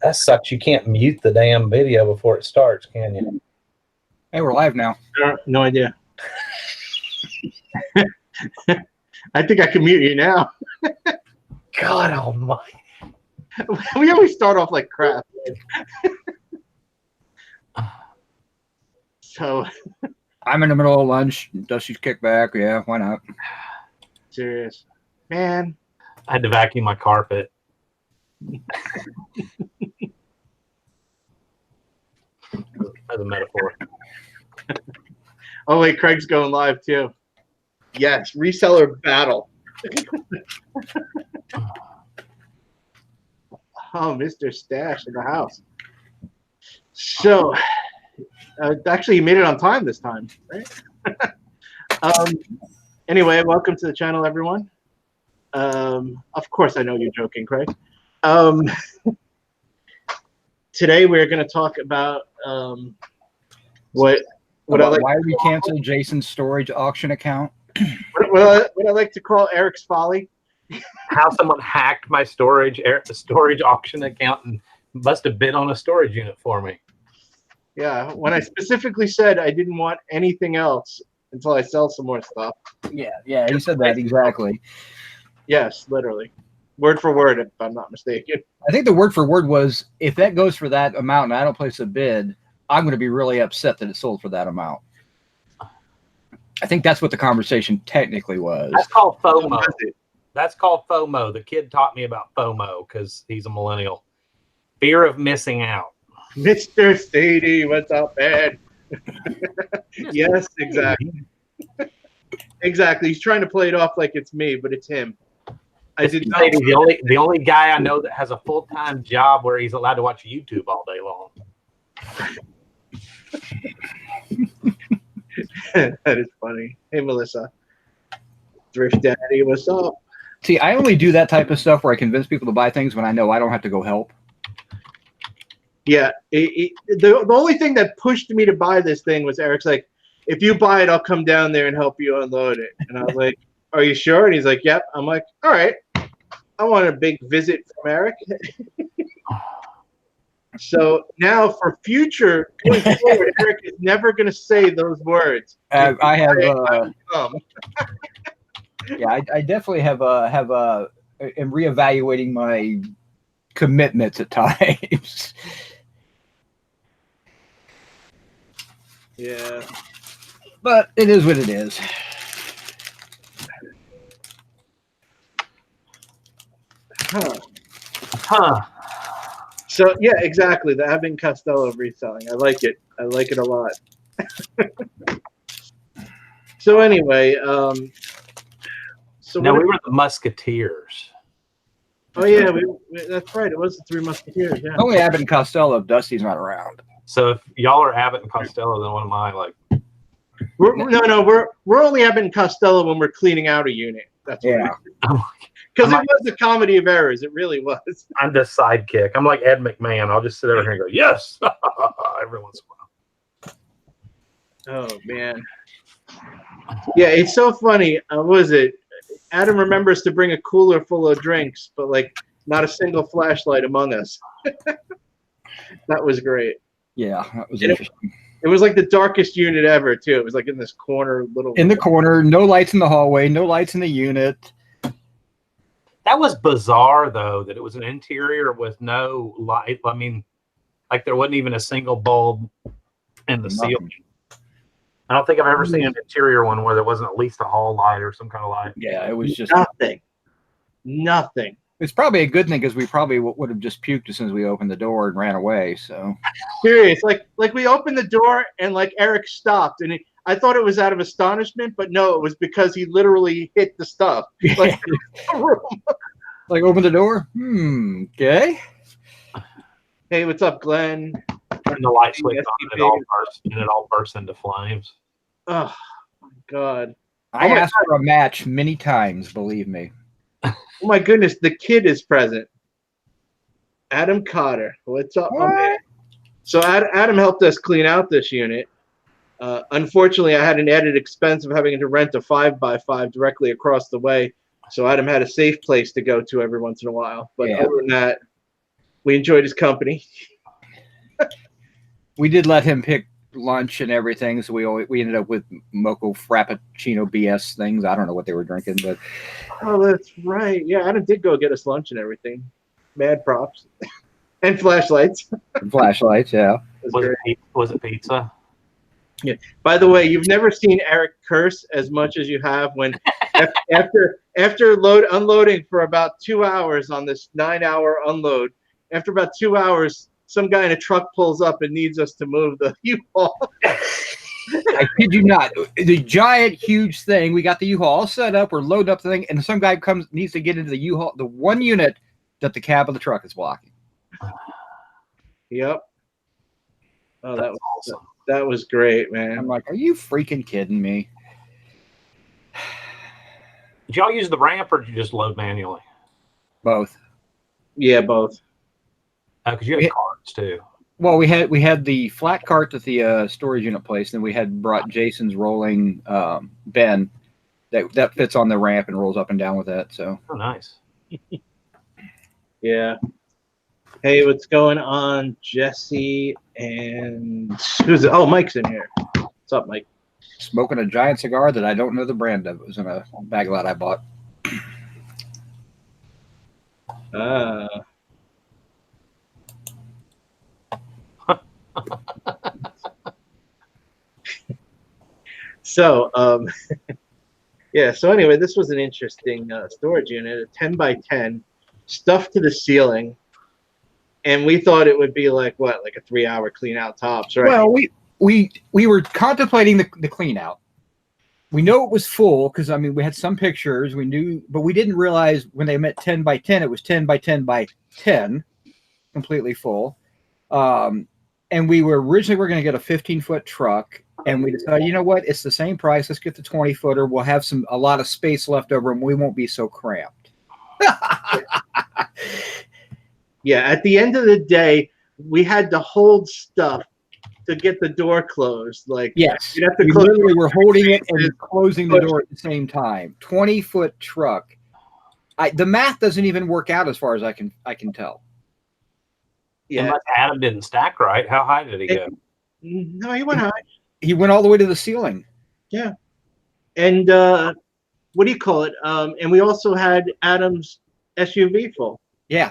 That sucks. You can't mute the damn video before it starts, can you? Hey, we're live now. No idea. I think I can mute you now. God almighty. We always start off like crap. So I'm in the middle of lunch. Dusty's kicked back. Yeah, why not? serious. Man. I had to vacuum my carpet. As a metaphor. Oh wait, Craig's going live too. Yes, reseller battle. Oh, Mr. Stash in the house. So, actually, you made it on time this time, right? Anyway, welcome to the channel, everyone. Of course, I know you're joking, Craig. Today, we're going to talk about why we canceled Jason's storage auction account. what I like to call Eric's folly. How someone hacked my storage auction account and must have bid on a storage unit for me. Yeah, when I specifically said I didn't want anything else until I sell some more stuff. Yeah, he said that exactly. Yes, literally. Word for word, if I'm not mistaken. I think the word for word was, if that goes for that amount and I don't place a bid, I'm going to be really upset that it sold for that amount. I think that's what the conversation technically was. That's called FOMO. That's called FOMO. The kid taught me about FOMO because he's a millennial. Fear of missing out. Mr. Sadie, what's up, man? Yes, exactly. Exactly. He's trying to play it off like it's me, but it's him. I did not. The only guy I know that has a full-time job where he's allowed to watch YouTube all day long. That is funny. Hey, Melissa. Thrift Daddy, what's up? See, I only do that type of stuff where I convince people to buy things when I know I don't have to go help. Yeah. The only thing that pushed me to buy this thing was Eric's like, if you buy it, I'll come down there and help you unload it. And I was like, are you sure? And he's like, yep. I'm like, all right. I want a big visit from Eric. So now for future going forward, Eric is never going to say those words. I have. Yeah, I definitely am reevaluating my commitments at times. Yeah, but it is what it is. Huh. So yeah, exactly. The Abbott and Costello reselling. I like it. I like it a lot. So anyway, we were the Musketeers. Oh yeah, that's right. It was the Three Musketeers. Yeah. Only Abbott and Costello if Dusty's not around. So if y'all are Abbott and Costello, then what am I like? We're only Abbott and Costello when we're cleaning out a unit. That's what because it was a comedy of errors. It really was. I'm the sidekick. I'm like Ed McMahon. I'll just sit over here and go, yes, every once in a while. Oh man. Yeah, it's so funny. Was it? Adam remembers to bring a cooler full of drinks, but like not a single flashlight among us. That was great. Yeah, that was interesting. It was like the darkest unit ever, too. It was like in this corner, in the corner, no lights in the hallway, no lights in the unit. That was bizarre, though, that it was an interior with no light. I mean, like there wasn't even a single bulb in the ceiling. I don't think I've ever seen an interior one where there wasn't at least a hall light or some kind of light. Yeah, it was just nothing. It's probably a good thing because we probably would have just puked as soon as we opened the door and ran away. So serious, like we opened the door and like Eric stopped, and I thought it was out of astonishment, but no, it was because he literally hit the stuff. Like, like open the door. Okay. Hey, what's up, Glenn? And the light switch on, and it all burst into flames. Oh my god! I asked for a match many times. Believe me. Oh my goodness, the kid is present. Adam Cotter, what's up, my man? So Adam helped us clean out this unit. Unfortunately, I had an added expense of having to rent a 5x5 directly across the way. So Adam had a safe place to go to every once in a while. But other than that, We enjoyed his company. We did let him pick lunch and everything, so we ended up with mocha frappuccino BS things. I don't know what they were drinking, but Oh, that's right. Yeah, Adam did go get us lunch and everything. Mad props. And flashlights. flashlights, yeah. Was it pizza? Yeah. By the way, you've never seen Eric curse as much as you have when after unloading for about 2 hours on this 9-hour unload. After about 2 hours, some guy in a truck pulls up and needs us to move the U-Haul. I kid you not. The giant, huge thing. We got the U-Haul all set up. We're loading up the thing, and some guy needs to get into the U-Haul, the one unit that the cab of the truck is blocking. Yep. Oh, That's awesome. That was great, man. I'm like, are you freaking kidding me? Did y'all use the ramp or did you just load manually? Both. Yeah, both. Because you had carts too. Well, we had the flat cart at the storage unit place, and we had brought Jason's rolling bin that fits on the ramp and rolls up and down with that. So nice. Yeah. Hey, what's going on, Jesse? And who's it? Oh, Mike's in here. What's up, Mike? Smoking a giant cigar that I don't know the brand of. It was in a bag that I bought. So, yeah. So anyway, this was an interesting storage unit, a 10 by 10, stuffed to the ceiling, and we thought it would be like a 3-hour clean out tops, right? Well, we were contemplating the clean out. We know it was full because we had some pictures. We knew, but we didn't realize when they meant 10 by 10, it was 10 by 10 by 10, completely full. And we were originally going to get a 15-foot truck, and we decided, you know what, it's the same price. Let's get the 20-footer. We'll have a lot of space left over, and we won't be so cramped. Yeah. At the end of the day, we had to hold stuff to get the door closed. Yes, you have to we close literally were holding it and closing the door at the same time. 20-foot truck. The math doesn't even work out as far as I can tell. Yeah. Unless Adam didn't stack right. How high did he go? No, he went high. He went all the way to the ceiling. Yeah. And what do you call it? And we also had Adam's SUV full. Yeah.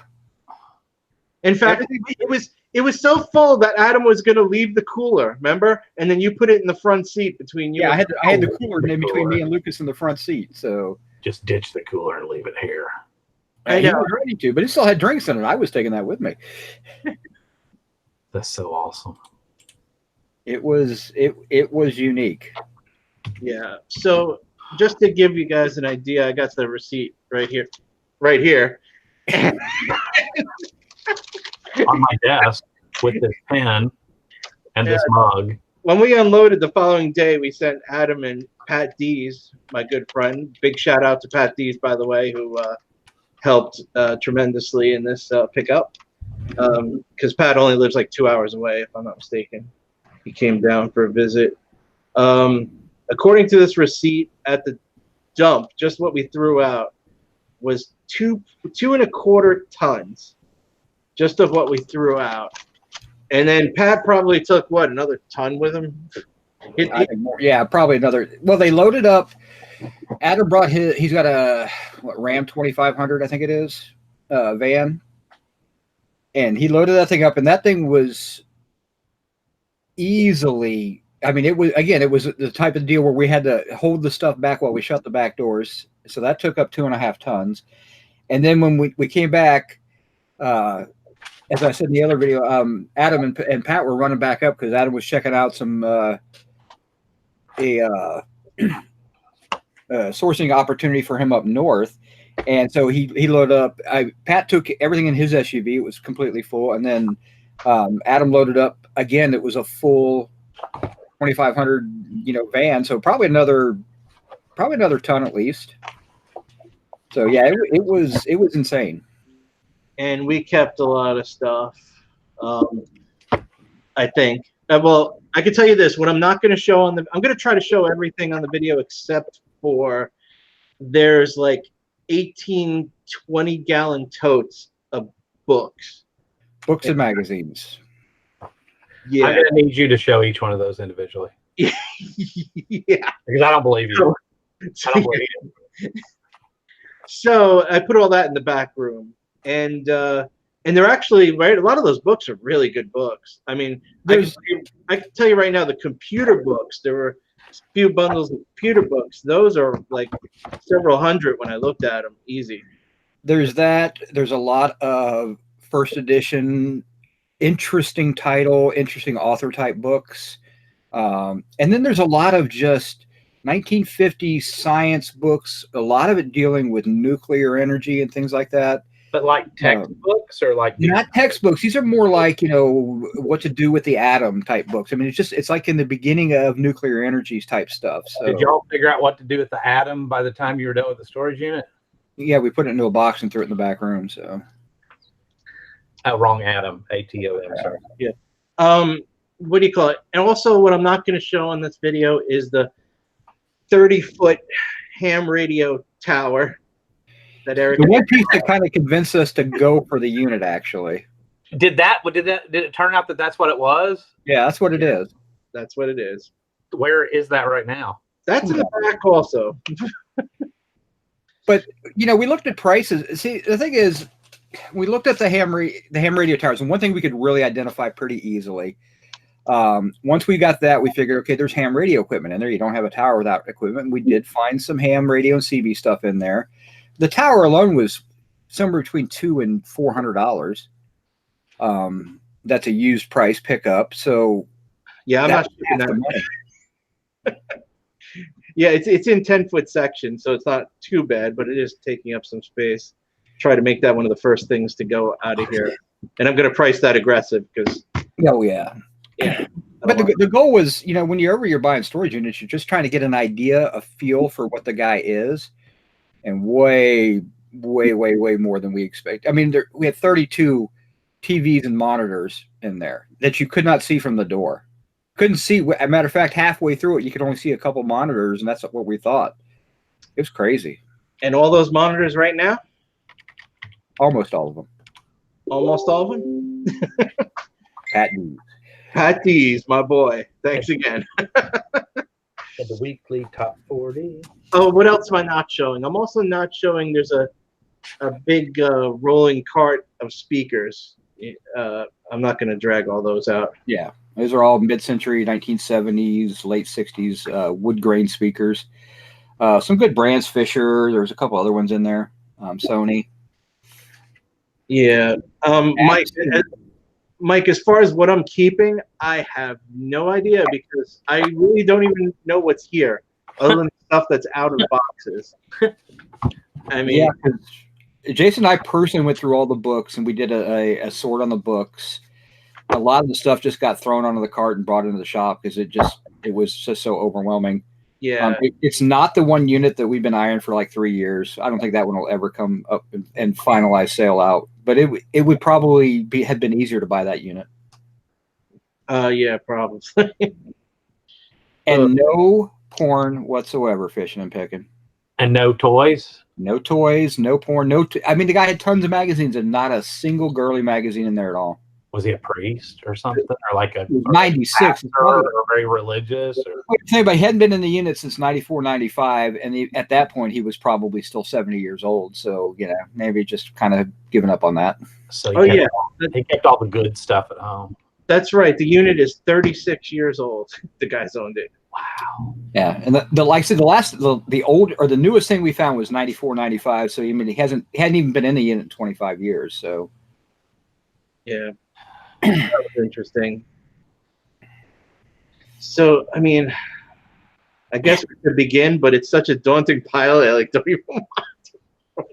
In fact, it was so full that Adam was going to leave the cooler, remember? And then you put it in the front seat between you. Yeah, I had the cooler in between me and Lucas in the front seat. So just ditch the cooler and leave it here. He was ready to, but it still had drinks in it. I was taking that with me. That's so awesome. It was unique. Yeah. So just to give you guys an idea, I got the receipt right here. Right here. On my desk with this pen and this mug. When we unloaded the following day, we sent Adam and Pat Dees, my good friend. Big shout out to Pat Dees, by the way, who helped tremendously in this pickup. Because Pat only lives like 2 hours away, if I'm not mistaken. He came down for a visit. According to this receipt at the dump, just what we threw out was 2.25 tons, just of what we threw out. And then Pat probably took another ton with him. I think more. Yeah, probably another. Well, they loaded up. Adam brought he's got a Ram 2500, I think it is, van, and he loaded that thing up, and that thing was easily. It was the type of deal where we had to hold the stuff back while we shut the back doors. So that took up 2.5 tons. And then when we came back, as I said in the other video, Adam and Pat were running back up because Adam was checking out some sourcing opportunity for him up north. And so he loaded up. Pat took everything in his SUV. It was completely full. And then Adam loaded up again. It was a full 2,500, van. So probably another ton at least. So yeah, it was insane. And we kept a lot of stuff. I think. Well, I can tell you this: what I'm not going to show I'm going to try to show everything on the video except for there's like 18 20-gallon totes of books. Books and magazines. Yeah. I'm gonna need you to show each one of those individually. Yeah. Because I don't believe you. I don't believe you. So I put all that in the back room, and they're actually right. A lot of those books are really good books. I mean, I can tell you right now, the computer books. There were a few bundles of computer books. Those are like several hundred when I looked at them. Easy. There's that. There's a lot of first edition, interesting title, interesting author type books. And then there's a lot of just 1950s science books, a lot of it dealing with nuclear energy and things like that. But like textbooks or like not textbooks. These are more like, what to do with the atom type books. I mean, it's like in the beginning of nuclear energies type stuff. So did y'all figure out what to do with the atom by the time you were done with the storage unit? yeah, we put it into a box and threw it in the back room. So wrong atom. ATOM. Sorry. Yeah. What do you call it? And also, what I'm not going to show on this video is the 30-foot ham radio tower that Eric. The one piece that kind of convinced us to go for the unit, actually. Did it turn out that that's what it was? Yeah, that's what it is. That's what it is. Where is that right now? That's in the back also. But we looked at prices. See, the thing is, we looked at the ham radio towers, and one thing we could really identify pretty easily. Once we got that, we figured, okay, there's ham radio equipment in there. You don't have a tower without equipment. We did find some ham radio and CB stuff in there. The tower alone was somewhere between $200 and $400. That's a used price pickup. So yeah, I'm not shipping that money. Yeah, it's in 10-foot section, so it's not too bad, but it is taking up some space. Try to make that one of the first things to go out of here, and I'm going to price that aggressive because. Oh yeah. Yeah. But the goal was, whenever you're buying storage units, you're just trying to get an idea, a feel for what the guy is, and way more than we expect. I mean, we had 32 TVs and monitors in there that you could not see from the door. Couldn't see. As a matter of fact, halfway through it, you could only see a couple monitors, and that's what we thought. It was crazy. And all those monitors right now? Almost all of them. Almost all of them? Pat D's, my boy. Thanks again. The weekly top 40. Oh, what else am I not showing? I'm also not showing there's a big rolling cart of speakers. I'm not going to drag all those out. Yeah, those are all mid-century, 1970s, late 60s wood grain speakers. Some good brands, Fisher. There's a couple other ones in there. Sony. Yeah. Mike, as far as what I'm keeping, I have no idea because I really don't even know what's here other than stuff that's out of boxes. I mean, yeah, Jason and I personally went through all the books and we did a sort on the books. A lot of the stuff just got thrown onto the cart and brought into the shop because it was just so overwhelming. Yeah. It's not the one unit that we've been eyeing for like 3 years. I don't think that one will ever come up and finalize sale out. But it would probably have been easier to buy that unit. Yeah, probably. And no porn whatsoever, fishing and picking. And no toys? No toys, no porn, I mean, the guy had tons of magazines and not a single girly magazine in there at all. Was he a priest or something? Or like a 96 or very religious? Or? But he hadn't been in the unit since 94, 95. And at that point, he was probably still 70 years old. So, maybe just kind of given up on that. So he kept all the good stuff at home. That's right. The unit is 36 years old. The guy's owned it. Wow. Yeah. And like I said, the newest thing we found was 94, 95. So, I mean, he hadn't even been in the unit in 25 years. So, yeah. That was interesting. So, I mean, I guess we could begin, but it's such a daunting pile. I don't even want to.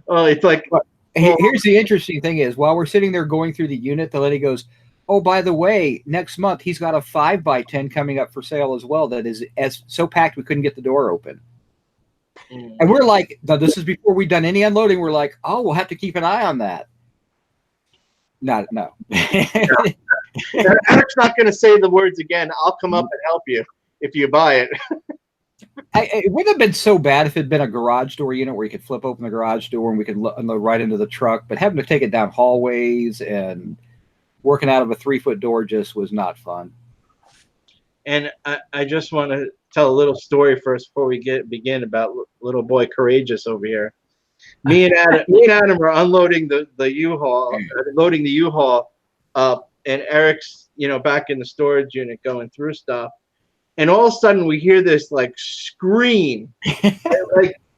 Oh, it's like. Here's the interesting thing is, while we're sitting there going through the unit, the lady goes, "Oh, by the way, next month he's got a 5x10 coming up for sale as well. That is so packed we couldn't get the door open." And we're like, this is before we've done any unloading. We're like, "Oh, we'll have to keep an eye on that." No. Eric's not going to say the words again. I'll come up and help you if you buy it. It wouldn't have been so bad if it had been a garage door unit where you could flip open the garage door and we could unload right into the truck. But having to take it down hallways and working out of a 3-foot door just was not fun. And I just want to tell a little story first before we begin about little boy Courageous over here. Me and Adam are unloading the U-Haul, loading the U-Haul up, and Eric's back in the storage unit going through stuff. And all of a sudden we hear this like scream,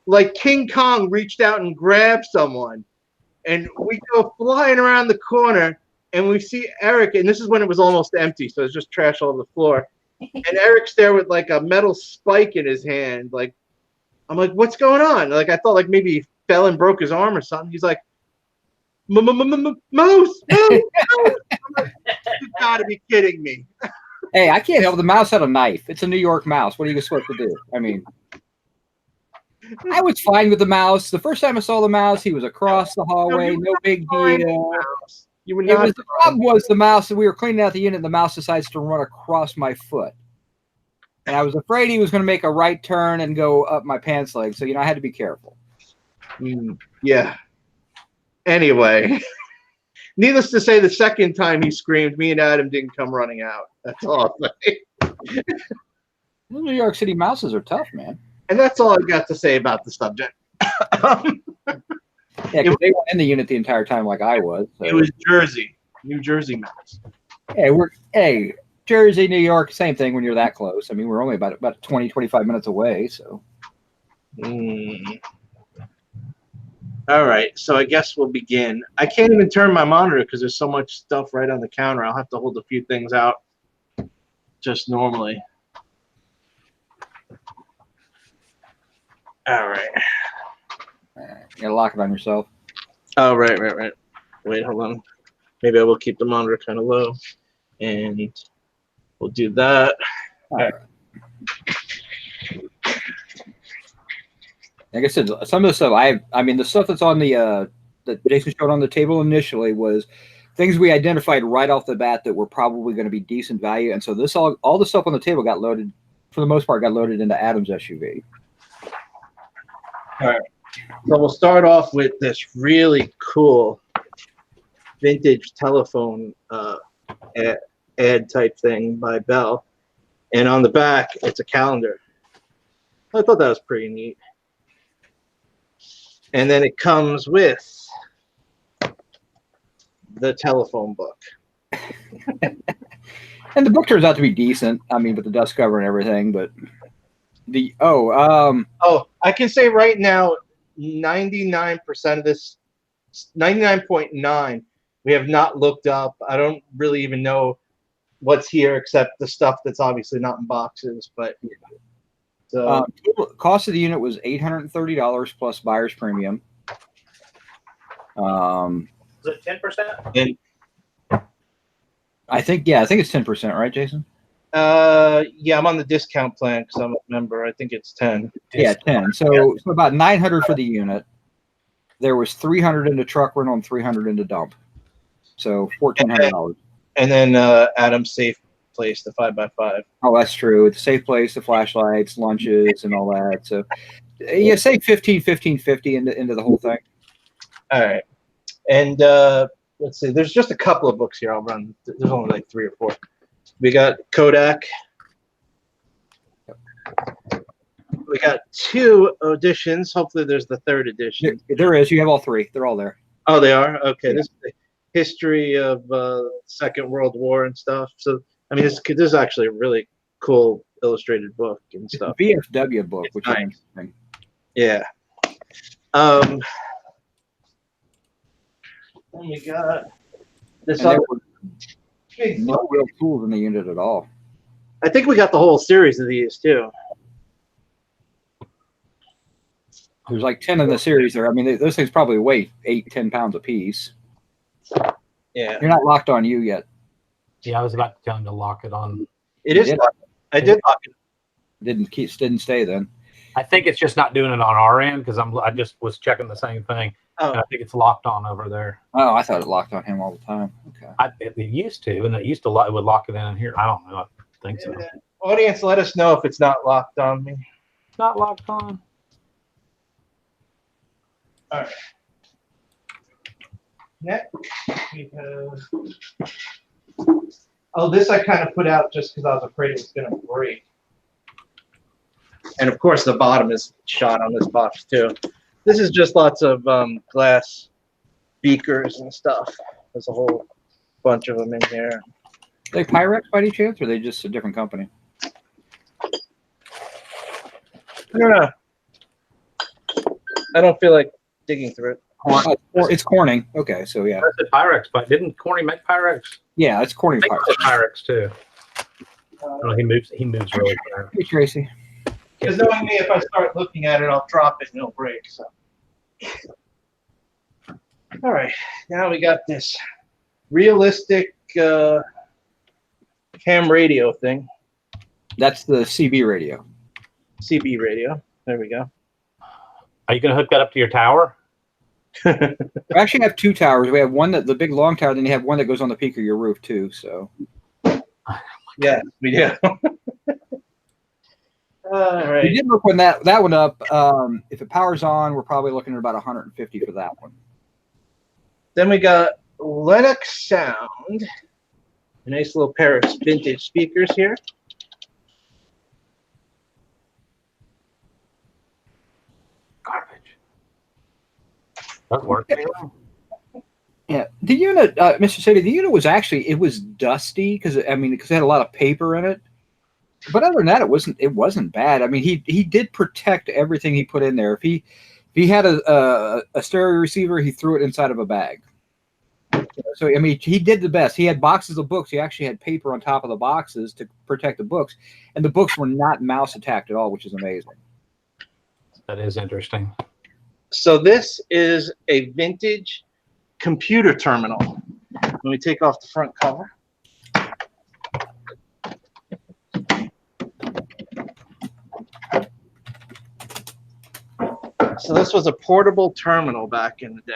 like King Kong reached out and grabbed someone, and we go flying around the corner, and we see Eric, and this is when it was almost empty, so it's just trash all over the floor. And Eric's there with like a metal spike in his hand. Like, I'm like, what's going on? Like, I thought like maybe he fell and broke his arm or something. He's like, mouse. I'm like, you gotta be kidding me. Hey, I can't help the mouse had a knife. It's a New York mouse. What are you supposed to do? I mean, I was fine with the mouse. The first time I saw the mouse, he was across the hallway. No big deal. You were not. The problem was the mouse that we were cleaning out the unit. The mouse decides to run across my foot, and I was afraid he was going to make a right turn and go up my pants leg. So I had to be careful. Yeah. Anyway, needless to say, the second time he screamed, me and Adam didn't come running out. That's all I'm saying. New York City mouses are tough, man. And that's all I've got to say about the subject. Yeah, because they weren't in the unit the entire time like I was. So. It was New Jersey mouse. Hey, Jersey, New York, same thing when you're that close. I mean, we're only about 20, 25 minutes away, so. All right, so I guess we'll begin. I can't even turn my monitor because there's so much stuff right on the counter. I'll have to hold a few things out just normally. All right. You gotta lock it on yourself. Oh, right. Wait, hold on. Maybe I will keep the monitor kind of low, and we'll do that. All right. Like I said, some of the stuff I mean, the stuff that's on the that Jason showed on the table initially was things we identified right off the bat that were probably going to be decent value, and so this all the stuff on the table got loaded, for the most part, got loaded into Adam's SUV. All right. So we'll start off with this really cool vintage telephone ad type thing by Bell. And on the back, it's a calendar. I thought that was pretty neat. And then it comes with the telephone book. And the book turns out to be decent. I mean, with the dust cover and everything, but I can say right now, 99% of this, 99.9, we have not looked up. I don't really even know what's here except the stuff that's obviously not in boxes. But so cost of the unit was $830 plus buyer's premium. Was it 10%? And I think it's 10%, right, Jason? yeah, I'm on the discount plan because I'm a member. I think it's 10. Yeah, 10. So about $900 for the unit. There was $300 into truck rental and $300 into dump. So $1,400. And then Adam's safe place, the 5x5. Oh, that's true. It's a safe place, the flashlights, lunches, and all that. So yeah, say 1550 into the whole thing. All right. And let's see. There's just a couple of books here. I'll run. There's only like 3 or 4. We got Kodak. We got 2 editions. Hopefully there's the 3rd edition. There is. You have all 3. They're all there. Oh, they are? Okay. Yeah. This is the history of Second World War and stuff. So, I mean, this is actually a really cool illustrated book and stuff. It's a VFW book, which nice. is interesting. Yeah. Then we got this other big no real tools in the unit at all. I think we got the whole series of these too. There's like 10 in the series there. I mean, those things probably weigh 8-10 pounds a piece. Yeah. You're not locked on you yet. Yeah, I was about to tell him to lock it on. It is locked. I did lock it. Didn't stay then. I think it's just not doing it on our end because I just was checking the same thing. Oh. I think it's locked on over there. Oh, I thought it locked on him all the time. Okay. It used to, and it would lock it in here. I don't know. I think so. Audience, let us know if it's not locked on me. not locked on. All right. Next, we have. Oh, this I kind of put out just because I was afraid it was going to break. And of course, the bottom is shot on this box too. This is just lots of glass beakers and stuff. There's a whole bunch of them in here. Are they Pyrex by any chance, or are they just a different company? I don't know. I don't feel like digging through it. It's Corning. Okay, so yeah. That's the Pyrex, but didn't Corning make Pyrex? Yeah, it's Corning I think Pyrex. it's Pyrex too. Oh, he moves really fast. Hey, Tracy. Because knowing me, if I start looking at it, I'll drop it and it'll break. So, all right, now we got this realistic cam radio thing. That's the CB radio. CB radio. There we go. Are you going to hook that up to your tower? We actually have two towers. We have one that the big long tower, then you have one that goes on the peak of your roof too. So. Yeah, we do. All right. We did look when that one up. If it powers on, we're probably looking at about 150 for that one. Then we got Lennox Sound. A nice little pair of vintage speakers here. Garbage. That worked. Yeah, the unit, Mr. Sadie, the unit was actually, it was dusty because it had a lot of paper in it. But other than that, it wasn't bad. I mean, he did protect everything he put in there. If he had a stereo receiver, he threw it inside of a bag. So I mean, he did the best. He had boxes of books. He actually had paper on top of the boxes to protect the books, and the books were not mouse attacked at all, which is amazing. That is interesting. So this is a vintage computer terminal. Let me take off the front cover. So this was a portable terminal back in the day.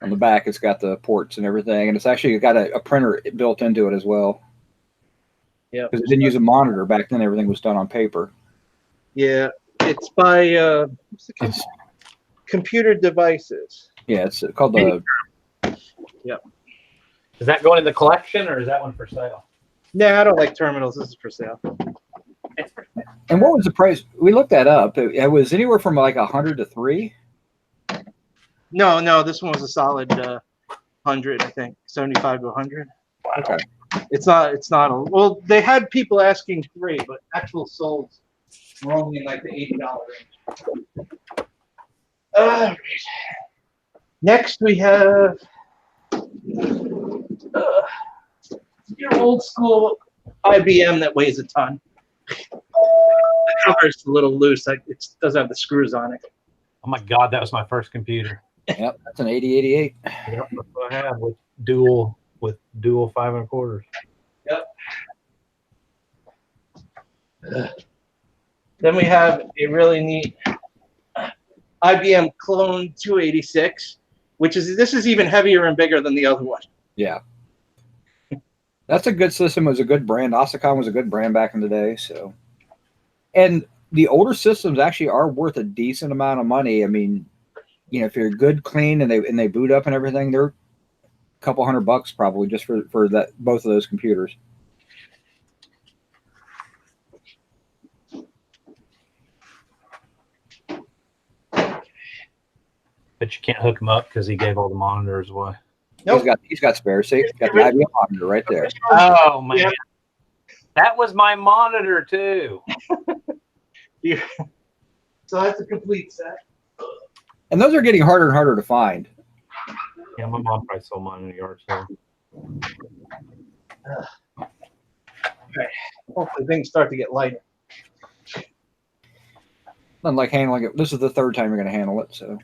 On the back, it's got the ports and everything, and it's actually got a printer built into it as well. Yeah, because it didn't use a monitor back then. Everything was done on paper. Yeah, it's by Computer Devices. Yeah, it's called the. Yep. Is that going in the collection or is that one for sale? No, I don't like terminals. This is for sale. And what was the price? We looked that up. It was anywhere from like 100 to 3. No, this one was a solid 100, I think, 75 to 100. Okay. It's not a, well, they had people asking 3, but actual solds were only in like the $80 range. Right. Next we have your old school IBM that weighs a ton. The cover is a little loose. It doesn't have the screws on it. Oh my God, that was my first computer. Yep, that's an 8088. Yep, that's what I had with dual 5 1/4. Yep. Then we have a really neat IBM Clone 286, this is even heavier and bigger than the other one. Yeah. That's a good system. It was a good brand. Osicon was a good brand back in the day. So, and the older systems actually are worth a decent amount of money. I mean, you know, if you're good, clean, and they boot up and everything, they're a couple $100 probably just for that both of those computers. But you can't hook him up because he gave all the monitors away. Nope. He's got spares. See, he's got the IBM monitor right there. Oh man, Yeah. That was my monitor too. Yeah. So that's a complete set. And those are getting harder and harder to find. Yeah, my mom probably sold mine in the yard sale. Okay. Hopefully things start to get lighter. Nothing like handling it. This is the third time you're going to handle it. So.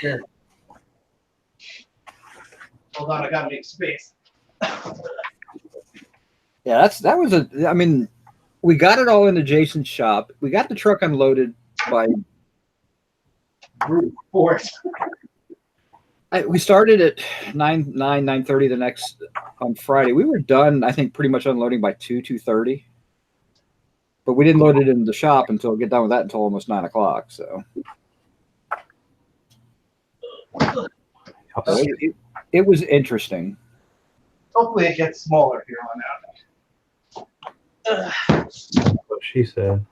Sure. Hold on, I gotta make space. Yeah, that was I mean, we got it all into Jason's shop. We got the truck unloaded by brute force. We started at 9:30 the next on Friday. We were done, I think, pretty much unloading by 2:30. But we didn't load it in the shop until get done with that until almost 9 o'clock. So it was interesting. Hopefully it gets smaller here on out. What she said.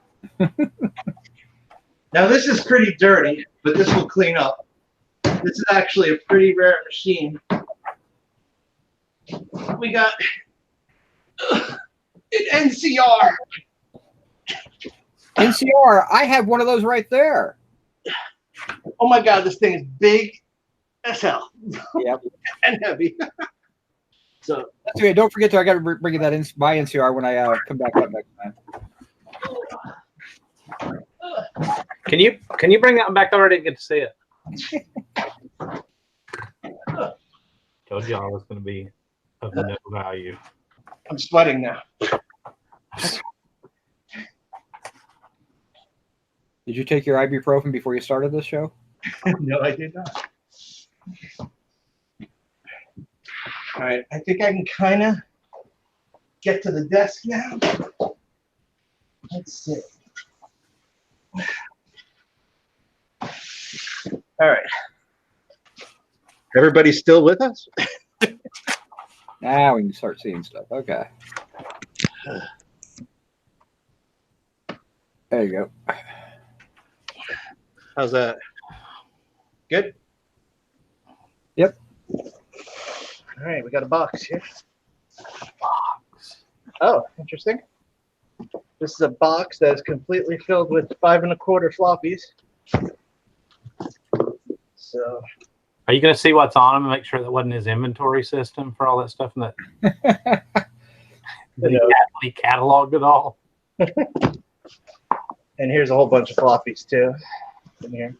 Now this is pretty dirty, but this will clean up. This is actually a pretty rare machine. We got an NCR. NCR, I have one of those right there. Oh my God, this thing is big as hell. Yep. And heavy. So that's okay. Don't forget to, I got to bring that in my NCR when I come back up next time. Can you bring that one back over? I didn't get to see it. Told y'all it was going to be of no value. I'm sweating now. Did you take your ibuprofen before you started this show? No, I did not. All right, I think I can kind of get to the desk now. Let's see. All right. Everybody still with us? Now we can start seeing stuff. Okay. There you go. How's that? Good? Yep. All right, we got a box here. Oh, interesting. This is a box that is completely filled with 5 1/4 floppies. So, are you going to see what's on them and make sure that wasn't his inventory system for all that stuff and that he cataloged it all? And here's a whole bunch of floppies too in here.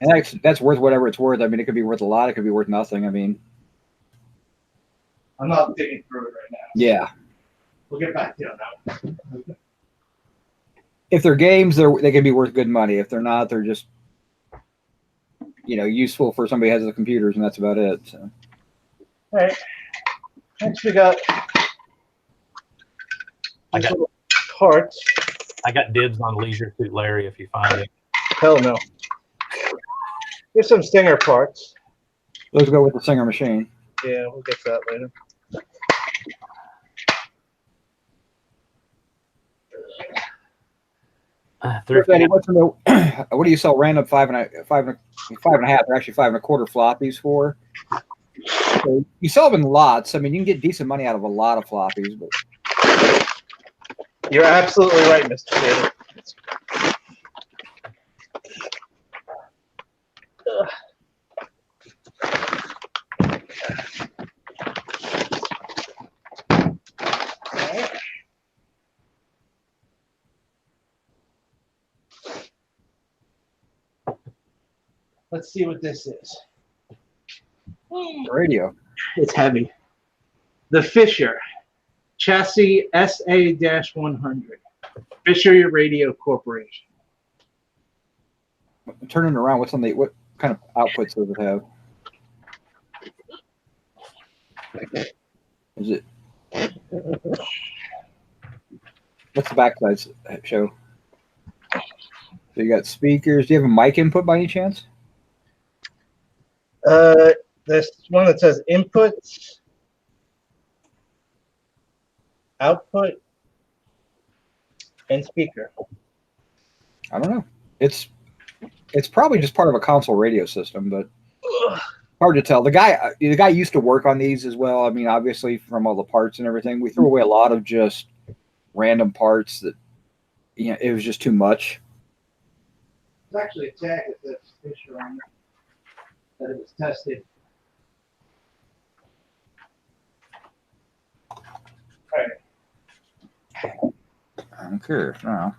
And that's worth whatever it's worth. I mean, it could be worth a lot. It could be worth nothing. I mean, I'm not digging through it right now. Yeah. We'll get back to you on that one. If they're games, they can be worth good money. If they're not, they're just, useful for somebody who has the computers, and that's about it. So. All right. Next, we got parts. I got dibs on Leisure Suit Larry if you find it. Hell no. Here's some Stinger parts. Those go with the Singer machine. Yeah, we'll get to that later. What do you sell random 5 1/2? They're actually 5 1/4 floppies for. So you sell them in lots. I mean, you can get decent money out of a lot of floppies. But you're absolutely right, Mr. Taylor. Let's see what this is. Radio. It's heavy. The Fisher Chassis SA-100. Fisher Radio Corporation. Turning it around, what kind of outputs does it have? Is it? What's the backside show? So you got speakers. Do you have a mic input by any chance? There's one that says inputs, output, and speaker. I don't know. It's probably just part of a console radio system, but hard to tell. The guy used to work on these as well. I mean, obviously from all the parts and everything, we threw away a lot of just random parts that it was just too much. There's actually a tag that says Fisher on it, that it was tested. I don't care. No.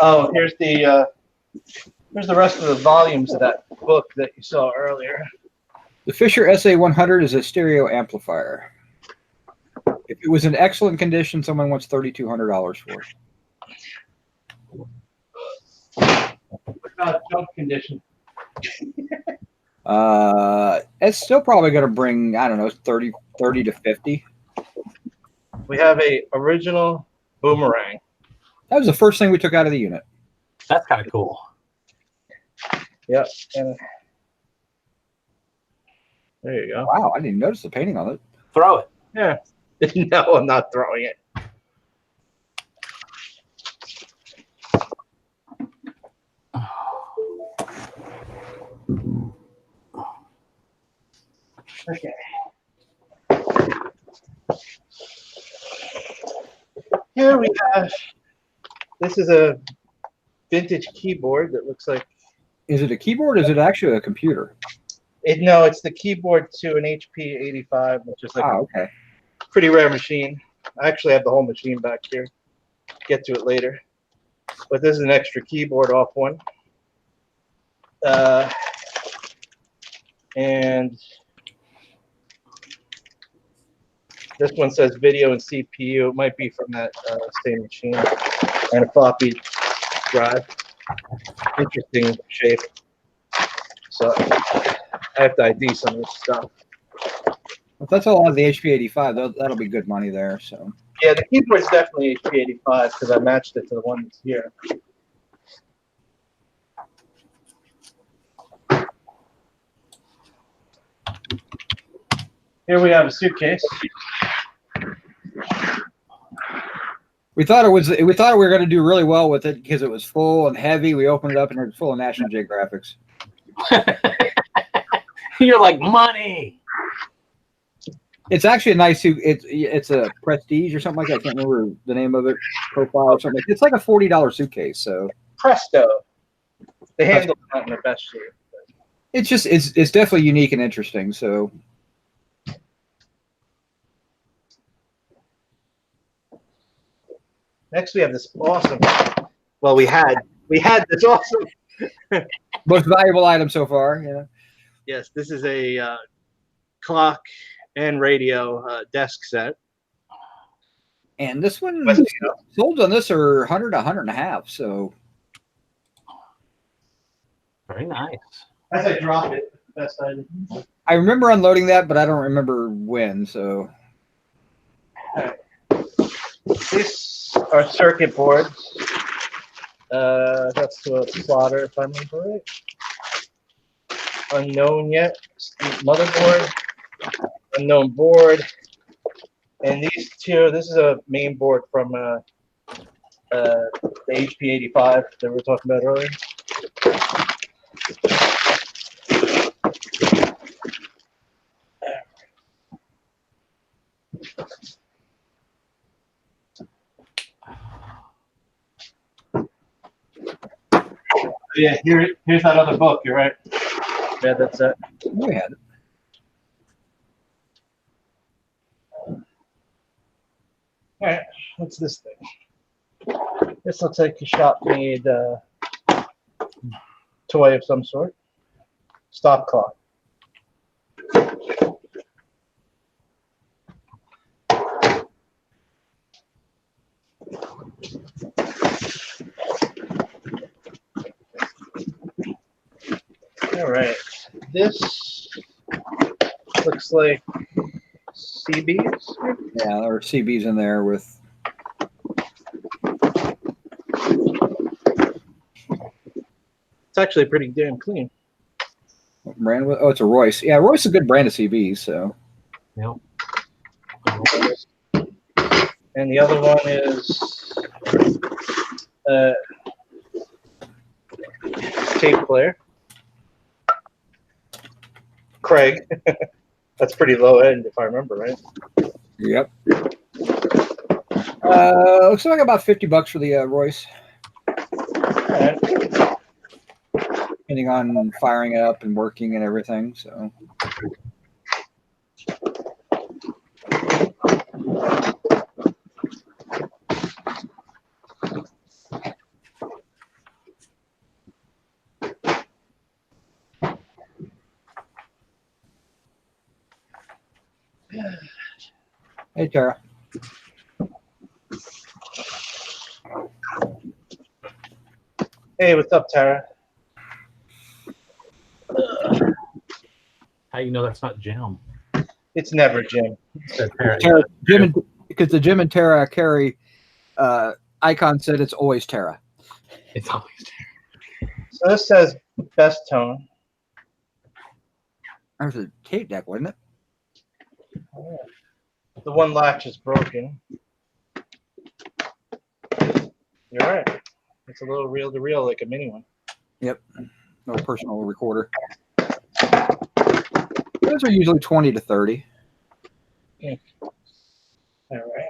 Oh, here's the rest of the volumes of that book that you saw earlier. The Fisher SA-100 is a stereo amplifier. If it was in excellent condition, someone wants $3,200 for it. What about junk condition? It's still probably going to bring, I don't know, 30 to 50. We have a original boomerang. That was the first thing we took out of the unit. That's kind of cool. Yep. And there you go. Wow, I didn't even notice the painting on it. Throw it. Yeah. No, I'm not throwing it. Okay. Here we have, this is a vintage keyboard that looks like. Is it a keyboard or is it actually a computer? No, it's the keyboard to an HP 85, which is like okay. a pretty rare machine. I actually have the whole machine back here. Get to it later. But this is an extra keyboard off one. And this one says video and CPU. It might be from that same machine. And a floppy drive. Interesting shape. So I have to ID some of this stuff. If that's all on the HP 85, that'll be good money there. So yeah, the keyboard's definitely HP 85 because I matched it to the one that's here. Here we have a suitcase. we thought we were going to do really well with it because it was full and heavy. We opened it up and it was full of National Geographics. You're like, money. It's actually a nice suit. It's a Prestige or something like that. I can't remember the name of it. Profile or something. It's like a $40 suitcase. So Presto. The handle's not in the best shape. It's just it's definitely unique and interesting. So next we have this awesome. Well, we had this awesome. most valuable item so far. Yeah. Yes, this is a clock and radio desk set. And this one sold on this are 100, 150. So Very nice. As I drop it, best item. I remember unloading that, but I don't remember when. So These are circuit boards. That's to a plotter, if I remember right. Unknown yet. Motherboard. Unknown board. And these two, this is a main board from the HP 85 that we were talking about earlier. Yeah, here's that other book. You're right. Yeah, that's it. we had it. All right, what's this thing? This looks like a shop-made toy of some sort. Stop clock. All right, this looks like CBs. Yeah, there are CBs in there with. It's actually pretty damn clean. What brand? Oh, it's a Royce. Yeah, Royce is a good brand of CBs. So. Yep. And the other one is tape player. Craig. That's pretty low end, if I remember right. Yep. Looks like about $50 for the Royce. All right. Depending on firing it up and working and everything. So. Hey, Tara. Hey, what's up, Tara? How you know that's not Jim? It's never Jim. Because the Jim and Tara Carey icon said it's always Tara. It's always Tara. So this says best tone. That was a tape deck, wasn't it? Oh. The one latch is broken. You're right. It's a little reel-to-reel, like a mini one. Yep. No personal recorder. Those are usually 20 to 30. Yeah. All right.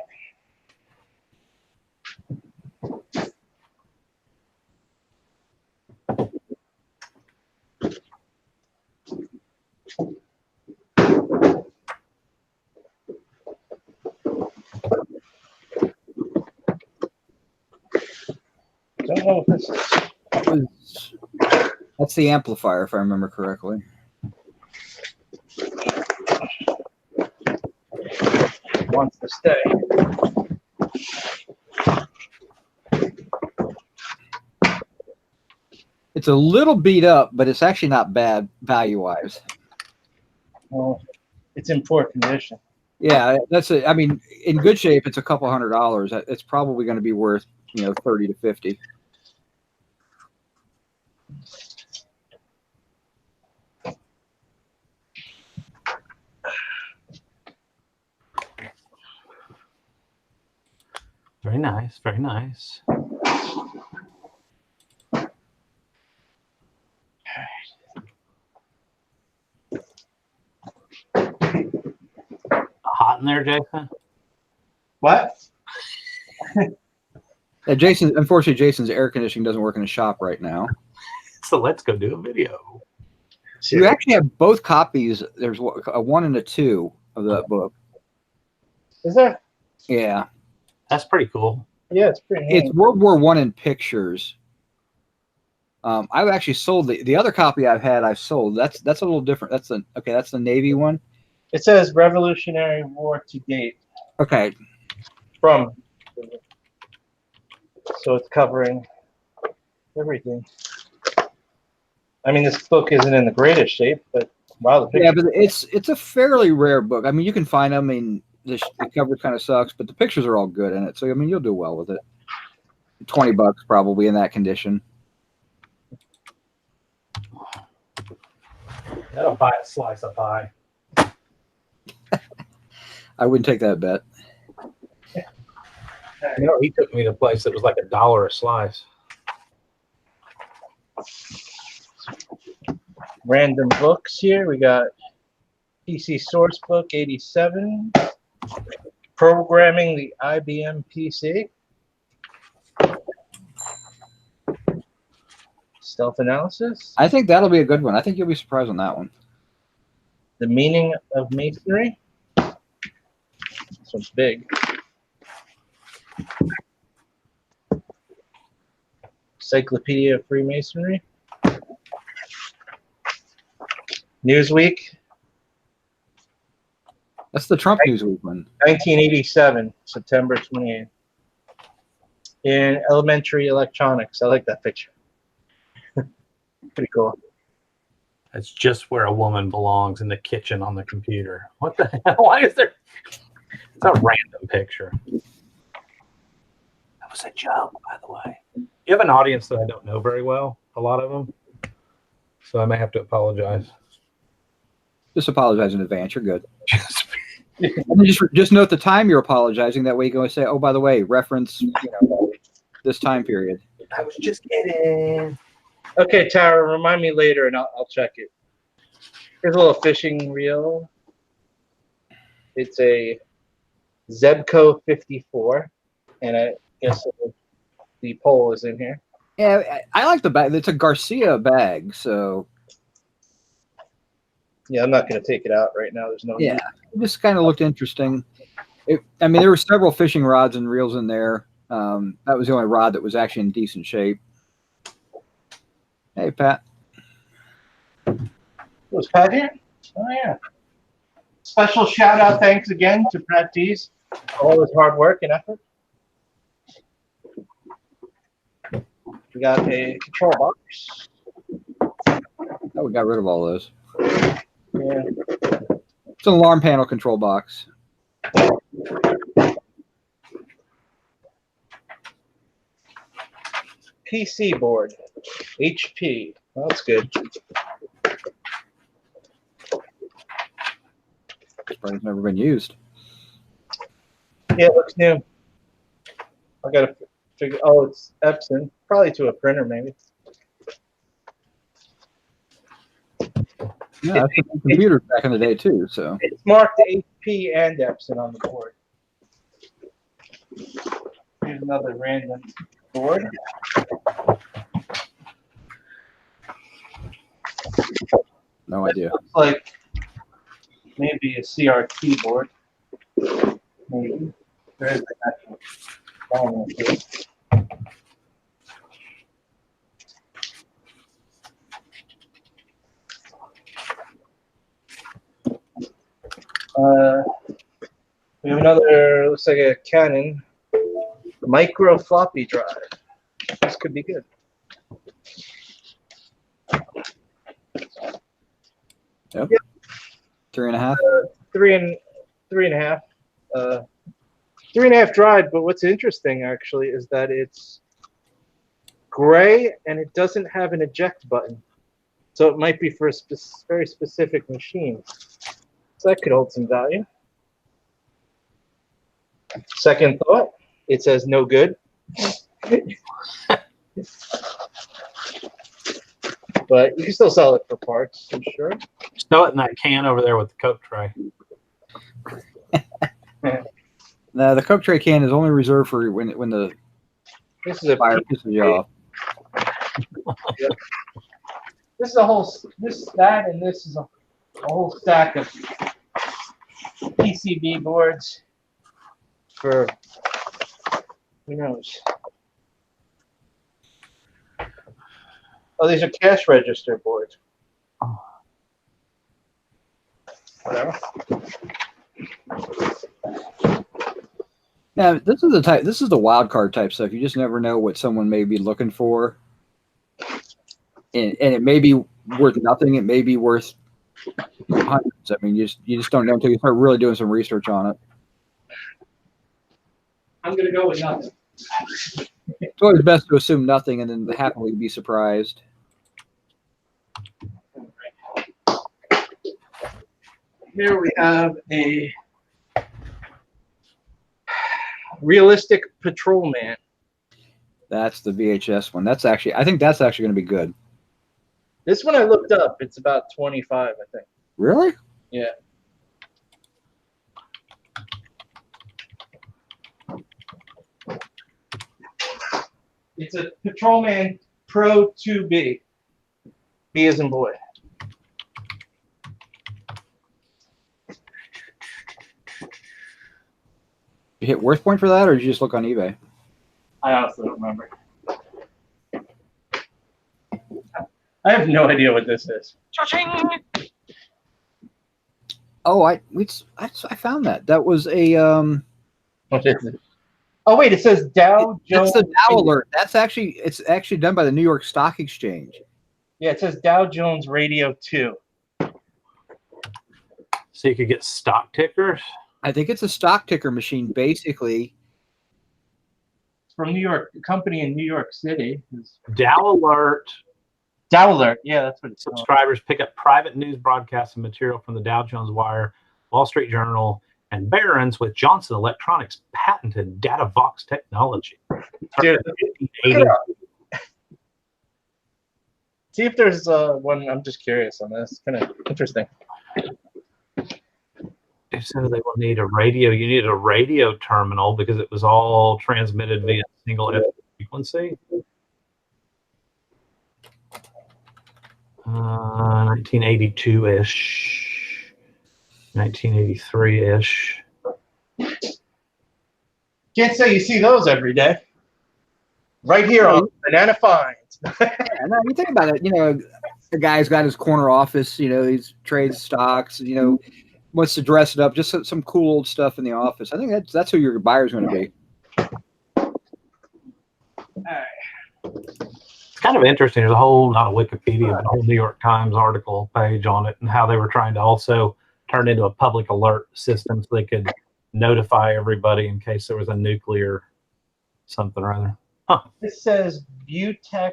Don't know if this is. That's the amplifier, if I remember correctly. Wants to stay. It's a little beat up, but it's actually not bad value-wise. Well, it's in poor condition. Yeah, that's it. I mean, in good shape, it's a couple $100. It's probably going to be worth, 30 to 50. Very nice. Very nice. Hot in there, Jason? What? Yeah, unfortunately, Jason's air conditioning doesn't work in his shop right now. So let's go do a video. You actually have both copies. There's a 1 and a 2 of that book. Is there? Yeah. That's pretty cool. Yeah, it's pretty neat. It's World War I in pictures. I've actually sold the other copy I've sold. That's a little different. That's the Navy one. It says Revolutionary War to date. Okay. From. So it's covering everything. I mean, this book isn't in the greatest shape, but wow, the picture. Yeah, but it's a fairly rare book. I mean, you can find them. I mean, the cover kind of sucks, but the pictures are all good in it. So I mean, you'll do well with it. $20 probably in that condition. That'll buy a slice of pie. I wouldn't take that bet. He took me to a place that was like $1 a slice. Random books here. We got PC Source Book 87. Programming the IBM PC. Stealth Analysis. I think that'll be a good one. I think you'll be surprised on that one. The Meaning of Masonry. This one's big. Encyclopedia of Freemasonry. Newsweek. That's the Trump Newsweek one. 1987, September 28th. In Elementary Electronics. I like that picture. Pretty cool. That's just where a woman belongs, in the kitchen on the computer. What the hell? Why is there? It's a random picture. That was a joke, by the way. You have an audience that I don't know very well, a lot of them. So I may have to apologize. Just apologize in advance. You're good. And then just note the time you're apologizing. That way you can always say, oh, by the way, reference this time period. I was just kidding. Okay, Tara, remind me later and I'll check it. Here's a little fishing reel. It's a Zebco 54, and I guess the pole is in here. Yeah, I like the bag. It's a Garcia bag, so. Yeah, I'm not going to take it out right now. There's no Yeah, it just kind of looked interesting. I mean, there were several fishing rods and reels in there. That was the only rod that was actually in decent shape. Hey, Pat. Was Pat here? Oh, yeah. Special shout out, thanks again to Pat Dees for all his hard work and effort. We got a control box. Oh, we got rid of all those. Yeah. Yeah. It's an alarm panel control box. PC board, HP. Well, that's good. It's never been used. Yeah, it looks new. I gotta figure. Oh, it's Epson. Probably to a printer, maybe. Yeah, that's the computers back in the day too. So It's marked HP and Epson on the board. Here's another random board. no idea. Looks like maybe a CRT board. Maybe. There is an actual phone with it. We have another, looks like a Canon micro floppy drive. This could be good. Yep. Yep. 3.5. 3.5. 3.5 drive, but what's interesting actually is that it's gray and it doesn't have an eject button. So it might be for a very specific machine. So that could hold some value. Second thought, it says no good. But you can still sell it for parts, I'm sure. Stow it in that can over there with the Coke tray. No, the Coke tray can is only reserved for when the This is a fire pisses you off. Yep. This is a whole that and this is a whole stack of PCB boards for who knows. Oh, these are cash register boards. Whatever. Now, this is the wild card type stuff. You just never know what someone may be looking for. And it may be worth nothing. It may be worth hundreds. I mean, you just don't know until you start really doing some research on it. I'm gonna go with nothing. It's always best to assume nothing and then happily be surprised. Here we have a realistic patrolman. That's the VHS one. I think that's actually going to be good. This one I looked up. It's about 25, I think. Really? Yeah. It's a Patrolman Pro 2B. B as in boy. You hit worth point for that, or did you just look on eBay? I honestly don't remember. I have no idea what this is. Oh, I found that. That was a What is it? Oh wait, it says Dow Jones. That's the Dow alert. It's actually done by the New York Stock Exchange. Yeah, it says Dow Jones Radio 2. So you could get stock tickers. I think it's a stock ticker machine, basically. From New York, a company in New York City. Dow Alert. Dow Alert, yeah, that's what it's called. Subscribers pick up private news broadcasts and material from the Dow Jones Wire, Wall Street Journal, and Barron's with Johnson Electronics' patented DataVox technology. Dude, see if there's one. I'm just curious on this. Kind of interesting. They said they will need a radio. You need a radio terminal because it was all transmitted via single frequency. 1982-ish, 1983-ish. Can't say you see those every day. Right here on Banana Finds. Yeah, no, you think about it. The guy's got his corner office. He trades stocks. Wants to dress it up, just some cool old stuff in the office. I think that's who your buyer's going to be. All right. It's kind of interesting. There's a whole, not a Wikipedia, but a whole New York Times article page on it and how they were trying to also turn into a public alert system so they could notify everybody in case there was a nuclear something or other. Huh. This says Butech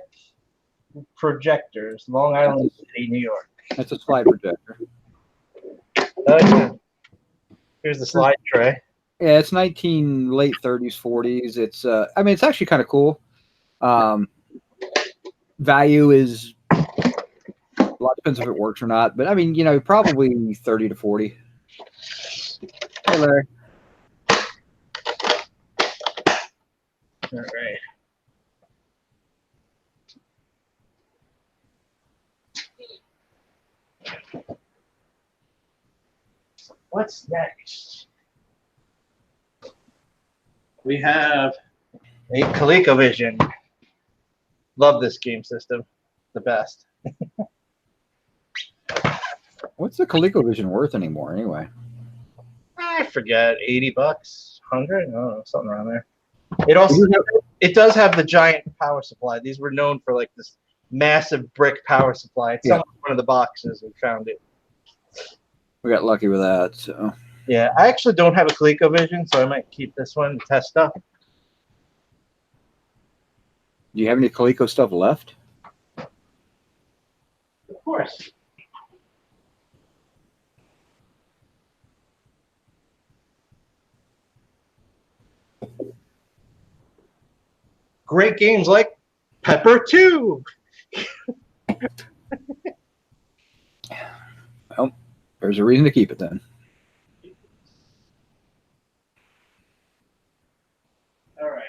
Projectors, Long Island City, New York. That's a slide projector. Oh, yeah. Here's the slide tray. Yeah, it's late 30s, 40s. It's I mean, it's actually kind of cool. Value is a lot, depends if it works or not, but I mean, you know, probably 30 to 40. Hey, Larry. All right. What's next? We have a ColecoVision. Love this game system. The best. What's the ColecoVision worth anymore, anyway? I forget, $80, 100, I don't know, something around there. It also it does have the giant power supply. These were known for like this massive brick power supply. It's somewhere in one of the boxes. We found it. We got lucky with that. So yeah, I actually don't have a ColecoVision, so I might keep this one to test stuff. do you have any Coleco stuff left? Of course. Great games like Pepper 2. Well, there's a reason to keep it then. All right.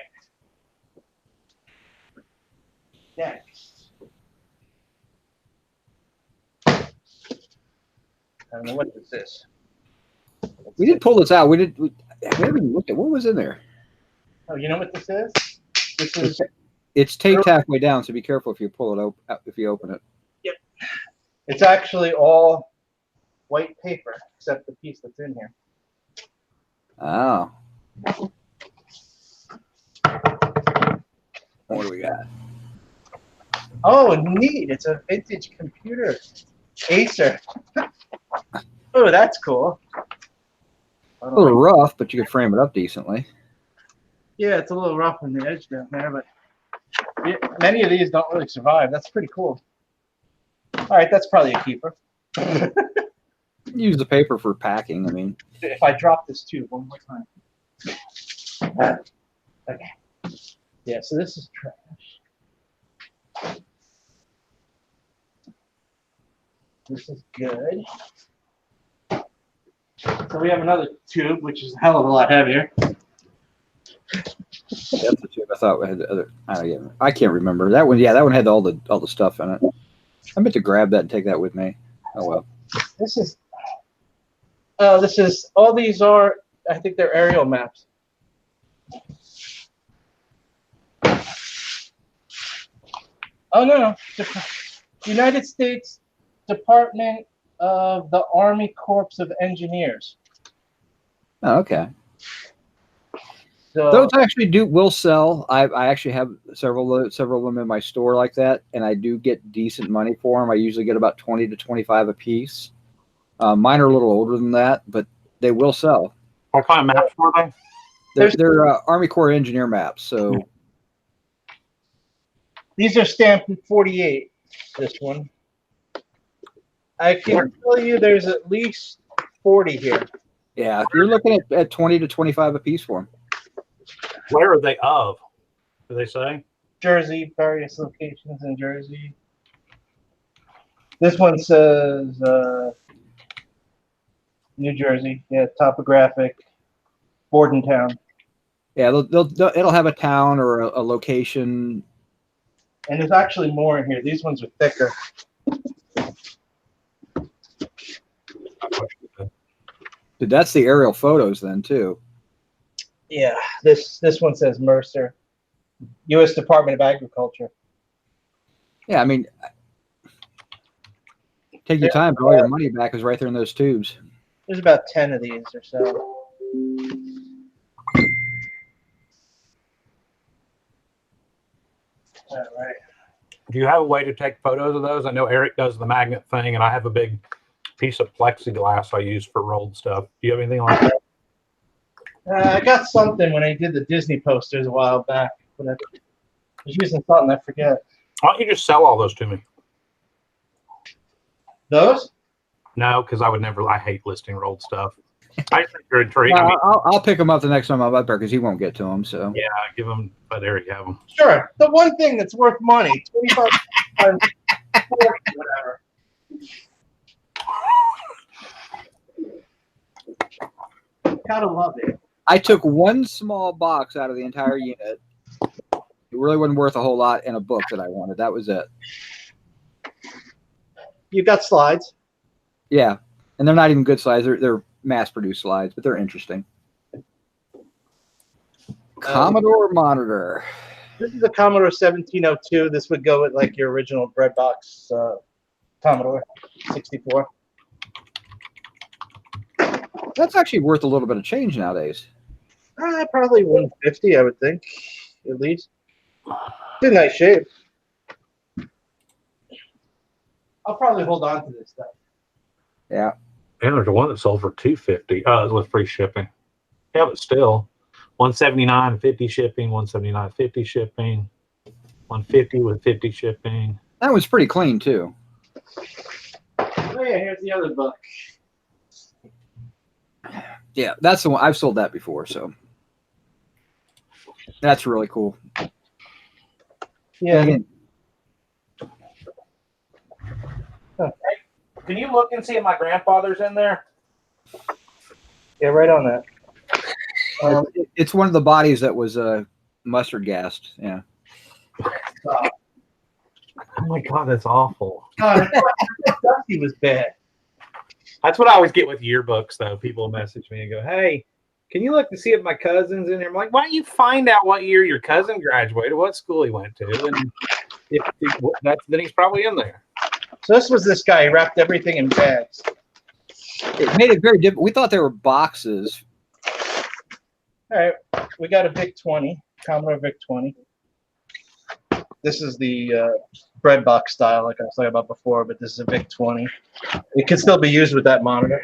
Next. I don't know what this is. We did pull this out. We haven't even looked at what was in there. Oh, you know what this is? This is It's taped halfway down, so be careful if you pull it if you open it. Yep. It's actually all white paper except the piece that's in here. Oh. What do we got? Oh, neat. It's a vintage computer. Acer. Oh, that's cool. A little rough, but you could frame it up decently. Yeah, it's a little rough on the edge down there, but yeah, many of these don't really survive. That's pretty cool. All right, that's probably a keeper. Use the paper for packing. I mean, If I drop this tube one more time. Okay. Yeah, so this is trash. This is good. So we have another tube, which is a hell of a lot heavier. that's the tube. I thought we had the other. I can't remember that one. Yeah, that one had all the stuff in it. I meant to grab that and take that with me. Oh well. This is all these are. I think they're aerial maps. Oh no, United States Department of the Army Corps of Engineers. Oh, okay. So, Those actually will sell. I actually have several of them in my store like that, and I do get decent money for them. I usually get about 20 to 25 a piece. Mine are a little older than that, but they will sell. What kind of maps were they? They're Army Corps engineer maps. So these are stamped in 48. This one. I can tell you there's at least 40 here. yeah, you're looking at 20 to 25 a piece for them. Where are they of? Do they say? Jersey, various locations in Jersey. This one says New Jersey. Yeah, topographic, Bordentown. Yeah, it'll have a town or a location. And there's actually more in here. These ones are thicker. Dude, that's the aerial photos then too. Yeah, this one says Mercer, U.S. Department of Agriculture. Yeah, I mean, take your time, draw your money back is right there in those tubes. There's about 10 of these or so. All right. Do you have a way to take photos of those? I know Eric does the magnet thing, and I have a big piece of plexiglass I use for rolled stuff. Do you have anything like that? I got something when I did the Disney posters a while back, but I was using something I forget. Why don't you just sell all those to me? Those? No, because I would never. I hate listing rolled stuff. I think they're intriguing. I mean, I'll pick them up the next time I'm up there because he won't get to them. So yeah, give them. But there you have them. Sure. The one thing that's worth money, 25 times 40, whatever. Gotta love it. I took one small box out of the entire unit. It really wasn't worth a whole lot in a book that I wanted. That was it. You got slides. Yeah, and they're not even good slides. They're mass-produced slides, but they're interesting. Commodore monitor. This is a Commodore 1702. This would go with like your original breadbox Commodore 64. That's actually worth a little bit of change nowadays. Probably 150, I would think, at least. It's in nice shape. I'll probably hold on to this stuff. Yeah. And there's one that sold for $250. Oh, with free shipping. Yeah, but still, $179.50 shipping, $179.50 shipping, $150 with 50 shipping. That was pretty clean too. Oh yeah, here's the other book. Yeah, that's the one. I've sold that before, so that's really cool. Yeah. Again, Can you look and see if my grandfather's in there? Yeah, right on that. it's one of the bodies that was mustard gassed. Yeah. Oh my God, that's awful. God, Dusty was bad. That's what I always get with yearbooks, though. People message me and go, "Hey, can you look to see if my cousin's in there?" I'm like, "Why don't you find out what year your cousin graduated, what school he went to, and then he's probably in there." So this was this guy. He wrapped everything in bags. It made it very difficult. We thought they were boxes. All right, we got a VIC 20, Commodore VIC 20. This is the breadbox style, like I was talking about before, but this is a VIC 20. It can still be used with that monitor.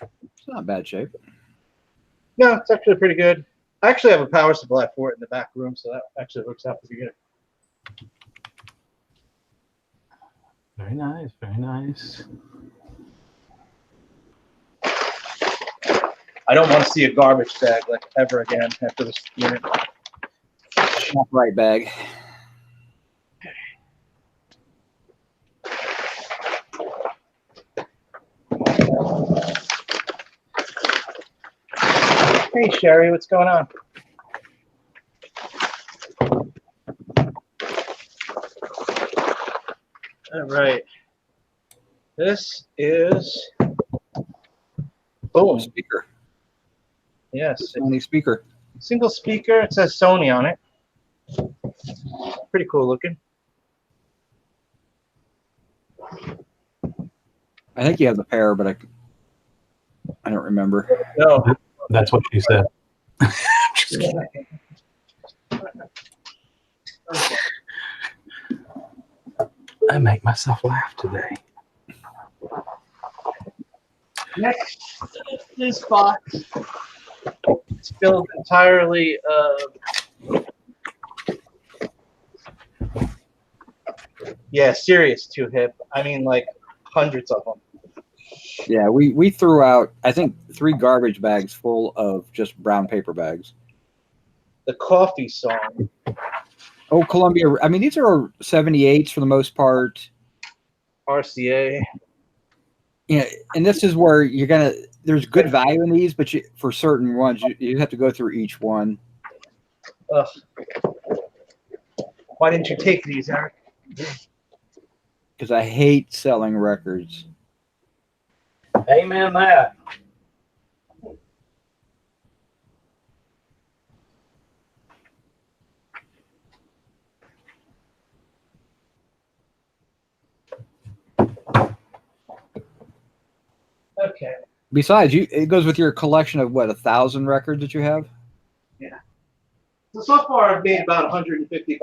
It's not bad shape. No, it's actually pretty good. I actually have a power supply for it in the back room, so that actually works out pretty good. Very nice, very nice. I don't want to see a garbage bag like ever again after this unit. Not right bag. Hey Sherry, what's going on? All right. This is boom. Speaker. Yes. Sony speaker. Single speaker. It says Sony on it. Pretty cool looking. I think you have the pair, but I don't remember. No. That's what she said. I make myself laugh today. Next, this box is filled entirely yeah, serious two hip. I mean, like hundreds of them. Yeah, we threw out, I think, 3 garbage bags full of just brown paper bags. The coffee song. Oh, Columbia. I mean, these are 78s for the most part. RCA. Yeah, and this is where you're gonna. There's good value in these, but for certain ones, you have to go through each one. Ugh. Why didn't you take these, Eric? Because I hate selling records. Amen that. Okay. Besides, it goes with your collection of what, 1,000 records that you have. Yeah. So far, I've made about $150.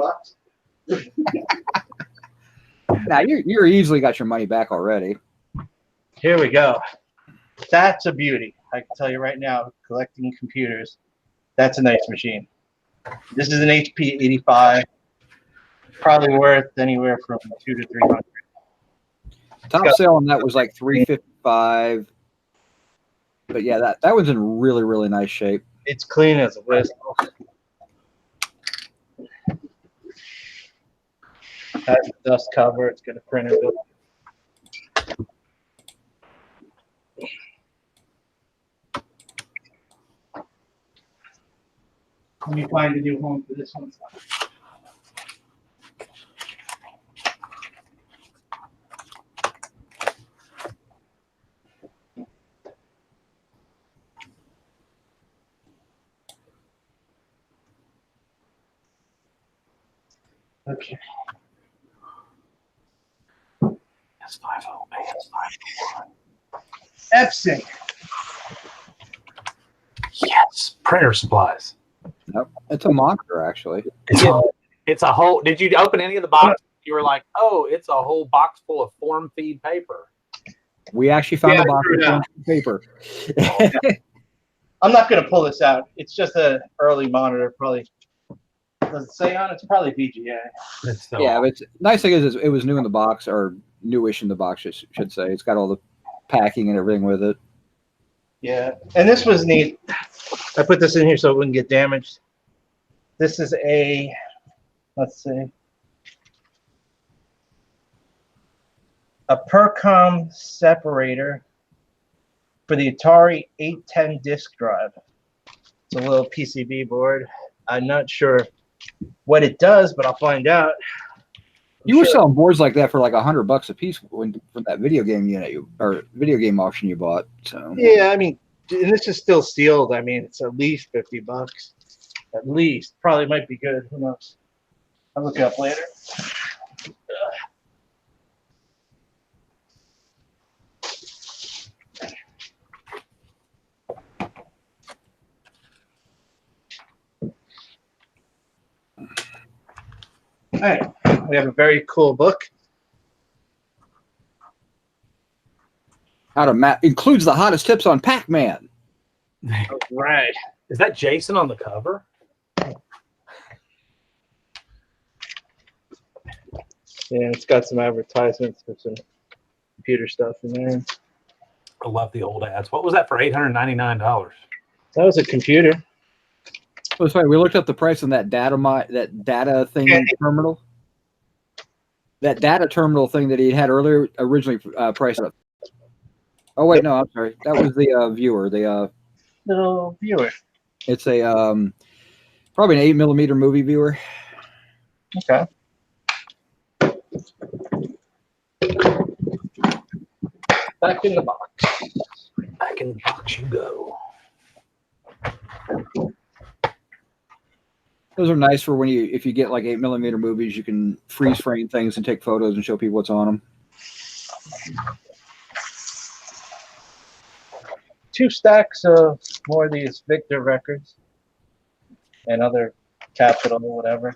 Now you're easily got your money back already. Here we go. That's a beauty. I can tell you right now, collecting computers, that's a nice machine. This is an HP 85. Probably worth anywhere from $200 to $300. Top sale on that was like $355. But yeah, that one's in really, really nice shape. It's clean as a whistle. Has a dust cover. It's got a printer built. Let me find a new home for this one. Okay. S50, AS5. F-Sync. Yes, printer supplies. Nope. It's a monitor, actually. It's a whole. Did you open any of the boxes? You were like, oh, it's a whole box full of form feed paper. We actually found a box of paper. I'm not going to pull this out. It's just an early monitor. Probably. Does it say on it? It's probably VGA. Yeah, but nice thing is it was new in the box, or newish in the box, I should say. It's got all the packing and everything with it. Yeah, and this was neat. I put this in here so it wouldn't get damaged. This is a, let's see, a Percom separator for the Atari 810 disk drive. It's a little PCB board. I'm not sure what it does, but I'll find out. You were selling boards like that for like $100 a piece from that video game unit or video game auction you bought. So yeah, I mean, and this is still sealed. I mean, it's at least $50. At least, probably might be good. Who knows? I'll look it up later. All right, we have a very cool book. How to map includes the hottest tips on Pac-Man. Right. Is that Jason on the cover? Yeah, it's got some advertisements for some computer stuff in there. I love the old ads. What was that for $899? That was a computer. It was funny. We looked up the price on that data thing terminal. That data terminal thing that he had earlier originally priced up. Oh wait, no, I'm sorry. That was the viewer. The little viewer. It's a probably an 8mm movie viewer. Okay. Back in the box. Back in the box you go. Those are nice for when if you get like 8mm movies, you can freeze frame things and take photos and show people what's on them. 2 stacks of more of these Victor records and other Capitol or whatever.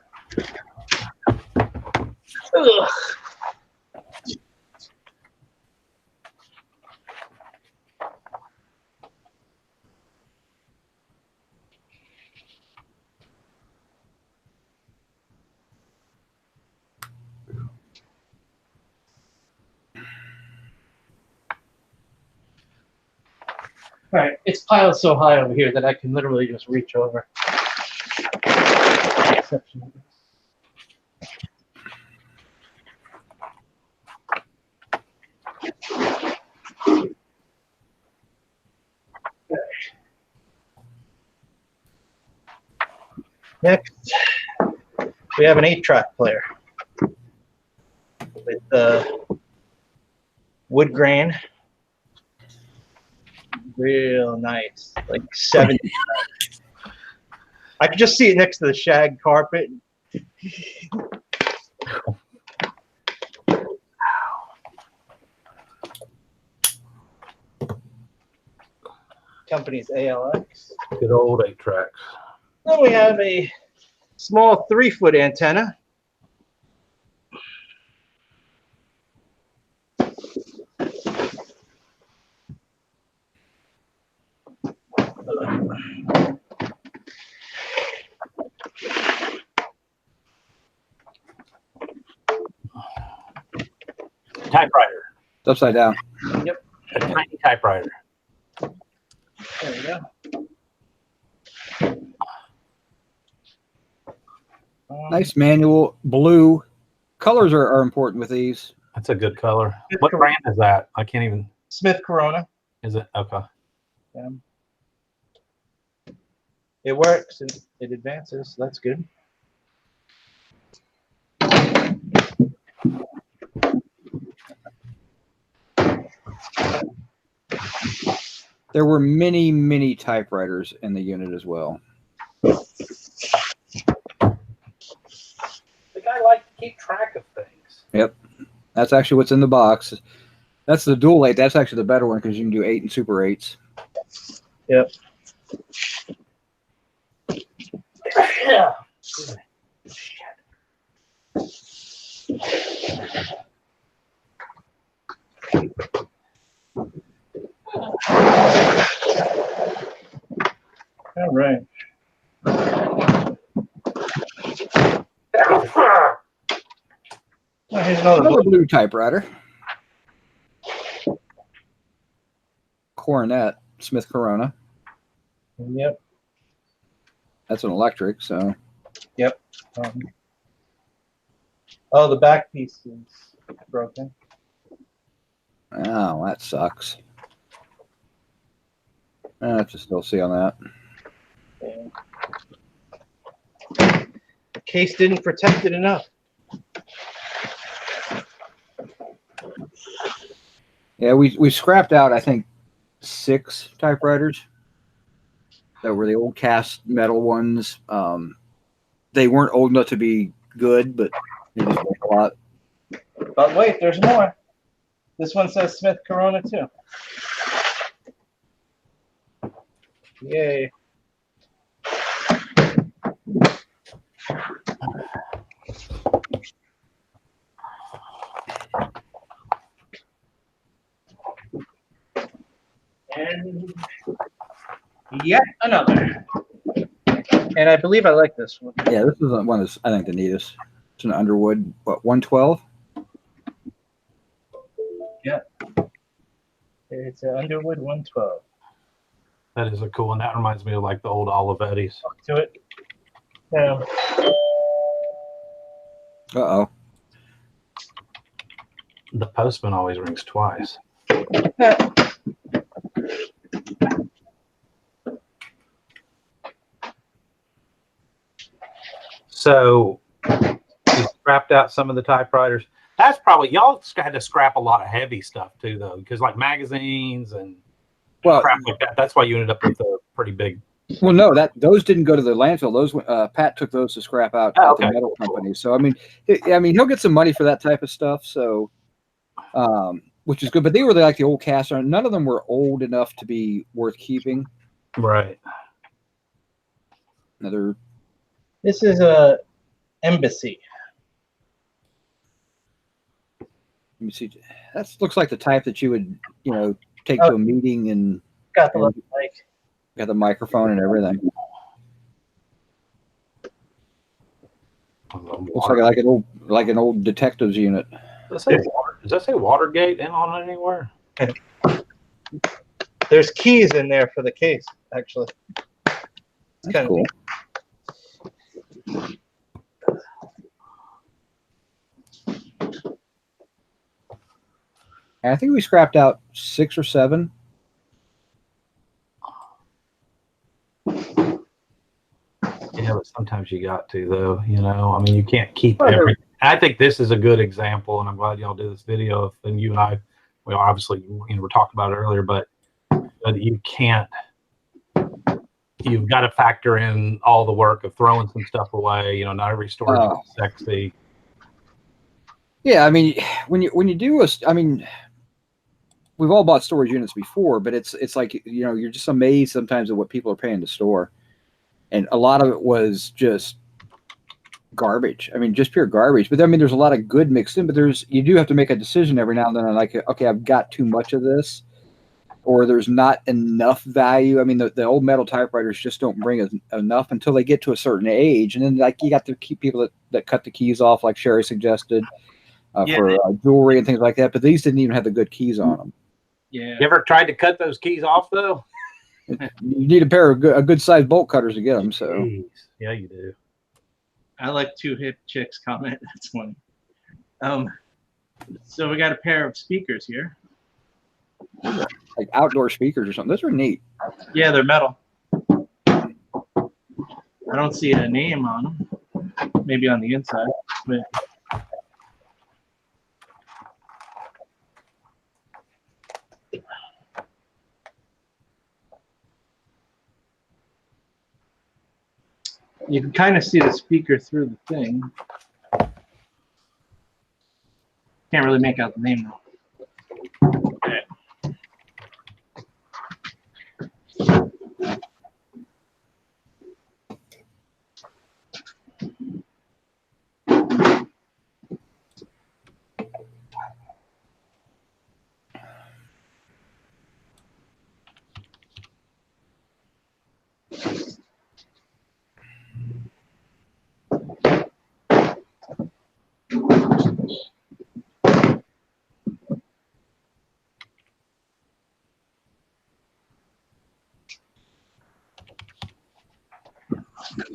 Ugh. All right, it's piled so high over here that I can literally just reach over. Next, we have an 8-track player with wood grain. Real nice, like 70. I could just see it next to the shag carpet. Company's ALX. Good old 8-track. Then we have a small 3-foot antenna. Typewriter. It's upside down. Yep. A tiny typewriter. There we go. Nice manual. Blue. Colors are important with these. That's a good color. What brand is that? I can't even. Smith Corona. Is it? Okay. It works and it advances. That's good. There were many, many typewriters in the unit as well. The guy liked to keep track of things. Yep. That's actually what's in the box. That's the dual 8. That's actually the better one because you can do 8 and super 8s. Yep. Yeah. All right. Oh, here's Another blue typewriter. Coronet, Smith Corona. Yep. That's an electric, so. Yep. Oh, the back piece is broken. Oh, that sucks. I have to still see on that. The case didn't protect it enough. Yeah, we scrapped out, I think, 6 typewriters that were the old cast metal ones. They weren't old enough to be good, but they just work a lot. But wait, there's more. This one says Smith Corona too. Yay. And yet another. And I believe I like this one. Yeah, this is the one that's, I think, the neatest. It's an Underwood, what, 112? Yeah. It's an Underwood 112. That is a cool one. That reminds me of like the old Olivetti's. To it. Yeah. Uh-oh. The postman always rings twice. So you scrapped out some of the typewriters. That's probably, y'all had to scrap a lot of heavy stuff too, though, because like magazines and crap like that. That's why you ended up with a pretty big. Well, no, those didn't go to the landfill. Those Pat took those to scrap out at the metal company. So I mean, he'll get some money for that type of stuff. So, which is good. But they were like the old cast iron. None of them were old enough to be worth keeping. Right. Another. This is a Embassy. Let me see. That looks like the type that you would, take to a meeting and got the mic. Got the microphone and everything. Looks like an old detectives unit. Does that say Watergate in on it anywhere? There's keys in there for the case, actually. It's That's cool. And I think we scrapped out 6 or 7. Yeah, but sometimes you got to, though. I mean, you can't keep everything. I think this is a good example, and I'm glad y'all did this video. And you and I, we obviously, we're talking about it earlier, but you can't. You've got to factor in all the work of throwing some stuff away. Not every storage is sexy. Yeah, I mean, when you do we've all bought storage units before, but it's like you're just amazed sometimes at what people are paying to store, and a lot of it was just garbage. I mean, just pure garbage. But I mean, there's a lot of good mixed in. But you do have to make a decision every now and then. Like, okay, I've got too much of this. or there's not enough value. I mean, the old metal typewriters just don't bring enough until they get to a certain age. And then like you got the people that cut the keys off, like Sherry suggested, for jewelry and things like that. But these didn't even have the good keys on them. Yeah. You ever tried to cut those keys off though? You need a pair of a good sized bolt cutters to get them. So Jeez. Yeah, you do. I like two hip chicks comment. That's funny. So we got a pair of speakers here. like outdoor speakers or something. Those are neat. Yeah, they're metal. I don't see a name on them. Maybe on the inside. But you can kind of see the speaker through the thing. Can't really make out the name though. Okay.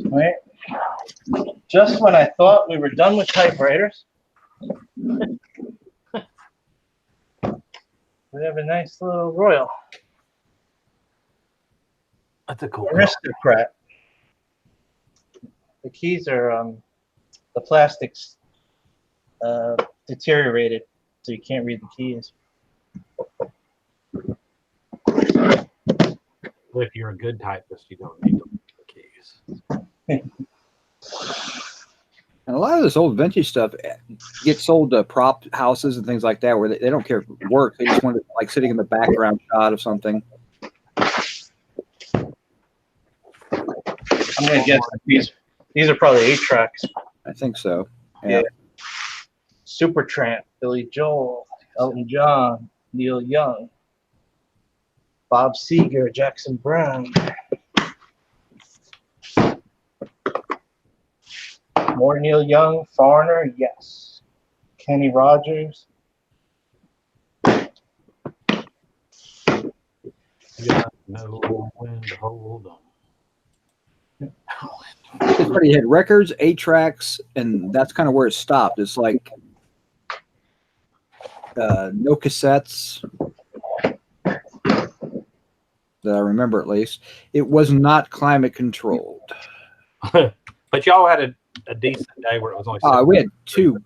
Right. Just when I thought we were done with typewriters, we have a nice little Royal. That's a cool Aristocrat. The keys are the plastics deteriorated, so you can't read the keys. If you're a good typist, you don't need to read the keys. And a lot of this old vintage stuff gets sold to prop houses and things like that, where they don't care if it works. They just want it like sitting in the background shot of something. I'm gonna guess these are probably 8-tracks. I think so. Yeah. Supertramp, Billy Joel, Elton John, Neil Young, Bob Seger, Jackson Brown. More Neil Young, Foreigner, yes. Kenny Rogers. Yeah, know when to hold them. It's funny. You had records, 8-tracks, and that's kind of where it stopped. It's like no cassettes that I remember, at least. It was not climate controlled. But y'all had a decent day where it was only. We had 2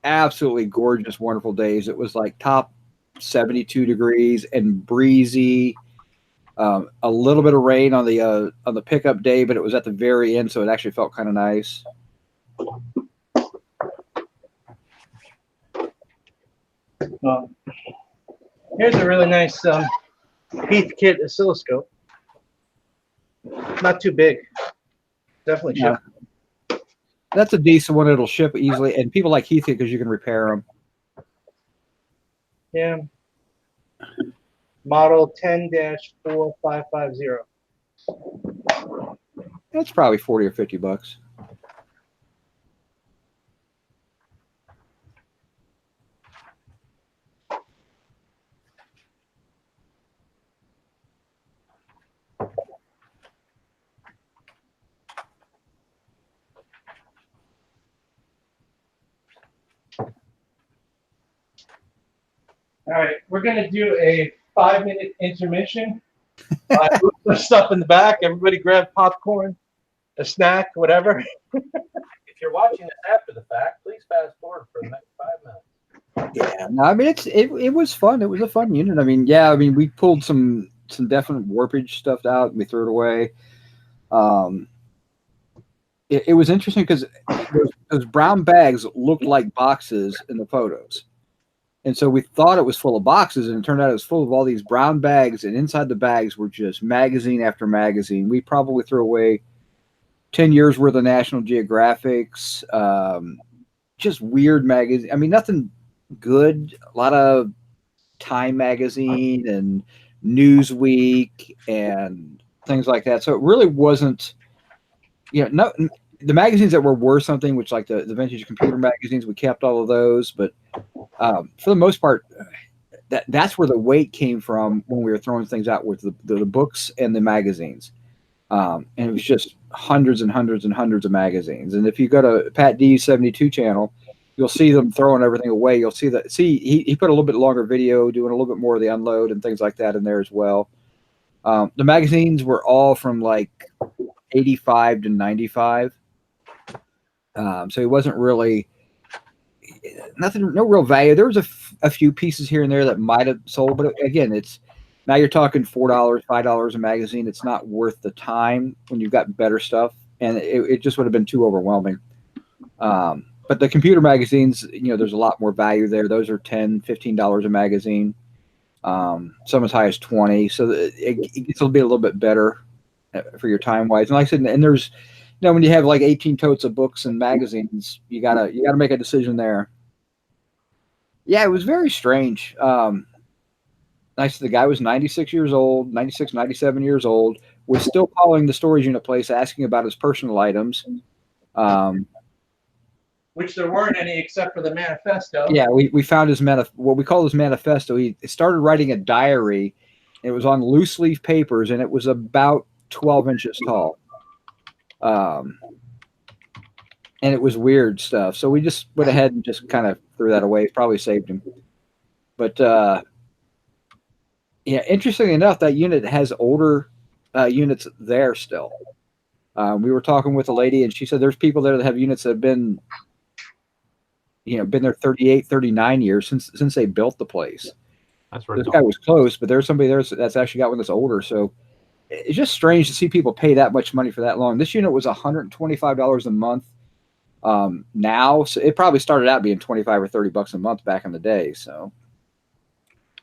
absolutely gorgeous, wonderful days. It was like top 72 degrees and breezy. A little bit of rain on the pickup day, but it was at the very end, so it actually felt kind of nice. Here's a really nice Heathkit oscilloscope. Not too big. Definitely Yeah. That's a decent one. It'll ship easily, and people like Heathkit because you can repair them. Yeah. Model 10-4550. That's probably 40 or 50 bucks. All right, we're gonna do a 5-minute intermission. Move some stuff in the back. Everybody grab popcorn, a snack, whatever. If you're watching this after the fact, please fast forward for the next 5 minutes. Yeah, no, I mean it was fun. It was a fun unit. I mean, yeah, I mean we pulled some definite warpage stuff out and we threw it away. It was interesting because those brown bags looked like boxes in the photos. And so we thought it was full of boxes, and it turned out it was full of all these brown bags, and inside the bags were just magazine after magazine. We probably threw away 10 years worth of National Geographics, just weird magazine. I mean, nothing good. A lot of Time magazine and Newsweek and things like that. So it really wasn't, no, the magazines that were worth something, which like the vintage computer magazines, we kept all of those. But for the most part, that's where the weight came from when we were throwing things out with the books and the magazines. And it was just hundreds and hundreds and hundreds of magazines. And if you go to Pat D's 72 channel, you'll see them throwing everything away. You'll see he put a little bit longer video, doing a little bit more of the unload and things like that in there as well. The magazines were all from like 85 to 95. So it wasn't really no real value. There was a few pieces here and there that might have sold, but again, now you're talking $4, $5 a magazine. It's not worth the time when you've got better stuff, and it just would have been too overwhelming. But the computer magazines, there's a lot more value there. Those are $10, $15 a magazine. Some as high as 20. So it gets to be a little bit better for your time wise. And like I said, and there's, when you have like 18 totes of books and magazines, you gotta make a decision there. Yeah, it was very strange. The guy was 96 years old, 96, 97 years old, was still calling the storage unit place, asking about his personal items. Which there weren't any except for the manifesto. Yeah, we found what we call his manifesto. He started writing a diary. It was on loose leaf papers, and it was about 12 inches tall. And it was weird stuff. So we just went ahead and just kind of threw that away. Probably saved him. But yeah, interestingly enough, that unit has older units there still. We were talking with a lady, and she said there's people there that have units that have been there 38, 39 years since they built the place. That's this guy was close, but there's somebody there that's actually got one that's older. So it's just strange to see people pay that much money for that long. This unit was $125 a month. Now, so it probably started out being 25 or 30 bucks a month back in the day. So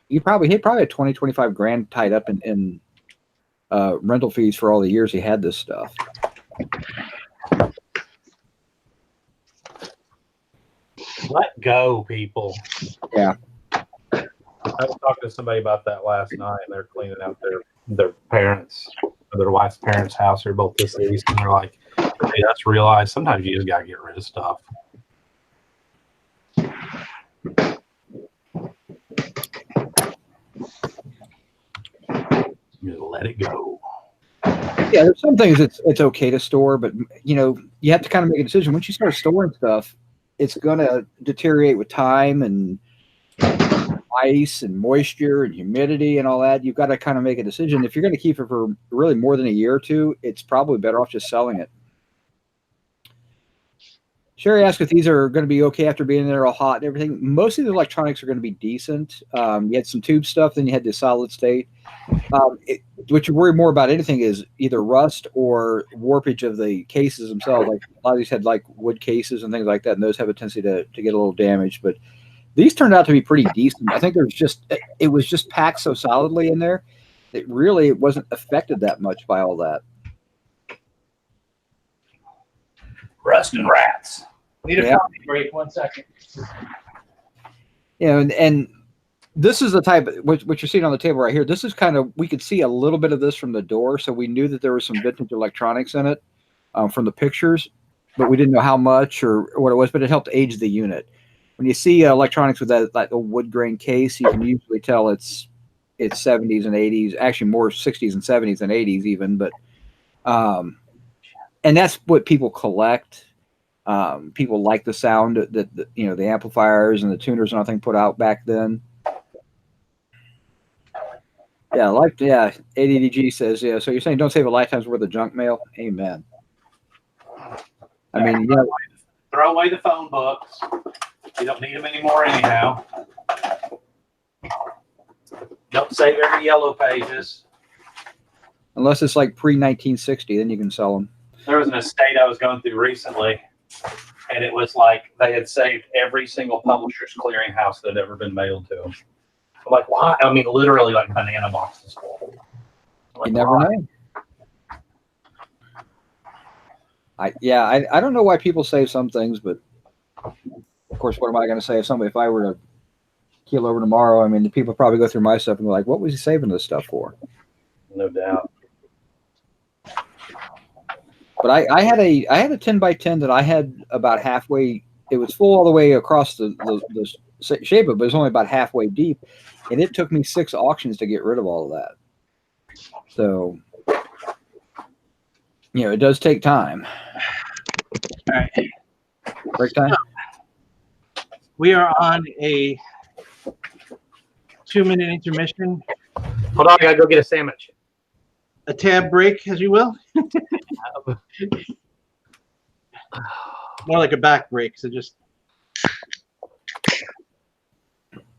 he probably had 20, 25 grand tied up in rental fees for all the years he had this stuff. Let go, people. Yeah. I was talking to somebody about that last night, and they're cleaning out their parents, their wife's parents' house. They're both deceased, and they're like, "Hey, that's realized sometimes you just gotta get rid of stuff." You just let it go. Yeah, there's some things it's okay to store, but you have to kind of make a decision. Once you start storing stuff, it's gonna deteriorate with time and ice and moisture and humidity and all that. You've got to kind of make a decision. If you're going to keep it for really more than a year or two, it's probably better off just selling it. Sherry asked if these are going to be okay after being there all hot and everything. Most of the electronics are going to be decent. You had some tube stuff, then you had the solid state. What you worry more about anything is either rust or warpage of the cases themselves. Like a lot of these had like wood cases and things like that, and those have a tendency to get a little damaged. But these turned out to be pretty decent. I think it was just packed so solidly in there that really it wasn't affected that much by all that. Rust and rats. Need a coffee break. 1 second. And this is the type what you're seeing on the table right here. This is kind of, we could see a little bit of this from the door, so we knew that there was some vintage electronics in it from the pictures, but we didn't know how much or what it was. But it helped age the unit. When you see electronics with that like a wood grain case, you can usually tell it's 70s and 80s, actually more 60s and 70s than 80s even. But and that's what people collect. People like the sound that the amplifiers and the tuners and everything put out back then. Yeah, ADDG says, yeah. So you're saying don't save a lifetime's worth of junk mail? Amen. I mean, throw away the phone books. You don't need them anymore anyhow. Don't save every yellow pages. Unless it's like pre-1960, then you can sell them. There was an estate I was going through recently, and it was like they had saved every single publisher's clearinghouse that had ever been mailed to them. I'm like, why? I mean, literally like banana boxes full. Like, you never know. I don't know why people save some things, but of course, what am I going to say if I were to keel over tomorrow, I mean, the people probably go through my stuff and go like, what was he saving this stuff for? No doubt. But I had a 10 by 10 that I had about halfway. It was full all the way across the shape of it, but it was only about halfway deep. And it took me 6 auctions to get rid of all of that. So, you know, it does take time. All right. Break time? We are on a 2-minute intermission. Hold on, I gotta go get a sandwich. A tab break, as you will. More like a back break, so just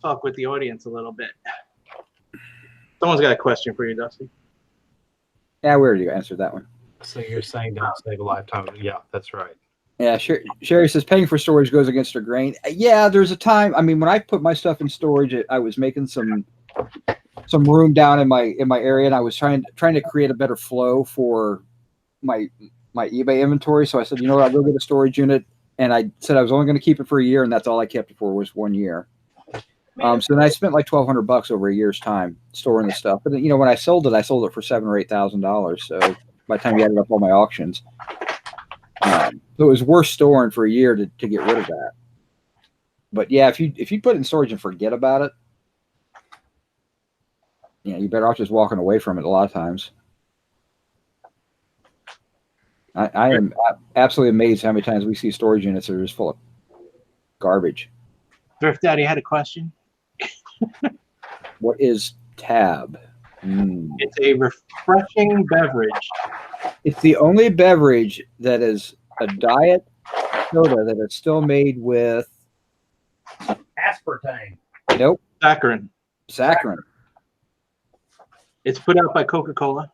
talk with the audience a little bit. Someone's got a question for you, Dusty. Yeah, we already answered that one. So you're saying don't save a lifetime? Yeah, that's right. Yeah, Sherry says paying for storage goes against her grain. Yeah, there's a time. I mean, when I put my stuff in storage, I was making some room down in my area, and I was trying to create a better flow for my eBay inventory. So I said, you know what, I'll go get a storage unit, and I said I was only going to keep it for a year, and that's all I kept it for was 1 year. So then I spent like $1,200 over a year's time storing the stuff. But then, you know, when I sold it for $7,000 or $8,000. So by the time you added up all my auctions, so it was worth storing for a year to get rid of that. But yeah, if you put it in storage and forget about it, you know, you're better off just walking away from it a lot of times. I am absolutely amazed how many times we see storage units that are just full of garbage. Thrift Daddy had a question. What is Tab? It's a refreshing beverage. It's the only beverage that is a diet soda that is still made with Aspartame. nope, Saccharin. It's put out by Coca-Cola,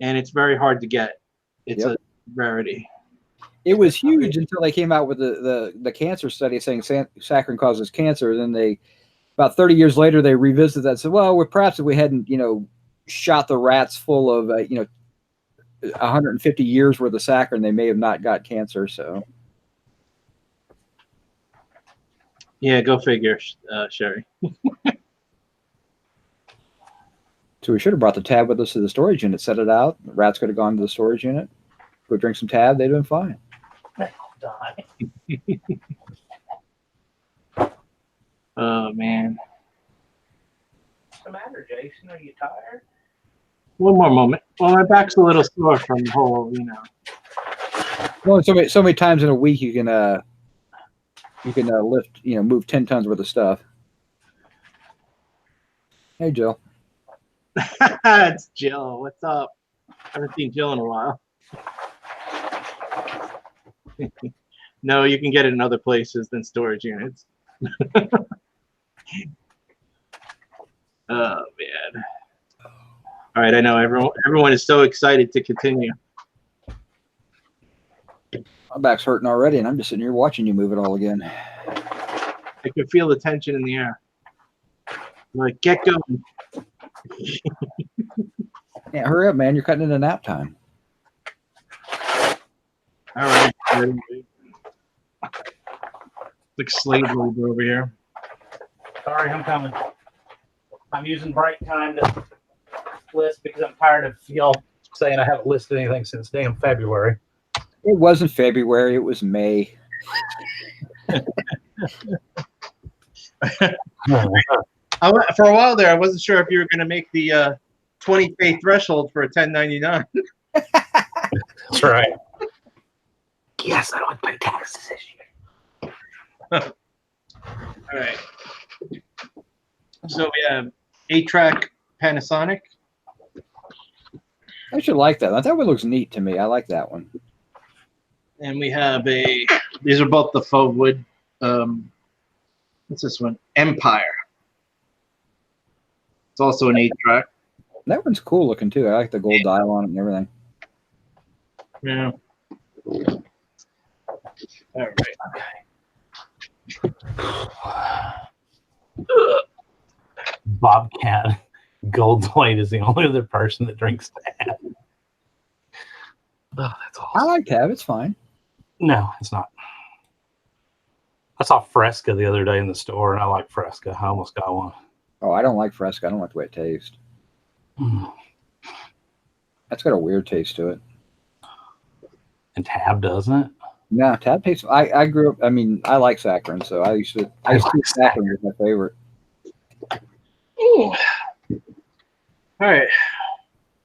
and it's very hard to get. It's a rarity. It was huge until they came out with the cancer study saying saccharin causes cancer. Then they, about 30 years later, they revisited that and said, well, perhaps if we hadn't, you know, shot the rats full of, 150 years worth of saccharin, they may have not got cancer. So, yeah, go figure, Sherry. So we should have brought the Tab with us to the storage unit, set it out. The rats could have gone to the storage unit, go drink some Tab. They'd been fine. Oh, man. What's the matter, Jason? Are you tired? One more moment. Well, my back's a little sore from the whole, you know. Well, so many times in a week you can lift, move 10 tons worth of stuff. Hey, Jill. It's Jill. What's up? Haven't seen Jill in a while. No, you can get it in other places than storage units. Oh, man. All right, I know everyone is so excited to continue. My back's hurting already, and I'm just sitting here watching you move it all again. I can feel the tension in the air. I'm like, get going. Yeah, hurry up, man. You're cutting into nap time. All right. Like slave labor over here. Sorry, I'm coming. I'm using break time to list because I'm tired of y'all saying I haven't listed anything since damn February. It wasn't February. It was May. For a while there, I wasn't sure if you were going to make the 20K threshold for a 1099. That's right. Yes, I don't have to pay taxes this year. All right. So we have 8-track Panasonic. I should like that. That one looks neat to me. I like that one. And we have these are both the faux wood. What's this one? Empire. It's also an 8-track. That one's cool looking too. I like the gold dial on it and everything. Yeah. All right. Bobcat Goldthwait is the only other person that drinks Tab. Oh, that's awesome. I like Tab. It's fine. No, it's not. I saw Fresca the other day in the store, and I like Fresca. I almost got one. Oh, I don't like Fresca. I don't like the way it tastes. Mm. That's got a weird taste to it. And Tab doesn't. No, Tab tastes. I grew up. I mean, I like saccharin, so I used to use saccharin was my favorite. Ooh. All right.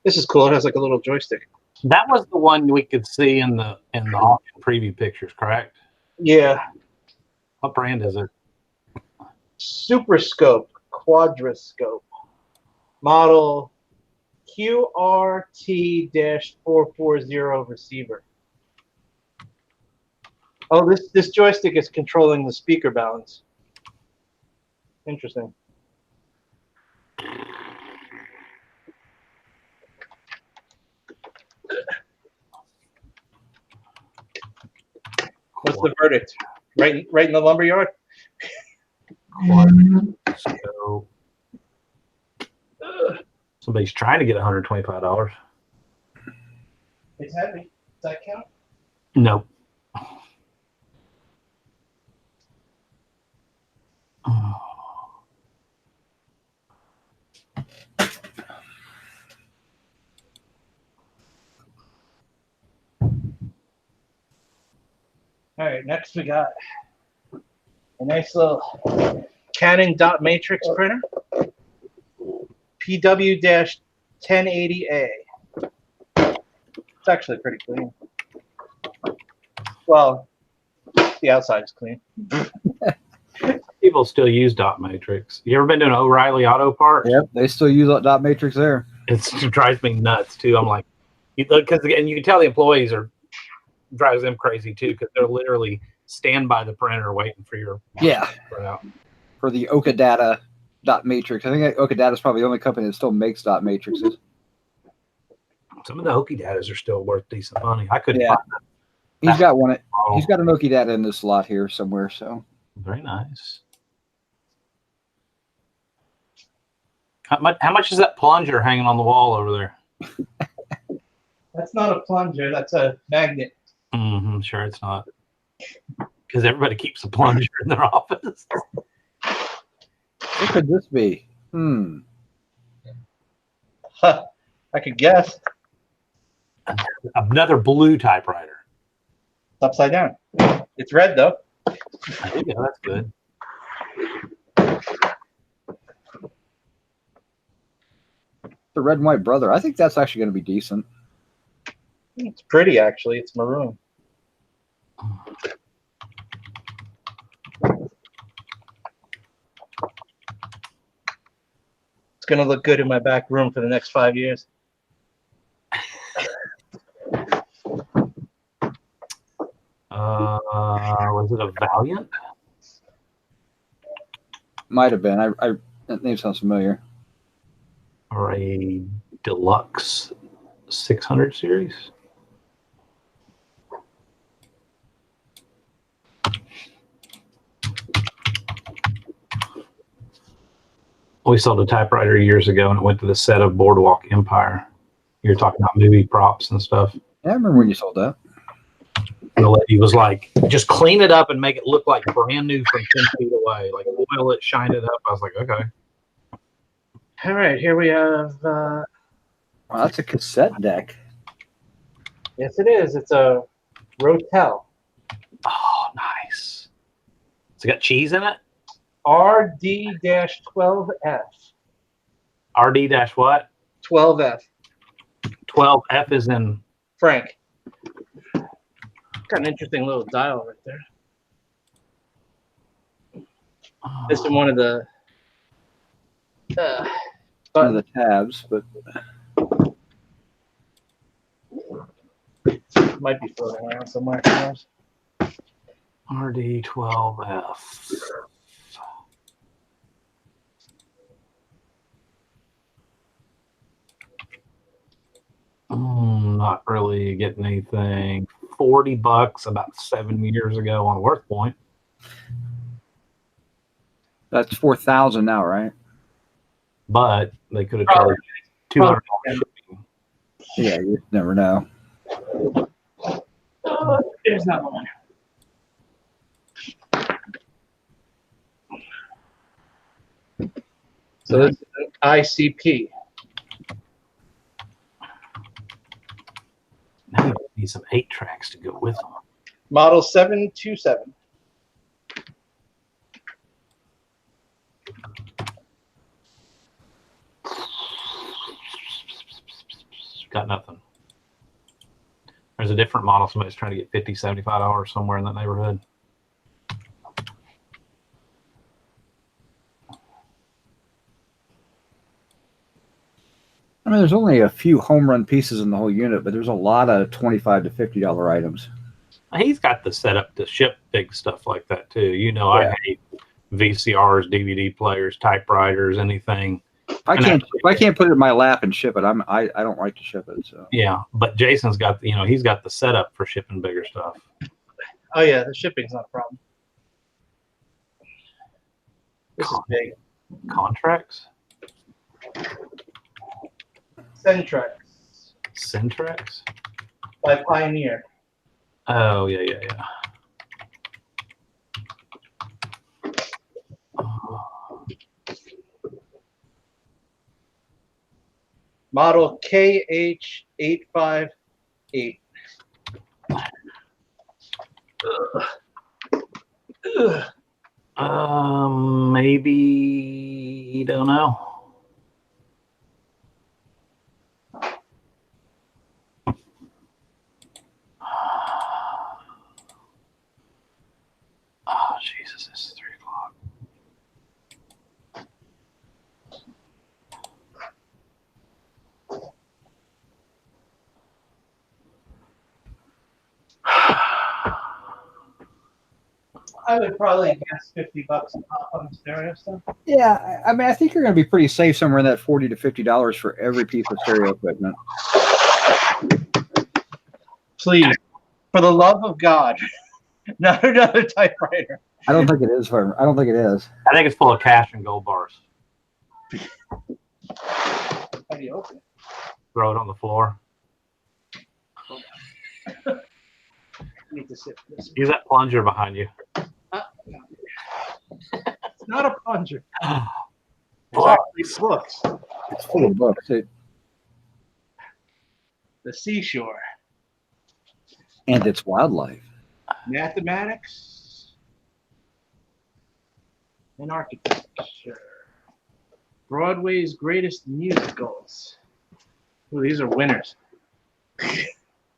This is cool. It has like a little joystick. That was the one we could see in the auction preview pictures, correct? Yeah. What brand is it? Super Scope, Quadrascope, model QRT-440 receiver. Oh, this joystick is controlling the speaker balance. Interesting. What's the verdict? Right in the lumberyard? So, somebody's trying to get $125. It's heavy. Does that count? Nope. All right, next we got a nice little Canon dot matrix printer, PW-1080A. It's actually pretty clean. Well, the outside is clean. People still use dot matrix. You ever been to an O'Reilly Auto Parts? Yep, they still use that dot matrix there. It drives me nuts too. I'm like, because again, you can tell the employees drives them crazy too, because they're literally stand by the printer waiting for your print out. For the Okadata dot matrix. I think Okadata is probably the only company that still makes dot matrices. Some of the Okidatas are still worth decent money. I couldn't Yeah. find that. He's got one. He's got an Okadata in this slot here somewhere. So Very nice. How much is that plunger hanging on the wall over there? That's not a plunger. That's a magnet. Mm-hmm, sure it's not. Because everybody keeps a plunger in their office. what could this be? Huh. I could guess. Another blue typewriter. It's upside down. It's red though. There you go. That's good. The red and white brother. I think that's actually going to be decent. It's pretty actually. It's maroon. It's gonna look good in my back room for the next 5 years. Was it a Valiant? Might have been. That name sounds familiar. Or a Deluxe 600 series? We sold a typewriter years ago, and it went to the set of Boardwalk Empire. You're talking about movie props and stuff. Yeah, I remember when you sold that. And the lady was like, just clean it up and make it look like brand new from 10 feet away. Like, oil it, shine it up. I was like, okay. All right, here we have. Wow, that's a cassette deck. Yes, it is. It's a Rotel Oh, nice. It's got cheese in it? RD-12F. RD dash what? 12F. 12F is in Frank. Got an interesting little dial right there. This is one of the One of the tabs, but might be floating around somewhere. Who knows? RD12F. Not really getting anything. $40 about 7 years ago on WorthPoint. that's 4,000 now, right? But they could have charged $200 shipping. Yeah, you never know. There's that one. So this is an ICP. Now you need some 8 tracks to go with them. Model 727. Got nothing. There's a different model. Somebody's trying to get $50, $75 somewhere in that neighborhood. I mean, there's only a few home run pieces in the whole unit, but there's a lot of $25 to $50 items. He's got the setup to ship big stuff like that too. You know, Yeah. I hate VCRs, DVD players, typewriters, anything. If I can't put it in my lap and ship it, I don't like to ship it. So Yeah, but Jason's got he's got the setup for shipping bigger stuff. Oh yeah, the shipping's not a problem. This is big. Contracts? Centrex Centrex? by Pioneer. Oh, yeah. Model KH858. Maybe, don't know. Oh, Jesus, this is 3 o'clock. I would probably guess $50 a pop on the stereo stuff. yeah, I mean, I think you're going to be pretty safe somewhere in that $40 to $50 for every piece of stereo equipment. Please, for the love of God, not another typewriter. I don't think it is. I don't think it is. I think it's full of cash and gold bars. How do you open it? Throw it on the floor. I need to sit for this. Use that plunger behind you. It's not a plunger. It's Books. actually books. It's full of books. The seashore. And it's wildlife. Mathematics and architecture. Broadway's greatest musicals. Oh, these are winners.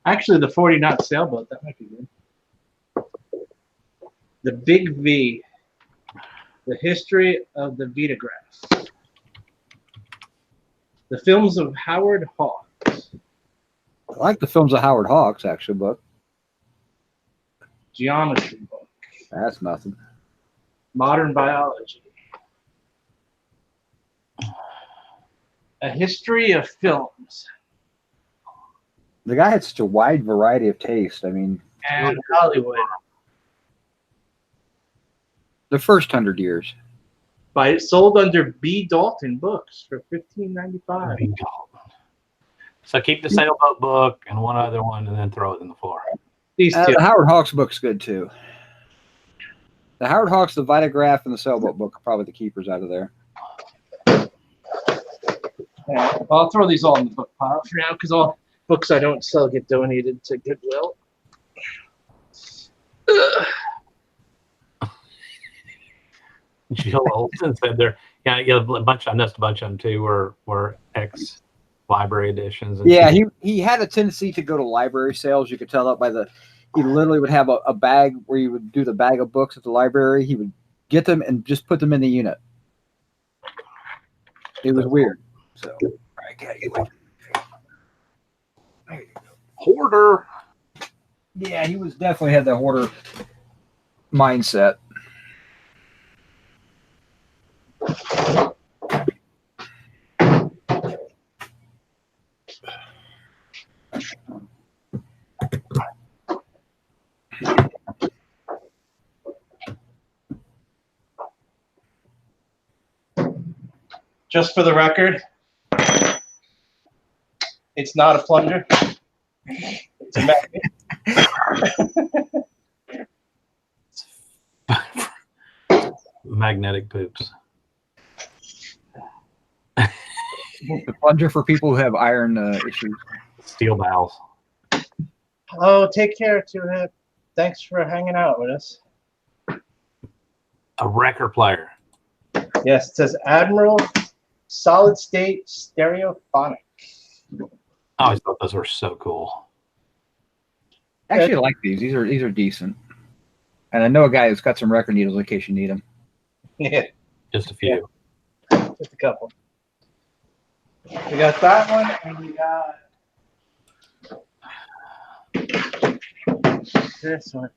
Actually, the 40 knot sailboat, that might be good. The Big V. The history of the Vitagraph. The films of Howard Hawks. I like the films of Howard Hawks, actually, but Geometry book. that's nothing. Modern biology. A history of films. The guy had such a wide variety of taste. I mean, And Hollywood. the first 100 years. Sold under B. Dalton Books for $15.95. So keep the sailboat book and one other one, and then throw it in the floor. These two. The Howard Hawks book's good too. The Howard Hawks, the Vitagraph, and the sailboat book are probably the keepers out of there. Yeah, well, I'll throw these all in the book pile for now because all books I don't sell get donated to Goodwill. Jill Olsen said there. Yeah, a bunch. I noticed a bunch of them too were ex library editions. And Yeah, he had a tendency to go to library sales. You could tell that by he literally would have a bag where you would do the bag of books at the library. He would get them and just put them in the unit. It was weird. So, hoarder. yeah, he was definitely had that hoarder mindset. Just for the record, it's not a plunger. It's a magnet. Magnetic poops. The plunger for people who have iron issues. Steel valves. Oh, take care, Two-Head. Thanks for hanging out with us. A record player. Yes, it says Admiral Solid State Stereophonic. I always thought those were so cool. Actually, I like these. These are decent. And I know a guy who's got some record needles in case you need them. Yeah, Just a few. just a couple. We got that one, and we got this one.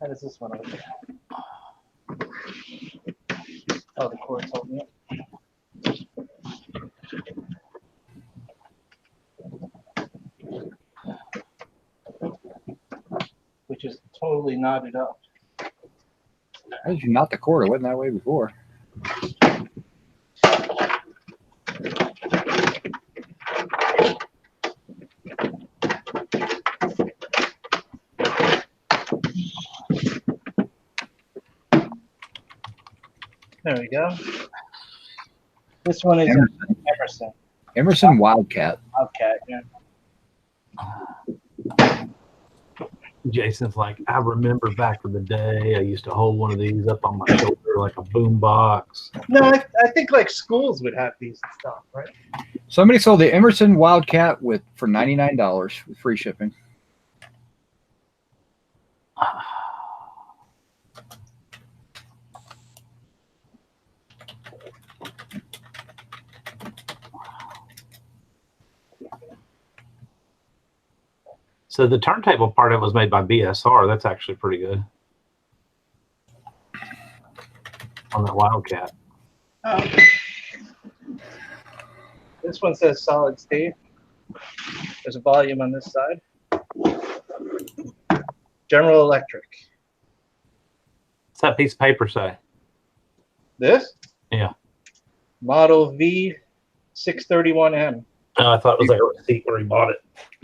How does this one open? Oh, the cord's holding it. Which is totally knotted up. How did you knot the cord? It wasn't that way before. There we go. This one is Emerson. Emerson Wildcat. Wildcat, yeah. Jason's like, I remember back in the day, I used to hold one of these up on my shoulder like a boom box. No, I think like schools would have these and stuff, right? Somebody sold the Emerson Wildcat for $99 with free shipping. So the turntable part of it was made by BSR. That's actually pretty good. On that Wildcat. Oh, okay. This one says solid state. There's a volume on this side. General Electric. What's that piece of paper say? This? Yeah. Model V631M. Oh, I thought it was like a receipt where he bought it.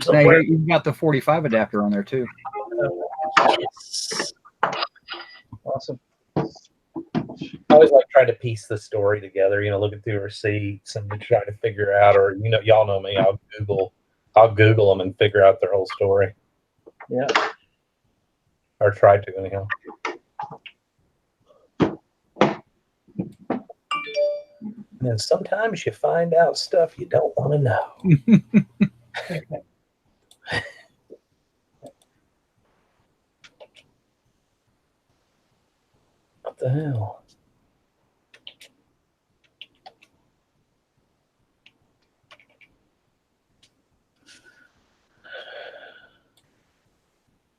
Now you've got the 45 adapter on there too. Awesome. I always like trying to piece the story together, looking through receipts and trying to figure out, or y'all know me, I'll Google them and figure out their whole story. Yeah. Or try to anyhow. And then sometimes you find out stuff you don't want to know. What the hell?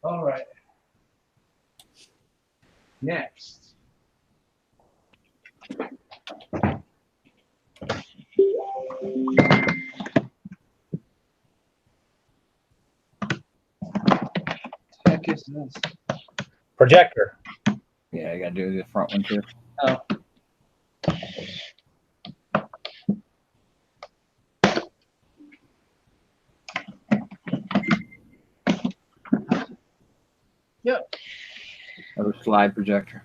All right. Next. Heck is this? Projector. Yeah, you got to do the front one too. Oh. Yep. Another slide projector.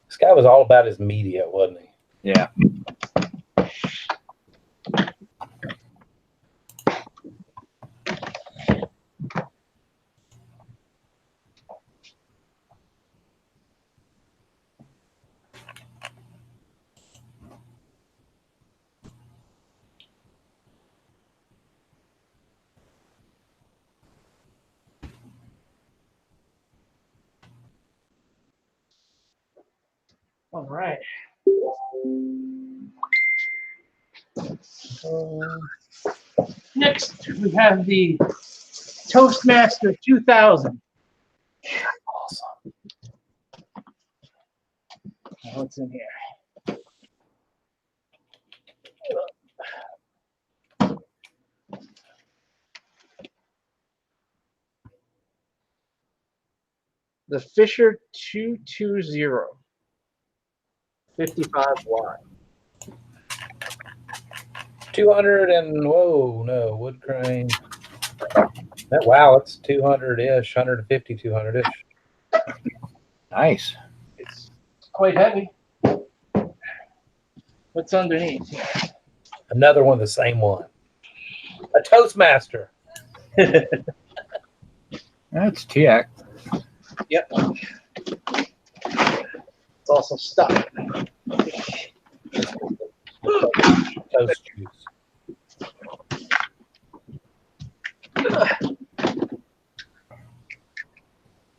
This guy was all about his media, wasn't he? Yeah. All right. Next, we have the Toastmaster 2000. Awesome. What's in here? The Fisher 220. 55 watt. 200 and wood crane. Wow, it's 200-ish, 150, 200-ish. Nice. It's quite heavy. What's underneath? Another one, the same one. A Toastmaster. That's TX. Yep. It's also stuck. Toast juice.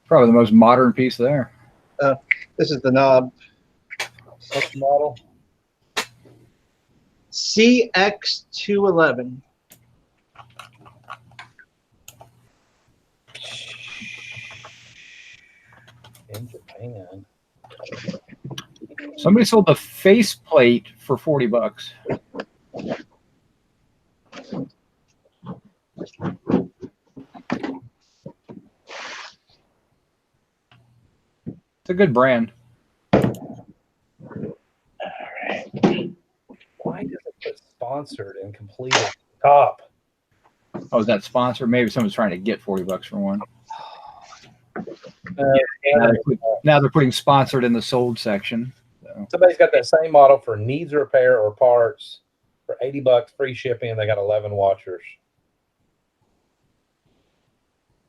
Probably the most modern piece there. This is the knob. What's the model? CX211. In Japan. Somebody sold the faceplate for $40. It's a good brand. Why does it put sponsored and completed at the top? Oh, is that sponsored? Maybe someone's trying to get $40 for one. Now they're putting sponsored in the sold section. So. Somebody's got that same model for needs repair or parts for $80, free shipping, and they got 11 watchers.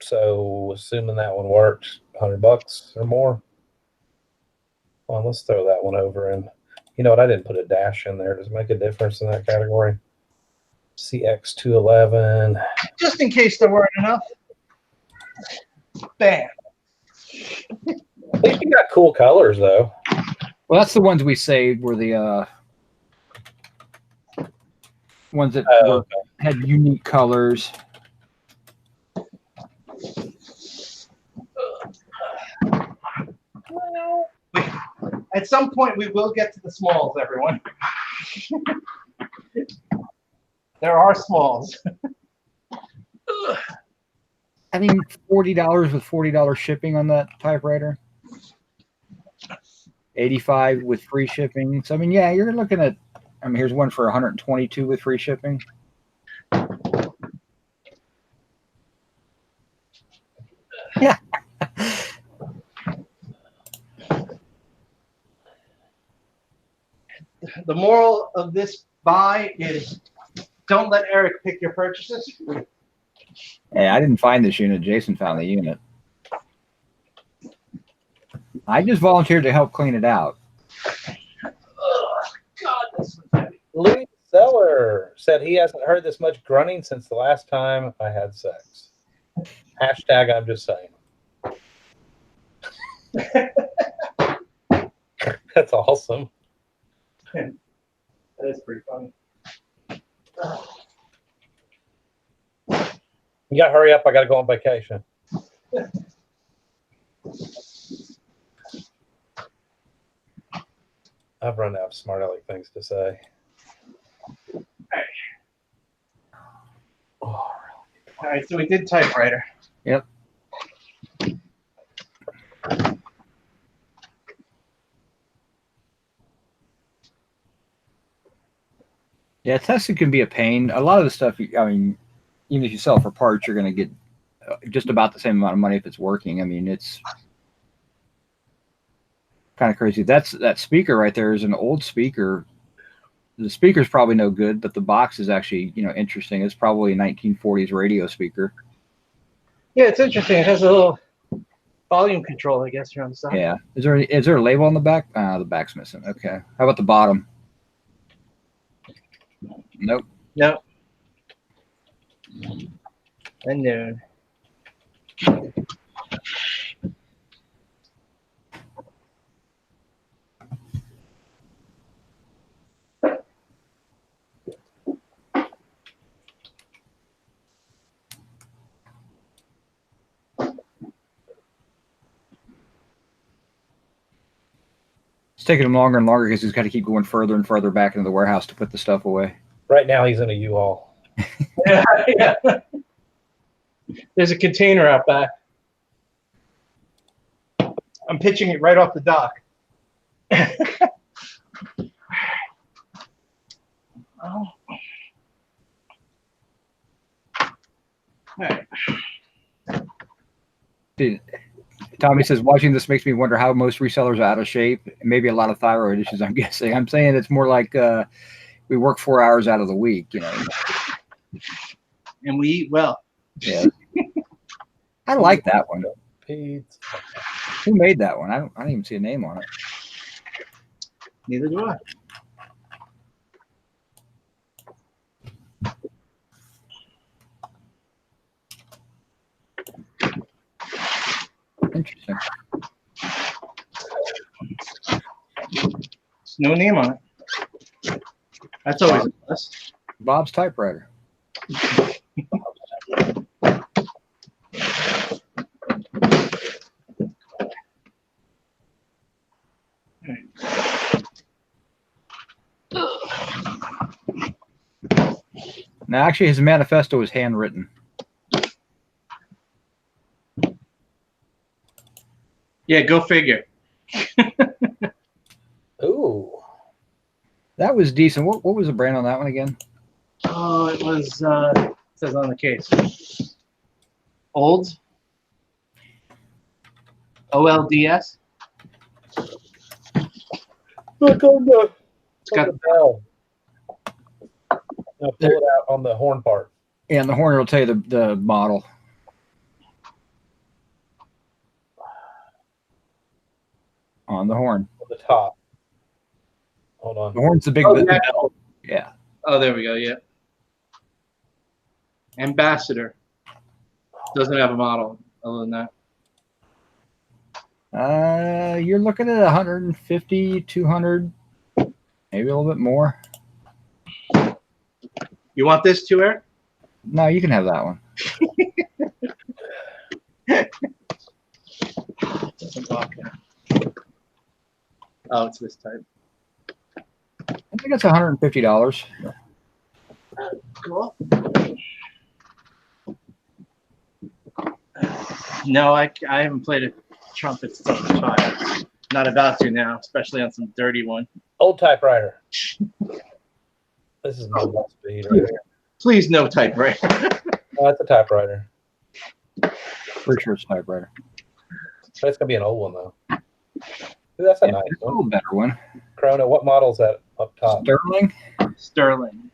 So, assuming that one works, $100 or more. Well, let's throw that one over. And you know what? I didn't put a dash in there. Does it make a difference in that category? CX211. Just in case there weren't enough. Bam. At least you got cool colors, though. Well, that's the ones we saved were the ones that had unique colors. Well, at some point we will get to the smalls, everyone. There are smalls. I think $40 with $40 shipping on that typewriter. $85 with free shipping. So I mean, yeah, you're looking at. I mean, here's one for $122 with free shipping. Yeah. The moral of this buy is don't let Eric pick your purchases. Hey, I didn't find this unit. Jason found the unit. I just volunteered to help clean it out. Oh, God, this was heavy. Louis Seller said he hasn't heard this much grunting since the last time I had sex. Hashtag I'm just saying. That's awesome. That is pretty funny. You got to hurry up. I got to go on vacation. I've run out of smart aleck things to say. All right, so we did typewriter. Yep. Yeah, testing can be a pain. A lot of the stuff, I mean, even if you sell for parts, you're going to get just about the same amount of money if it's working. I mean, it's kind of crazy. That speaker right there is an old speaker. The speaker's probably no good, but the box is actually, interesting. It's probably a 1940s radio speaker. Yeah, it's interesting. It has a little volume control, I guess, around the side. Yeah. Is there a label on the back? The back's missing. Okay. How about the bottom? Nope. No. Unknown. It's taking him longer and longer because he's got to keep going further and further back into the warehouse to put the stuff away. Right now, he's in a U-Haul. Yeah. There's a container out back. I'm pitching it right off the dock. Oh. All right. Dude, Tommy says, watching this makes me wonder how most resellers are out of shape. Maybe a lot of thyroid issues, I'm guessing. I'm saying it's more like we work 4 hours out of the week, you know. And we eat well. Yeah. I like that one. Pizza. Who made that one? I don't even see a name on it. Neither do I. Interesting. There's no name on it. That's always a plus. Bob's Typewriter. Now, actually, his manifesto is handwritten. Yeah, go figure. Ooh. That was decent. What was the brand on that one again? Oh, it was, it says on the case. Old. OLDS. Look on the. It's got the bell. Now pull it out on the horn part. Yeah, and the horn will tell you the model. On the horn. On the top. Hold on. The horn's the big bell. Yeah. Oh, there we go. Yeah. Ambassador. Doesn't have a model other than that. You're looking at 150, 200, maybe a little bit more. You want this too, Eric? No, you can have that one. Doesn't lock it. Oh, it's this type. I think it's $150. Cool. No, I haven't played a trumpet stuff in time. Not about to now, especially on some dirty one. Old typewriter. This is my best speed right here. Please, no typewriter. Oh, that's a typewriter. Pretty sure it's typewriter. But it's gonna be an old one though. Ooh, that's a nice A one. little better one. Corona, what model is that up top? Sterling. Sterling.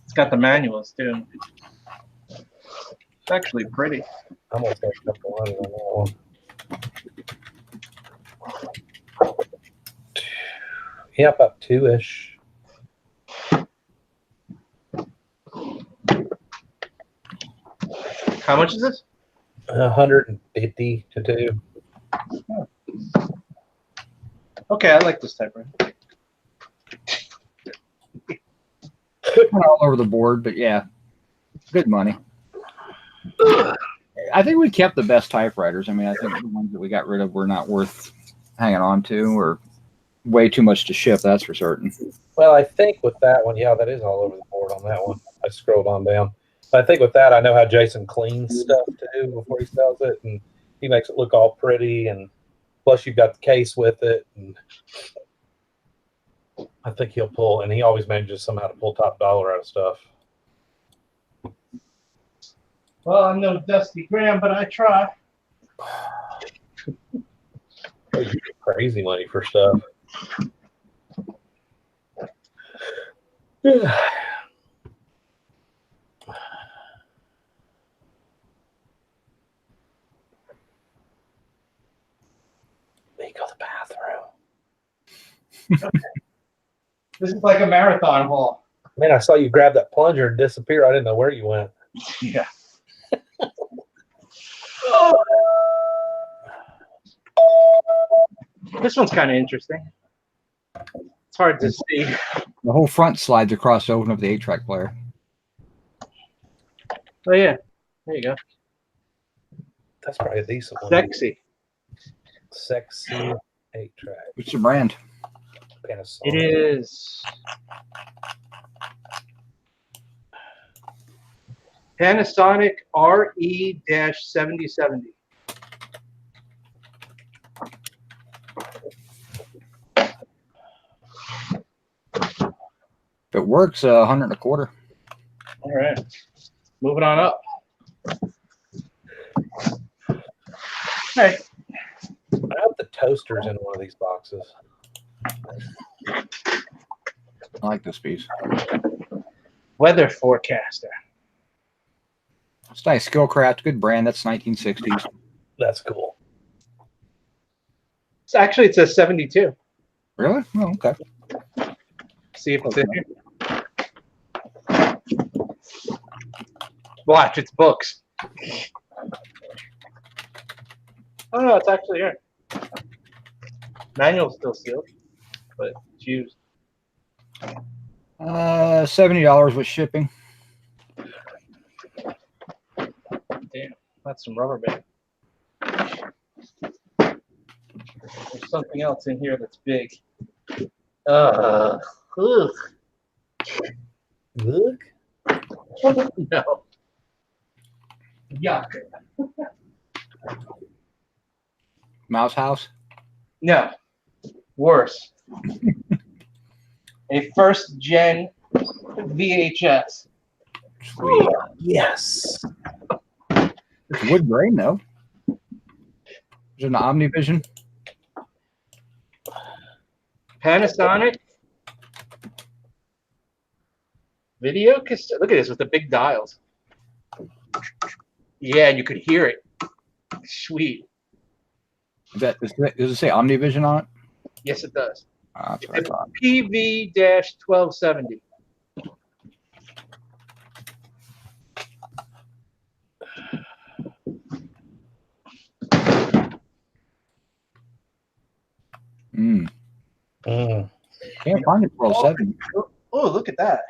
It's got the manuals too. It's actually pretty. I'm almost got a couple hundred on that one. Yeah, about 2-ish. How much is this? 150 to 2. Okay, I like this typewriter. Kind of all over the board, but yeah, good money. I think we kept the best typewriters. I mean, I think the ones that we got rid of were not worth hanging on to, or way too much to ship. That's for certain. Well, I think with that one, yeah, that is all over the board on that one. I scrolled on down. But I think with that, I know how Jason cleans stuff too before he sells it, and he makes it look all pretty, and plus you've got the case with it, and I think he'll pull, and he always manages somehow to pull top dollar out of stuff. Well, I'm no Dusty Graham, but I try. You get crazy money for stuff. Yeah. Let me go to the bathroom. This is like a marathon haul. Man, I saw you grab that plunger and disappear. I didn't know where you went. Yeah. This one's kind of interesting. It's hard to see. The whole front slides across to open up the 8-track player. Oh yeah, there you go. That's probably a decent one. Sexy. Sexy 8-track. What's the brand? Panasonic. It is Panasonic RE-7070. If it works, 125. All right, moving on up. All right, toasters in one of these boxes. I like this piece. Weather forecaster. It's nice. Skillcraft, good brand. That's 1960s. That's cool. It's actually, it says 72. Really? Oh, okay. See if it's in here. Watch, it's books. Oh no, it's actually here. Manual's still sealed, but it's used. $70 with shipping. Damn, that's some rubber band. There's something else in here that's big. Ugh. Look. No. Yuck. Mouse House. No. Worse. A first gen VHS. Sweet. Yes. It's wood grain though. Is it an Omnivision? Panasonic. Video cassette. Look at this with the big dials. Yeah, and you could hear it. Sweet. Does it say Omnivision on it? Yes, it does. That's what I It's thought. PV-1270. Mm. Mm. Can't find it 1270. Oh, look at that.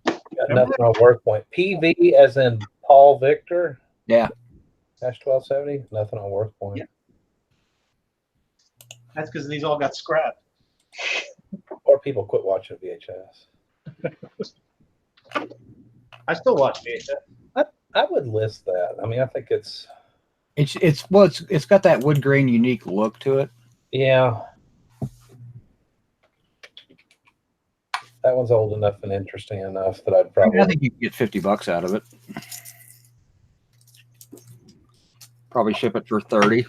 Got nothing on work point. PV as in Paul Victor. Yeah. Dash 1270. Nothing on work point. Yeah. That's because these all got scrapped. Or people quit watching VHS. I still watch VHS. I would list that. I mean, I think it's It's got that wood grain unique look to it. yeah. That one's old enough and interesting enough that I'd I probably. mean, I think you can get $50 out of it. Probably ship it for 30.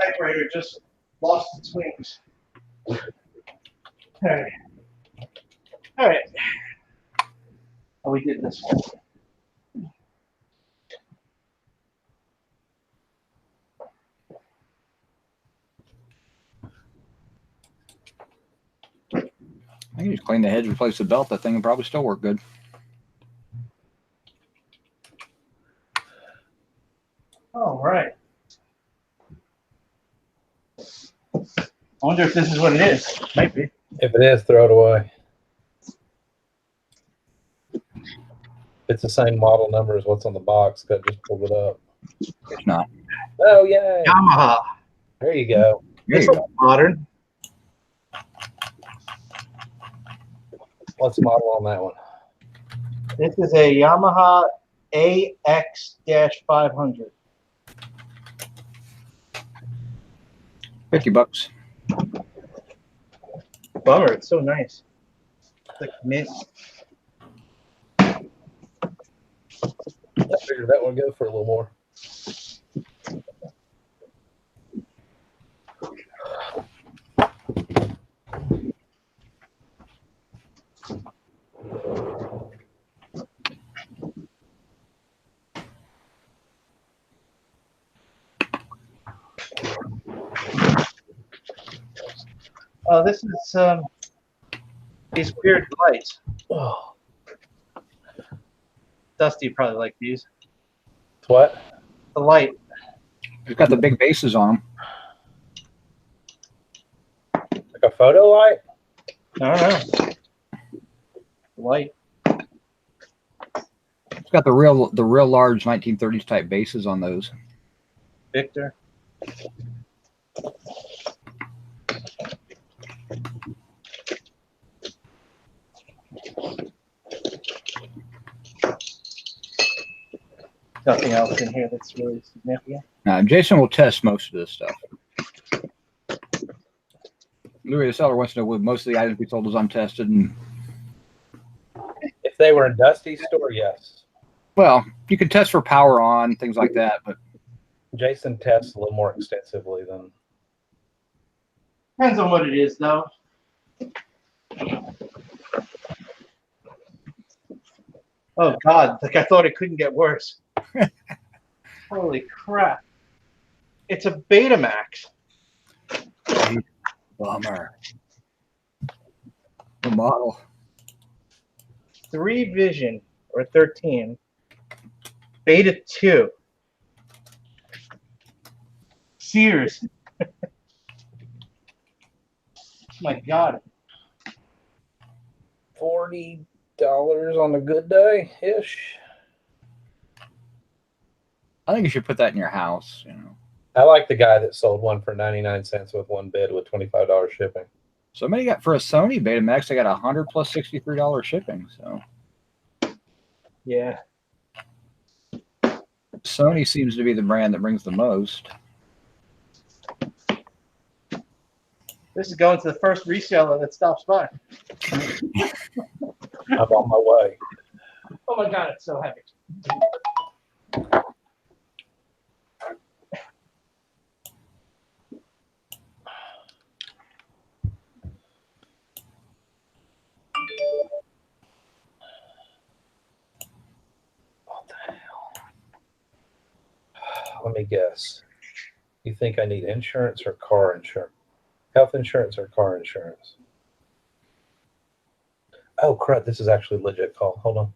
Typewriter just lost its wings. All right. All right. Oh, we did this one. I can just clean the heads, replace the belt. That thing would probably still work good. All right. I wonder if this is what it is. Might be. If it is, throw it away. If it's the same model number as what's on the box, just pull it up. It's not. Oh, yay. Yamaha. There you go. There This you looks go. modern. What's the model on that one? This is a Yamaha AX-500. $50. Bummer, it's so nice. It's like mint. I figured that would go for a little more. Oh, this is these weird lights. Oh, Dusty probably like these. it's what? The light. It's got the big bases on them. Like a photo light? I don't know. Light. It's got the real large 1930s type bases on those. Victor. Nothing else in here that's really significant. Jason will test most of this stuff. Louis the seller wants to know what most of the items we sold was untested. And If they were in Dusty's store, yes. well, you can test for power on, things like that, but Jason tests a little more extensively than. Depends on what it is, though. Oh God! Like I thought it couldn't get worse. Holy crap! It's a Betamax. bummer. The model. 3 Vision or 13. Beta 2. Sears. My God. $40 on a good day ish. I think you should put that in your house. You know, I like the guy that sold one for 99 cents with one bid with $25 shipping. somebody got for a Sony Betamax. They got $100 plus $63 shipping. So Yeah. Sony seems to be the brand that brings the most. This is going to the first reseller that stops by. I'm on my way. Oh my God, it's so heavy. What the hell? Let me guess. You think I need insurance or car insurance? Health insurance or car insurance? Oh, crud. This is actually a legit call. Hold on.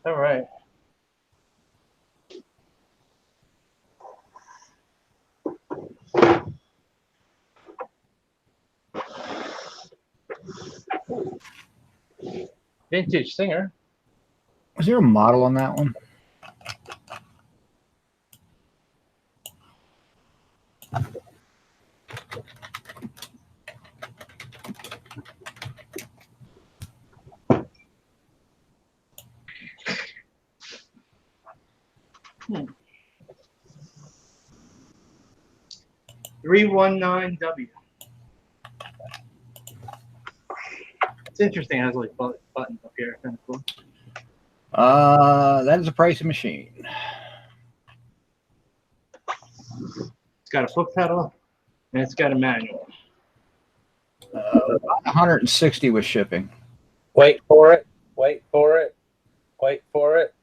All right. Vintage Singer. Was there a model on that one? Hmm. 319W. It's interesting. It has like buttons up here. Kind of cool. That is a pricey machine. It's got a foot pedal and it's got a manual. 160 with shipping. Wait for it. Wait for it. Wait for it.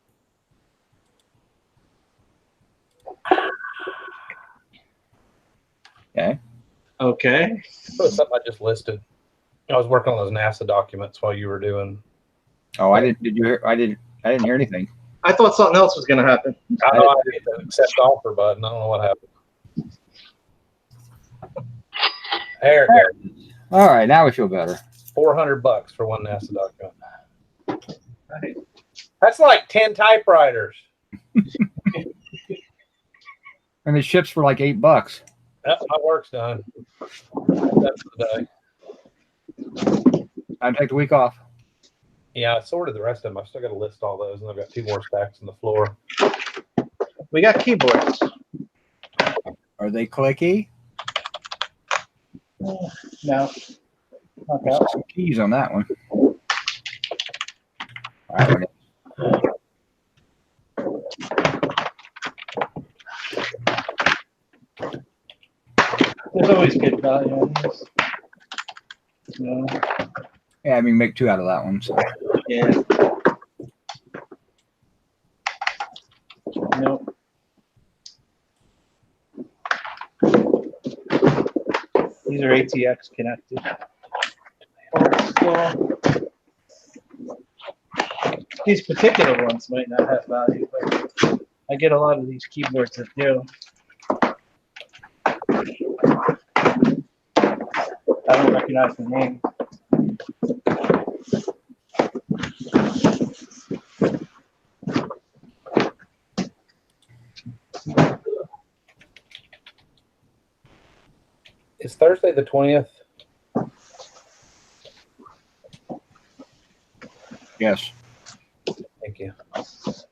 Okay. Okay. That was something I just listed. I was working on those NASA documents while you were doing. Oh, I didn't. Did you hear? I didn't hear anything. I thought something else was going to happen. I know I hit the accept offer button. I don't know what happened. There it goes. All right, now we feel better. $400 for one NASA document. Right. That's like 10 typewriters. And it ships for like $8. That's my work's done. That's the day. I'd take the week off. Yeah, I sorted the rest of them. I've still got to list all those, and I've got 2 more stacks on the floor. We got keyboards. Are they clicky? No, not There's that. some keys on that one. All right. There's always good value on these. No. Yeah, I mean, make 2 out of that one. So. Yeah. Nope. These are ATX connected. So, these particular ones might not have value, but I get a lot of these keyboards that do. I don't recognize the name. Is Thursday the 20th? Yes. Thank you. It's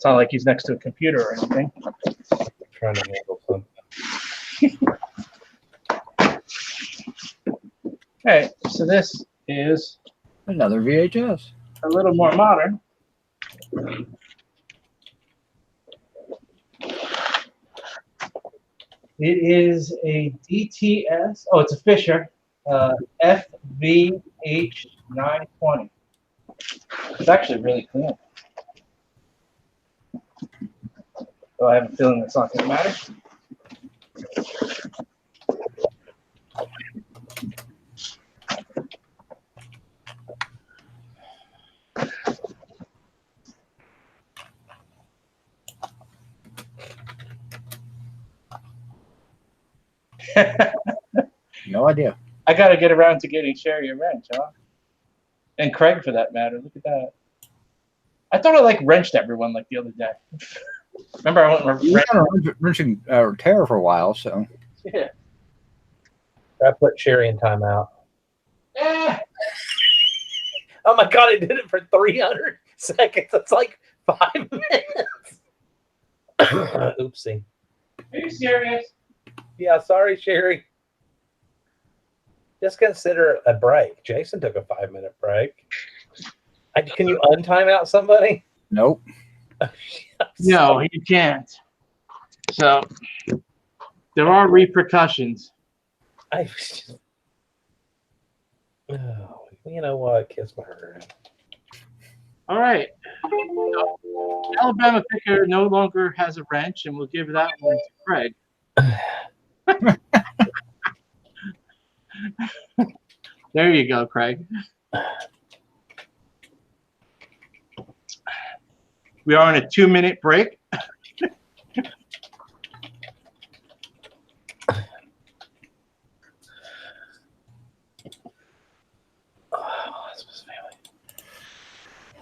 not like he's next to a computer or anything. I'm trying to handle something. Okay, so this is Another VHS. a little more modern. It is a DTS. Oh, it's a Fisher FVH920. It's actually really clean. So I have a feeling it's not going to matter. No idea. I got to get around to getting Sherry a wrench, huh? And Craig, for that matter. Look at that. I thought I like wrenched everyone like the other day. Remember, I went You were wrenching Terror for a while, so. Yeah. I put Sherry in timeout. Eh. Oh my god, it did it for 300 seconds. That's like 5 minutes. Oopsie. Are you serious? Yeah, sorry, Sherry. Just consider a break. Jason took a 5-minute break. Can you untime out somebody? Nope. No, you can't. So there are repercussions. I was just... Oh, you know what? Kiss my heart. All right. So, Alabama Picker no longer has a wrench, and we'll give that one to Craig. There you go, Craig. We are on a 2-minute break.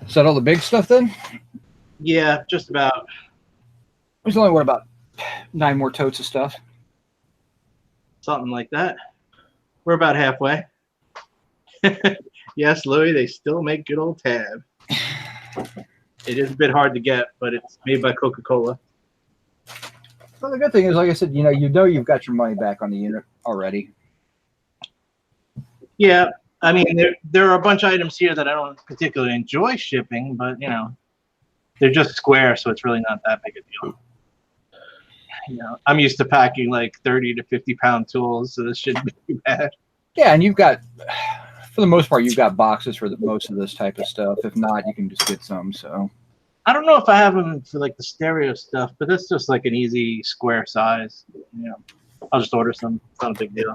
Is that all the big stuff then? Yeah, just about. There's only, what, about 9 more totes of stuff? Something like that. We're about halfway. Yes, Louis, they still make good old tab. It is a bit hard to get, but it's made by Coca-Cola. Well, the good thing is, like I said, you know you've got your money back on the unit already. Yeah, I mean, there are a bunch of items here that I don't particularly enjoy shipping, but, you know, they're just square, so it's really not that big a deal. You know, I'm used to packing like 30 to 50-pound tools, so this shouldn't be too bad. Yeah, and you've got, for the most part, you've got boxes for most of this type of stuff. If not, you can just get some. So I don't know if I have them for like the stereo stuff, but that's just like an easy square size. You know, I'll just order some. It's not a big deal.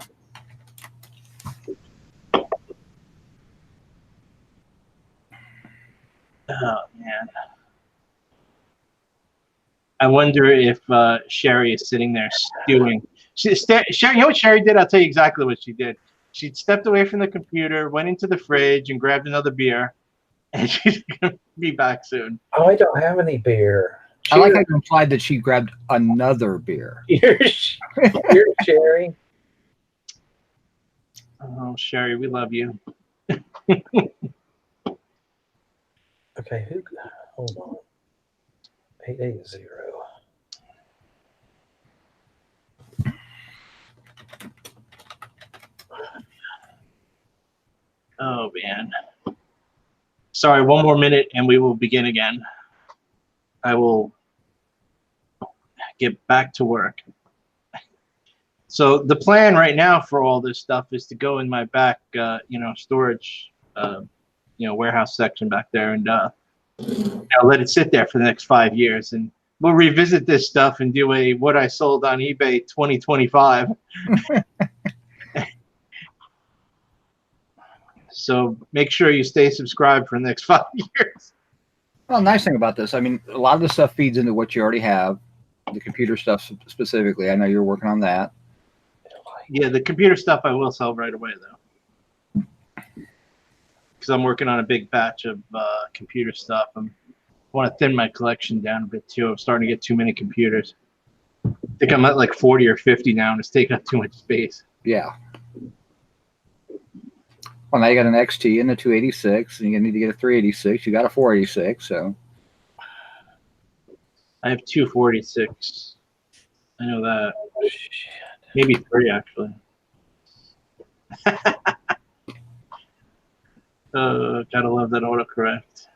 Oh man, I wonder if Sherry is sitting there stewing. Sherry, you know what Sherry did? I'll tell you exactly what she did. She stepped away from the computer, went into the fridge, and grabbed another beer. And she's going to be back soon. Oh, I don't have any beer. I like how you implied that she grabbed another beer. Here's Sherry. Oh, Sherry, we love you. Okay, hold on. 880. Oh, man. Sorry, one more minute and we will begin again. I will get back to work. So the plan right now for all this stuff is to go in my back, storage, warehouse section back there and let it sit there for the next 5 years. And we'll revisit this stuff and do a what I sold on eBay 2025. So make sure you stay subscribed for the next 5 years. Well, nice thing about this, I mean, a lot of the stuff feeds into what you already have. The computer stuff specifically, I know you're working on that. Yeah, the computer stuff I will sell right away, though. Because I'm working on a big batch of computer stuff. I want to thin my collection down a bit, too. I'm starting to get too many computers. I think I'm at like 40 or 50 now, and it's taking up too much space. Yeah. Well, now you got an XT and a 286, and you need to get a 386. You got a 486, so. I have 246. I know that. Maybe 3 actually. Gotta love that autocorrect.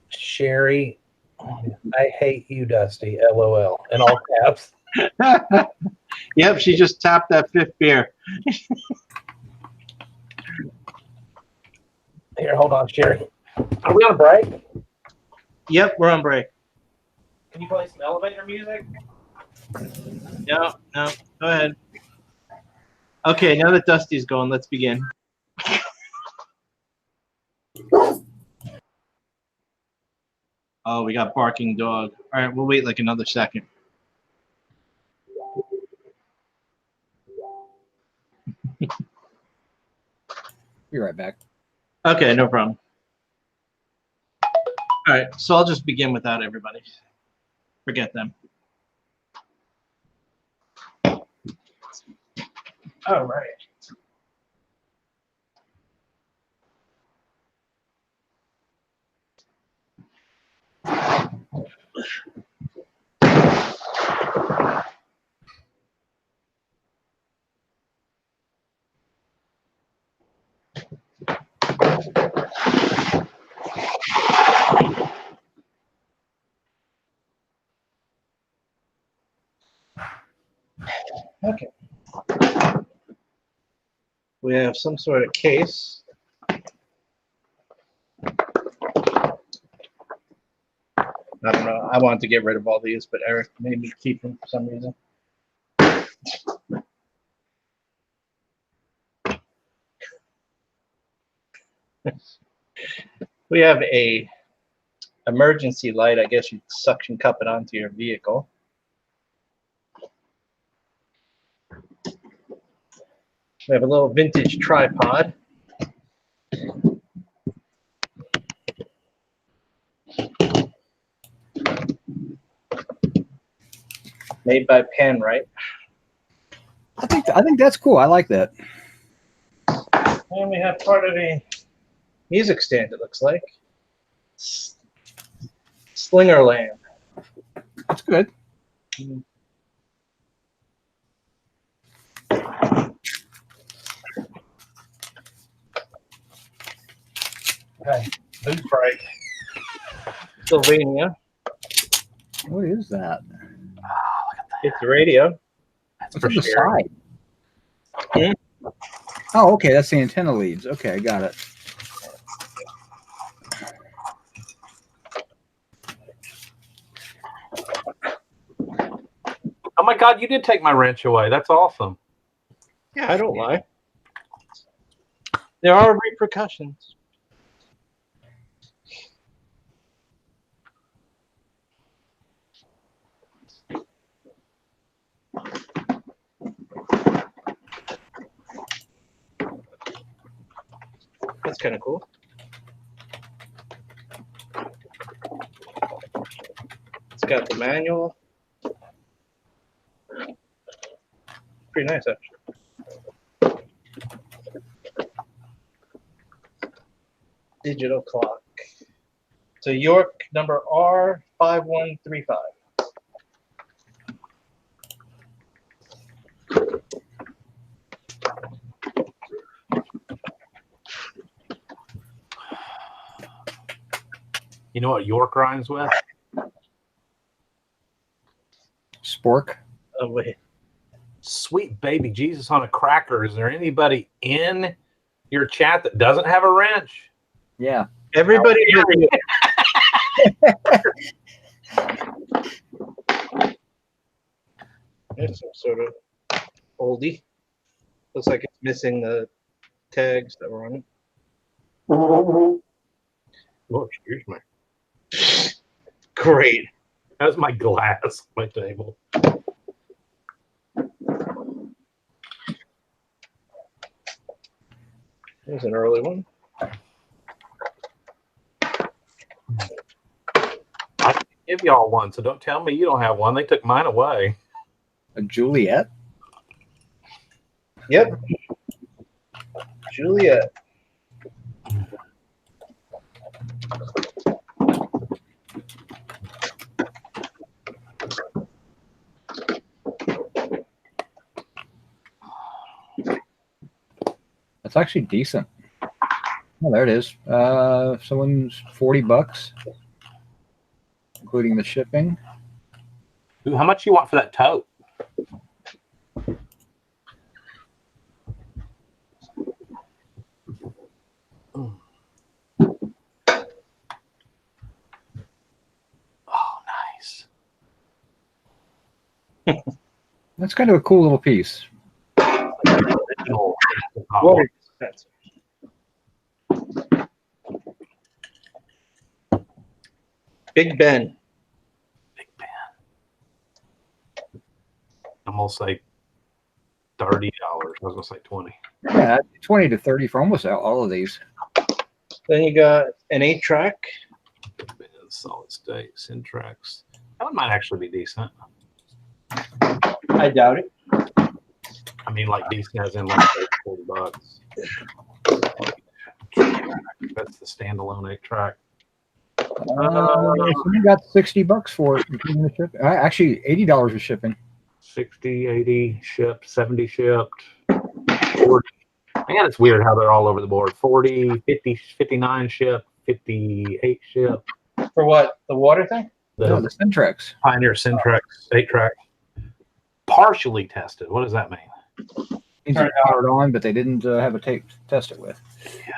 Sherry, I hate you, Dusty. LOL. In all caps. Yep, she just tapped that 5th beer. Here, hold on, Sherry. Are we on a break? Yep, we're on break. Can you play some elevator music? No, go ahead. Okay, now that Dusty's going, let's begin. Oh, we got barking dog. All right, we'll wait like another second. Be right back. Okay, no problem. All right, so I'll just begin without everybody. Forget them. All right. Okay. We have some sort of case. I don't know. I wanted to get rid of all these, but Eric made me keep them for some reason. We have a emergency light. I guess you suction cup it onto your vehicle. We have a little vintage tripod. Made by Panwright. I think that's cool. I like that. And we have part of a music stand, it looks like. Slinger lamp. That's good. Okay. Boot break. Sylvania. What is that? It's the radio. That's What's for on the Sherry. side? Oh, okay. That's the antenna leads. Okay, I got it. Oh my God, you did take my wrench away. That's awesome. Yeah, I don't lie. There are repercussions. That's kind of cool. It's got the manual. Pretty nice, actually. Digital clock. So York number R5135. You know what York rhymes with? Spork. Oh, wait. Sweet baby Jesus on a cracker. Is there anybody in your chat that doesn't have a wrench? Yeah. Everybody. There's some sort of oldie. Looks like it's missing the tags that were on it. Oh, excuse me. Great. That's my glass on my table. There's an early one. I can give y'all one, so don't tell me you don't have one. They took mine away. A Juliet. Yep. Juliet. That's actually decent. Oh, there it is. Someone's $40, including the shipping. Ooh, how much you want for that tote? Oh, nice. That's kind of a cool little piece. Water dispenser. Big Ben. Big Ben. I'm gonna say $30. I was gonna say 20. Yeah, 20 to 30 for almost all of these. Then you got an 8-track. Solid state, Syntrax. That one might actually be decent. I doubt it. I mean, like decent as in like $40. That's the standalone 8-track. You got $60 for it, including the ship. Actually, $80 with shipping. 60, 80 shipped, 70 shipped, 40. Man, it's weird how they're all over the board. 40, 50, 59 shipped, 58 shipped. For what? The water thing? No, the Syntrax. Pioneer Syntrax 8-track. Partially tested. What does that mean? Means it's powered on, but they didn't have a tape to test it with. Yeah.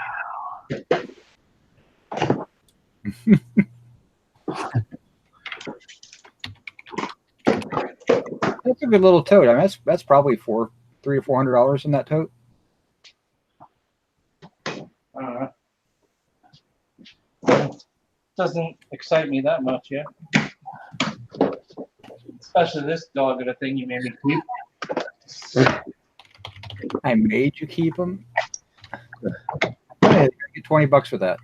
That's a good little tote. I mean, that's probably $300 or $400 in that tote. Doesn't excite me that much yet. Especially this dog of a thing you made me keep. I made you keep them. Get $20 for that.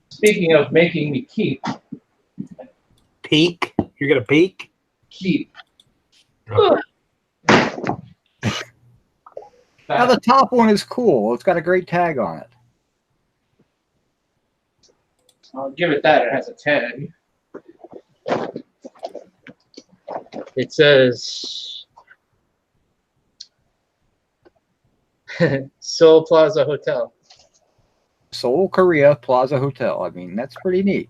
Speaking of making me keep. Peek? You're gonna peek? Keep. Okay. Now the top one is cool. It's got a great tag on it. I'll give it that. It has a tag. It says Seoul Plaza Hotel. Seoul Korea Plaza Hotel. I mean, that's pretty neat.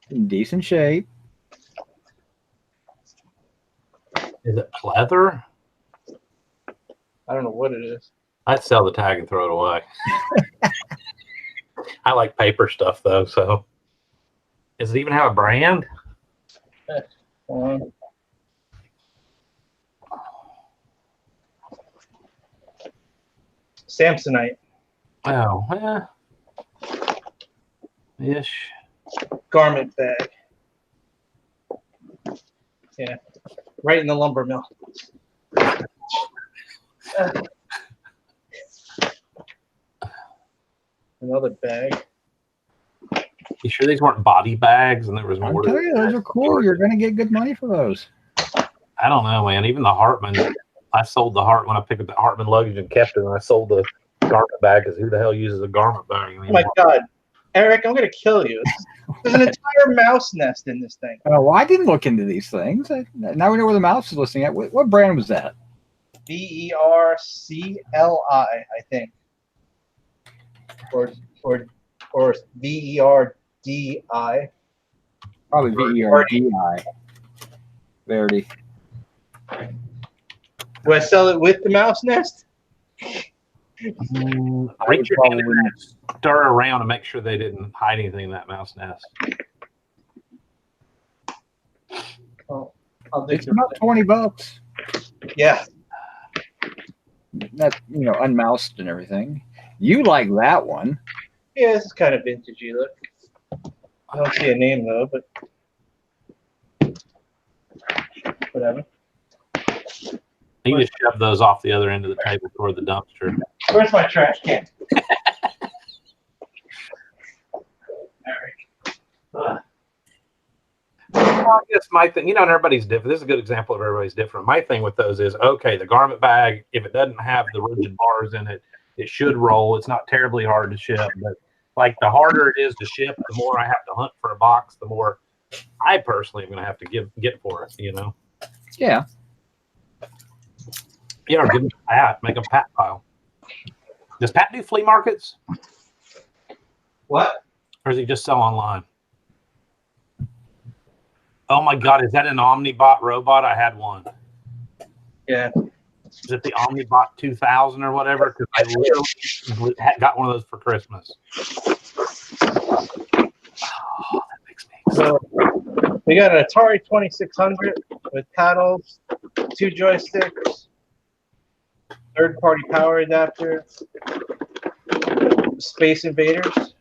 In decent shape. Is it pleather? I don't know what it is. I'd sell the tag and throw it away. I like paper stuff though, so. Does it even have a brand? Samsonite. Oh, yeah. Ish. Garment bag. Yeah. Right in the lumber mill. Another bag. You sure these weren't body bags and there was I'll more? tell you, those are cool. You're going to get good money for those. I don't know, man. Even the Hartman, I sold the Hart when I picked up the Hartman luggage and kept it, and I sold the garment bag because who the hell uses a garment bag anymore? Oh my God. Eric, I'm going to kill you. There's an entire mouse nest in this thing. Oh, well, I didn't look into these things. Now we know where the mouse is listening at. What brand was that? VERCLI, I think. Or VERDI. Probably VERDI. Verdi. Do I sell it with the mouse nest? Reach your hand in there and stir around and make sure they didn't hide anything in that mouse nest. Oh, I'll It's about $20. Yeah. That's, unmoused and everything. You like that one. Yeah, this is kind of vintagey look. I don't see a name though, but whatever. You just shove those off the other end of the table toward the dumpster. Where's my trash can? I guess my thing, and everybody's different. This is a good example of everybody's different. My thing with those is, okay, the garment bag, if it doesn't have the rigid bars in it, it should roll. It's not terribly hard to ship, but like the harder it is to ship, the more I have to hunt for a box, the more I personally am going to have to get for it, Yeah. Or give them a pat, make a pat pile. Does Pat do flea markets? What? Or does he just sell online? Oh my God, is that an Omnibot robot? I had one. Yeah. Is it the Omnibot 2000 or whatever? Because I literally got one of those for Christmas. Oh, that makes me excited. So we got an Atari 2600 with paddles, 2 joysticks, third-party power adapter, Space Invaders,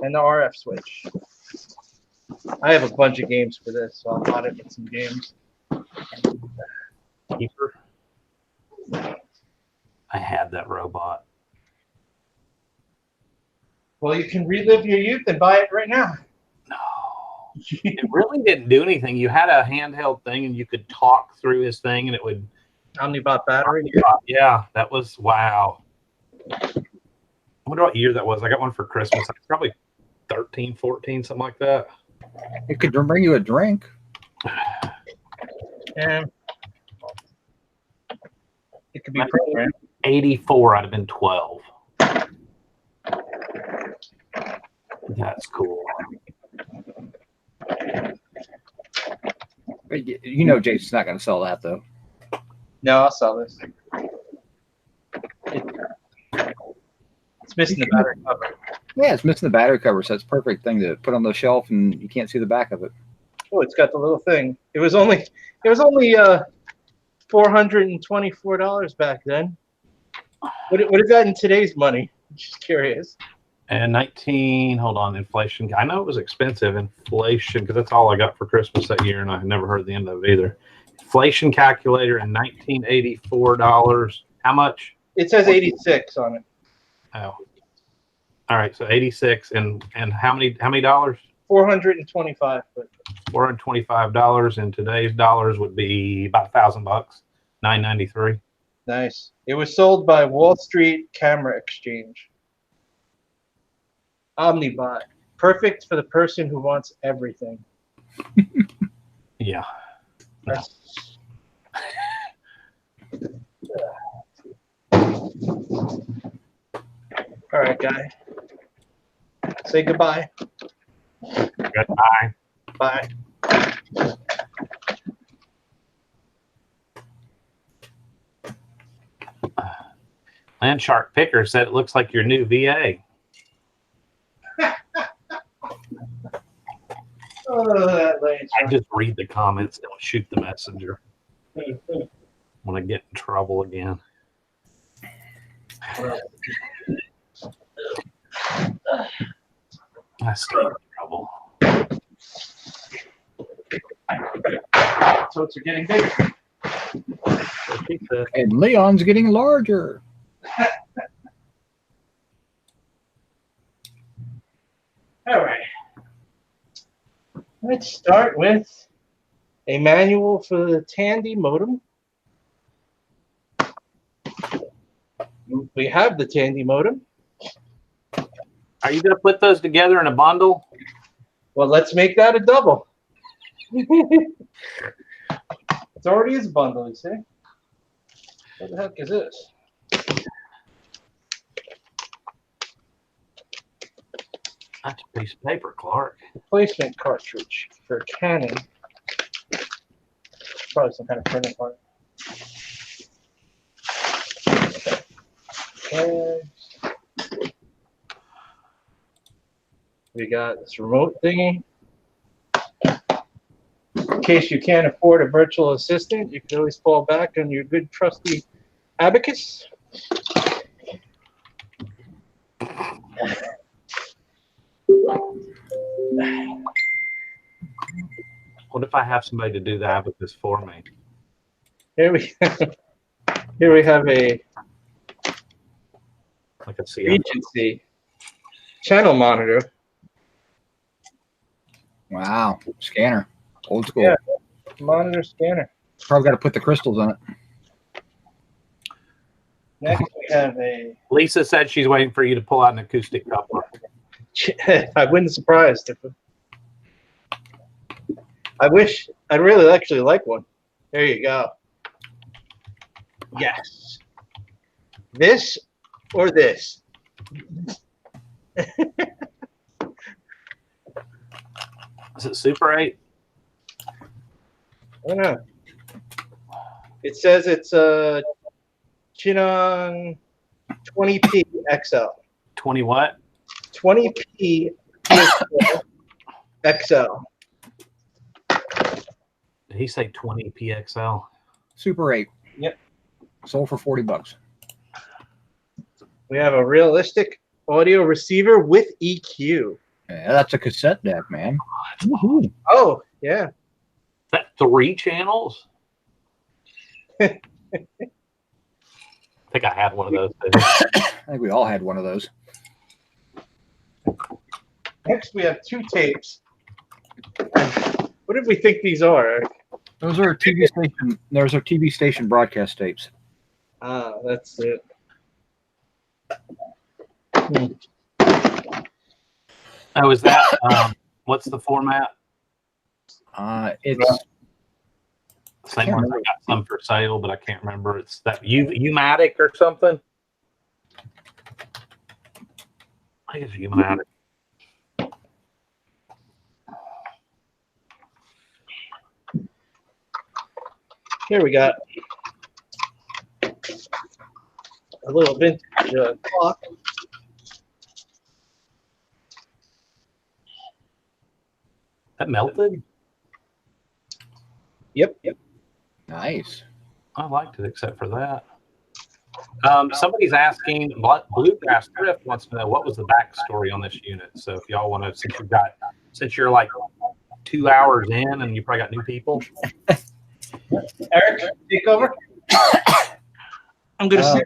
and the RF switch. I have a bunch of games for this, so I'll mod it with some games. Keeper. I had that robot. Well, you can relive your youth and buy it right now. No. It really didn't do anything. You had a handheld thing and you could talk through his thing and it would... Omnibot battery? Yeah, that was... Wow. I wonder what year that was. I got one for Christmas. Probably 13, 14, something like that. It could bring you a drink. And it could be programmed. 84, I'd have been 12. That's cool. But Jason's not going to sell that, though. No, I'll sell this. It's missing the battery cover. Yeah, it's missing the battery cover, so it's a perfect thing to put on the shelf, and you can't see the back of it. Oh, it's got the little thing. It was only $424 back then. What is that in today's money? Just curious. And inflation. I know it was expensive, inflation, because that's all I got for Christmas that year, and I never heard the end of it either. Inflation calculator in $1984. How much? It says 86 on it. Oh. All right, so 86 and how many dollars? 425. But $425 in today's dollars would be about $1,000, $993. nice. It was sold by Wall Street Camera Exchange. Omnibot, perfect for the person who wants everything. Yeah. That's- All right, guy. Say goodbye. Goodbye. Bye. Landshark Picker said it looks like your new VA. Oh, that lane. I just read the comments, don't shoot the messenger. When I get in trouble again. I stay in trouble. Totes are getting bigger. And Leon's getting larger. All right. Let's start with a manual for the Tandy modem. We have the Tandy modem. Are you going to put those together in a bundle? Well, let's make that a double. It already is a bundle, you see? What the heck is this? That's a piece of paper, Clark. Replacement cartridge for Canon. Probably some kind of printing part. Okay. We got this remote thingy. In case you can't afford a virtual assistant, you can always fall back on your good trusty abacus. What if I have somebody to do the abacus for me? Here we go. Here we have a Like a CF. Regency channel monitor. Wow, scanner, old school. Yeah. Monitor scanner. Probably got to put the crystals on it. Next, we have a. Lisa said she's waiting for you to pull out an acoustic coupler. I wouldn't surprised if. I wish I'd really actually like one. There you go. Yes. This or this. Is it Super 8? I don't know. It says it's a Chinon 20p XL. 20 what? 20p XL. Did he say 20 PXL? Super 8. Yep. Sold for $40. We have a realistic audio receiver with EQ. Yeah, that's a cassette deck, man. Woohoo. Oh, yeah. That 3 channels? I think I had one of those too. I think we all had one of those. Next, we have 2 tapes. What did we think these are? Those are TV station. Those are TV station broadcast tapes. Ah, that's it. Oh, is that what's the format? It's Same one. I got some for sale, but I can't remember. It's that U-matic or something. I think it's U-matic. Here we got a little vintage clock. That melted? Yep. nice. I liked it except for that. Somebody's asking, Bluegrass Thrift wants to know what was the backstory on this unit. So if y'all want to, since you're like 2 hours in and you probably got new people. Eric, take over. I'm going to say.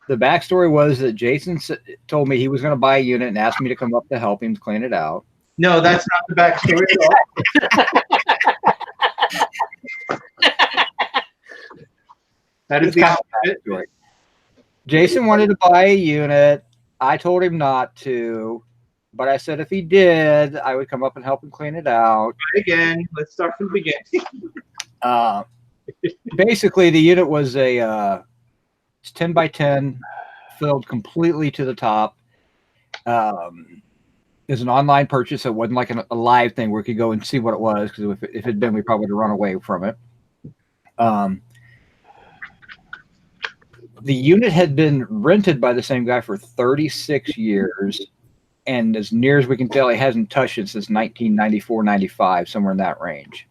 The backstory was that Jason told me he was going to buy a unit and asked me to come up to help him clean it out. No, that's not the backstory at all. That is kind of it. Jason wanted to buy a unit. I told him not to, but I said if he did, I would come up and help him clean it out. Again, let's start from the beginning. Basically, the unit was it's 10 by 10, filled completely to the top. It was an online purchase. So it wasn't like a live thing where we could go and see what it was, because if it had been, we probably would have run away from it. The unit had been rented by the same guy for 36 years, and as near as we can tell, he hasn't touched it since 1994, 95, somewhere in that range.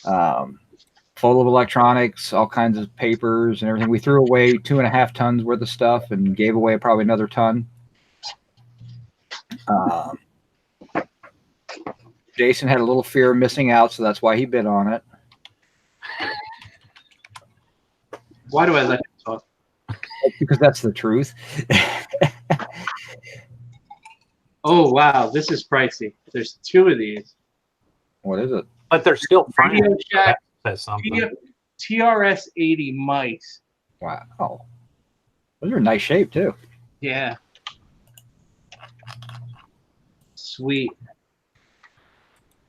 Full of electronics, all kinds of papers and everything. We threw away 2.5 tons worth of stuff and gave away probably another ton. Jason had a little fear of missing out, so that's why he bid on it. Why do I let you talk? Because that's the truth. Oh, wow. This is pricey. There's 2 of these. What is it? But they're still fine. Radio Shack Says something. TRS 80 mice. Wow. Those are in nice shape, too. Yeah. Sweet.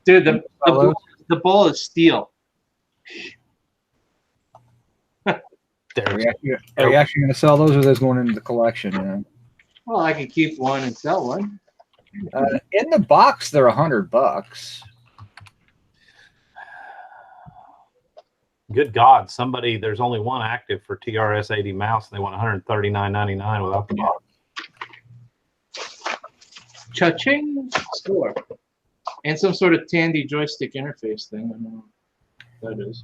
Dude, the ball is steel. Are you actually going to sell those, or are those going into the collection? You know? Well, I can keep one and sell one. In the box, they're $100. Good God, there's only one active for TRS 80 mouse, and they want $139.99 without the box. Cha-ching store. And some sort of Tandy joystick interface thing. I don't know what that is.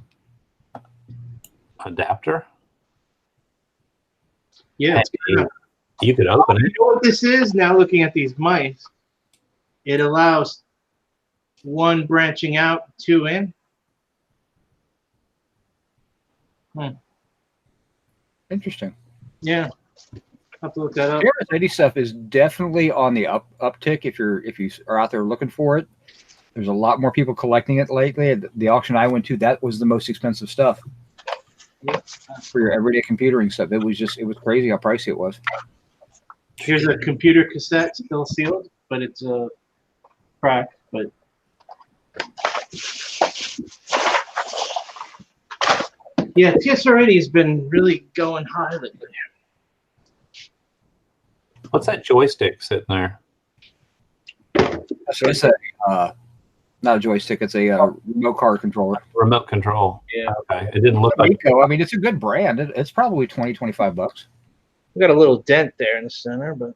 Adapter? Yeah. You could open it. You know what this is? Now looking at these mice, it allows 1 branching out, 2 in. Interesting. Yeah. Have to look that up. Jared's 80 stuff is definitely on the uptick if you are out there looking for it. There's a lot more people collecting it lately. The auction I went to, that was the most expensive stuff. For your everyday computering stuff. It was crazy how pricey it was. Here's a computer cassette still sealed, but it's a crack. But yeah, TSR80 has been really going high lately. What's that joystick sitting there? So it's not a joystick. It's a remote car controller. Remote control. Yeah. Okay. It didn't look like. Eco. I mean, it's a good brand. It's probably $20-25. We got a little dent there in the center, but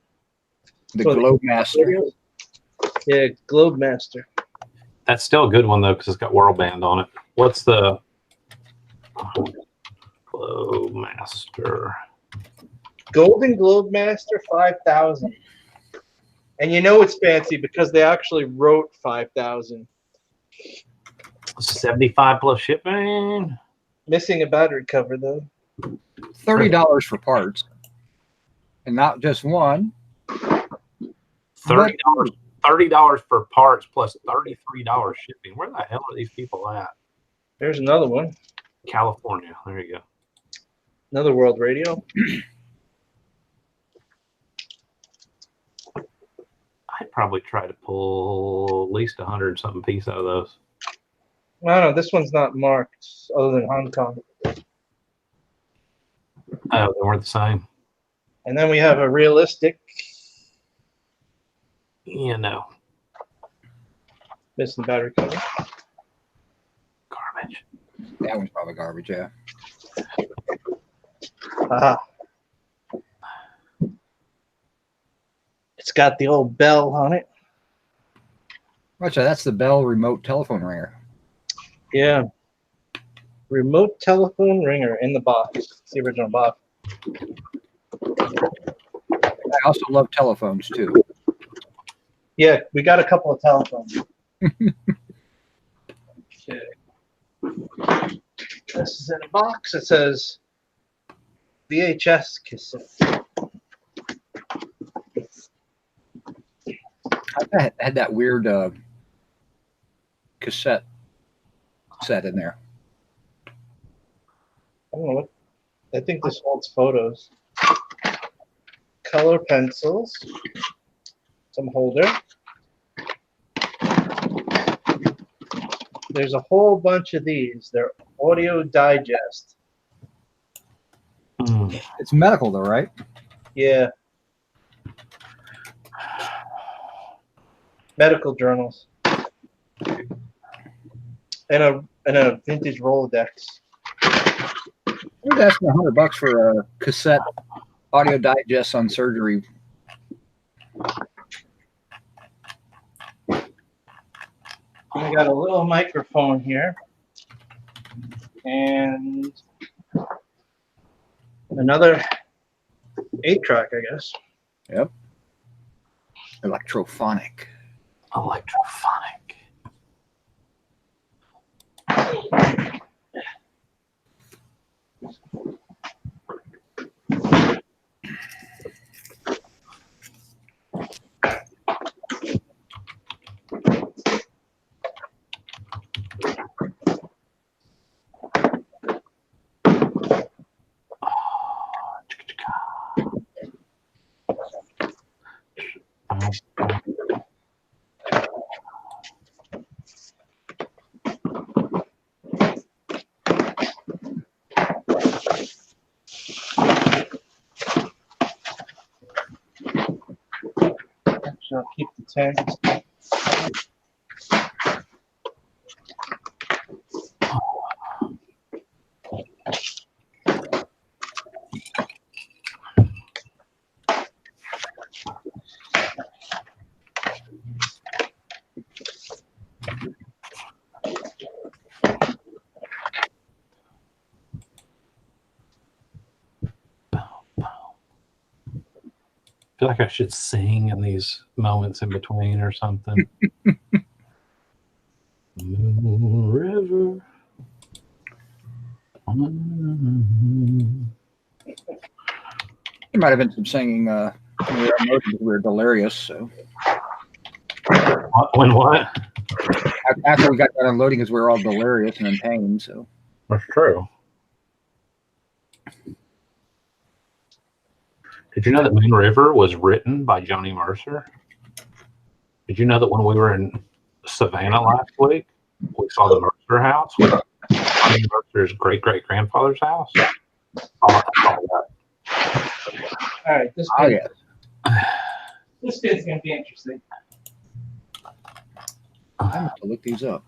The Globemaster. yeah, Globemaster. That's still a good one though, because it's got World Band on it. What's the Globemaster? Golden Globemaster 5000. And you know it's fancy because they actually wrote 5000. 75 plus shipping. Missing a battery cover though. $30 for parts, and not just one. $30 $30 for parts plus $33 shipping. Where the hell are these people at? There's another one. California. There you go. Another World Radio. I'd probably try to pull at least 100 something piece out of those. I don't know. This one's not marked other than Hong Kong. Oh, they weren't the same. And then we have a realistic. You know, Missing battery cover. garbage. That one's probably garbage, yeah. It's got the old bell on it. Watch that. That's the Bell remote telephone ringer. Yeah. Remote telephone ringer in the box. It's the original box. I also love telephones too. Yeah, we got a couple of telephones. Okay. This is in a box. It says VHS cassette. I had that weird cassette set in there. I don't know what. I think this holds photos. Color pencils. Some holder. There's a whole bunch of these. They're audio digest. It's medical though, right? Yeah. Medical journals. And a vintage Rolodex. I was asking $100 for a cassette audio digest on surgery. We got a little microphone here. And another 8-track, I guess. Yep. Electrophonic. Electrophonic. Actually, I'll keep the 10. I feel like I should sing in these moments in between or something. Moon River. There might have been some singing when we were delirious. So When what? after we got done unloading, we were all delirious and in pain. So That's true. Did you know that Moon River was written by Joni Mercer? Did you know that when we were in Savannah last week, we saw the Mercer house, which is Joni Mercer's great-great-grandfather's house? All All right, this oh bit, yeah, this bit's gonna be interesting. I'm going to look these up.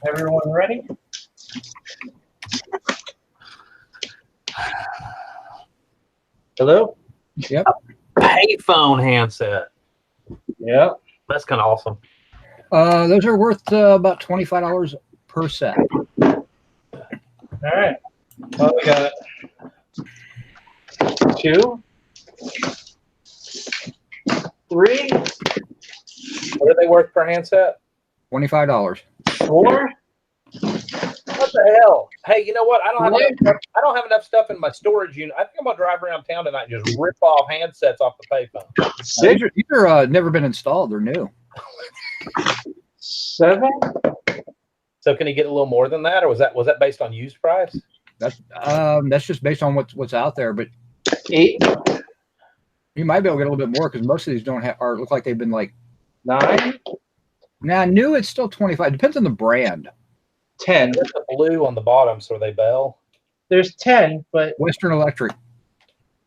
Everyone ready? Hello? Yep. payphone handset. Yeah. That's kind of awesome. Those are worth about $25 per set. All right. Well, we got 2, 3, What are they worth per handset? $25. 4. What the hell? Hey, you know what? I don't have enough stuff in my storage unit. I think I'm gonna drive around town tonight and just rip off handsets off the payphone. 6, These are never been installed. They're new. 7. So can he get a little more than that, or was that based on used price? That's just based on what's out there. But 8, you might be able to get a little bit more because most of these don't have or look like they've been like. 9, Now new, it's still 25. Depends on the brand. 10. There's the blue on the bottom, so are they Bell? There's 10, but Western Electric.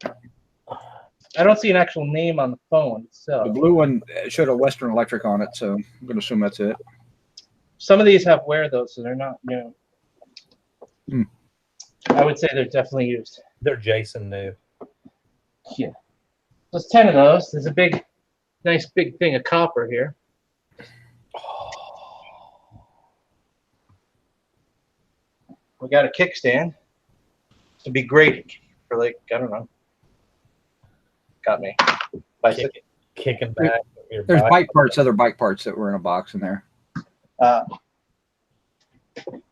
I don't see an actual name on the phone The itself. blue one showed a Western Electric on it, so I'm going to assume that's it. Some of these have wear though, so they're not new. Hmm. I would say they're definitely used. They're Jason new. Yeah. There's 10 of those. There's a nice big thing of copper here. We got a kickstand. It'd be great for like, I don't know. Got me. Bicycle. Kicking back. Your There's bike. other bike parts that were in a box in there.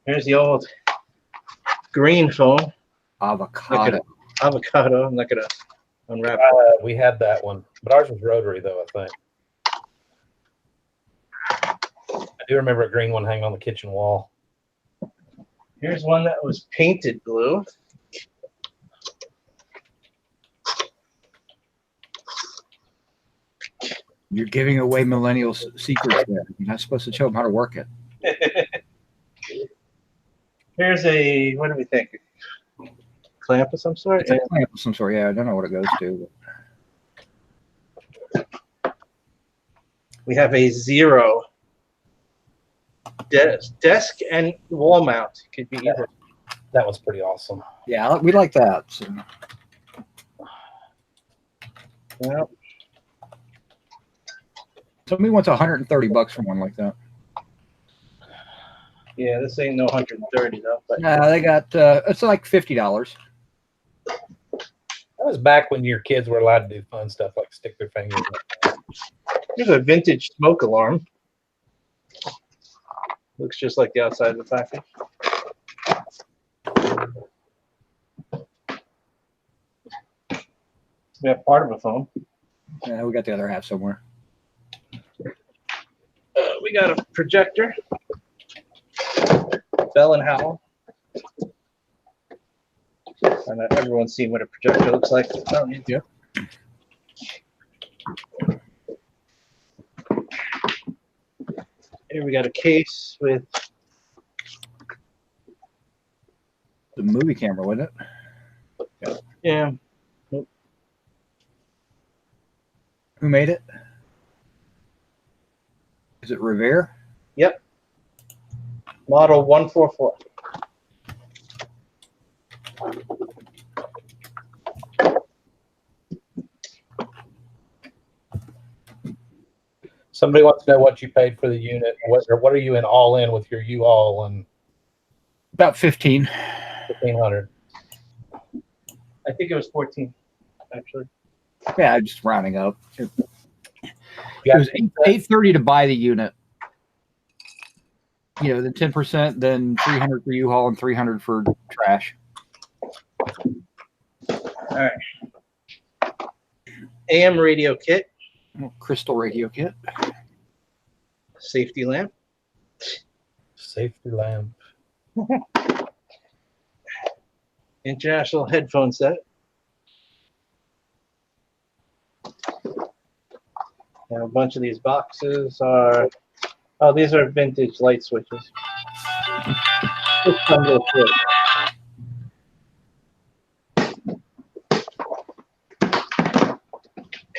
Here's the old green phone. Avocado. Avocado. I'm not gonna unwrap We had that one, but ours was rotary though, I think. I do remember a green one hanging on the kitchen wall. Here's one that was painted blue. You're giving away millennials' secrets there. You're not supposed to show them how to work it. Here's a, what do we think? Clamp of some sort? It's a clamp of some sort. Yeah, I don't know what it goes to. But. We have a 0 desk and wall mount. Could be either. That was pretty awesome. Yeah, we like that. So. Well, Somebody wants $130 for one like that. yeah, this ain't no 130 though. But No, they got it's like $50. That was back when your kids were allowed to do fun stuff like stick their fingers in. here's a vintage smoke alarm. Looks just like the outside of the package. We have part of a phone. Yeah, we got the other half somewhere. We got a projector. Bell and Howell. I know everyone's seen what a projector looks like. I don't need to. Yep. Here we got a case with The movie camera, wasn't it? yeah. Who made it? Is it Revere? Yep. Model 144. Somebody wants to know what you paid for the unit. What are you in all in with your U-Haul and About 15. 1500? I think it was 14, actually. Yeah, just rounding up. It Yeah. was $830 to buy the unit. you know, the 10%, then 300 for U-Haul and 300 for trash. All right. AM radio kit, Crystal radio kit. safety lamp, Safety lamp. international headphone set. Now a bunch of these boxes are, oh, these are vintage light switches. Just some little switch.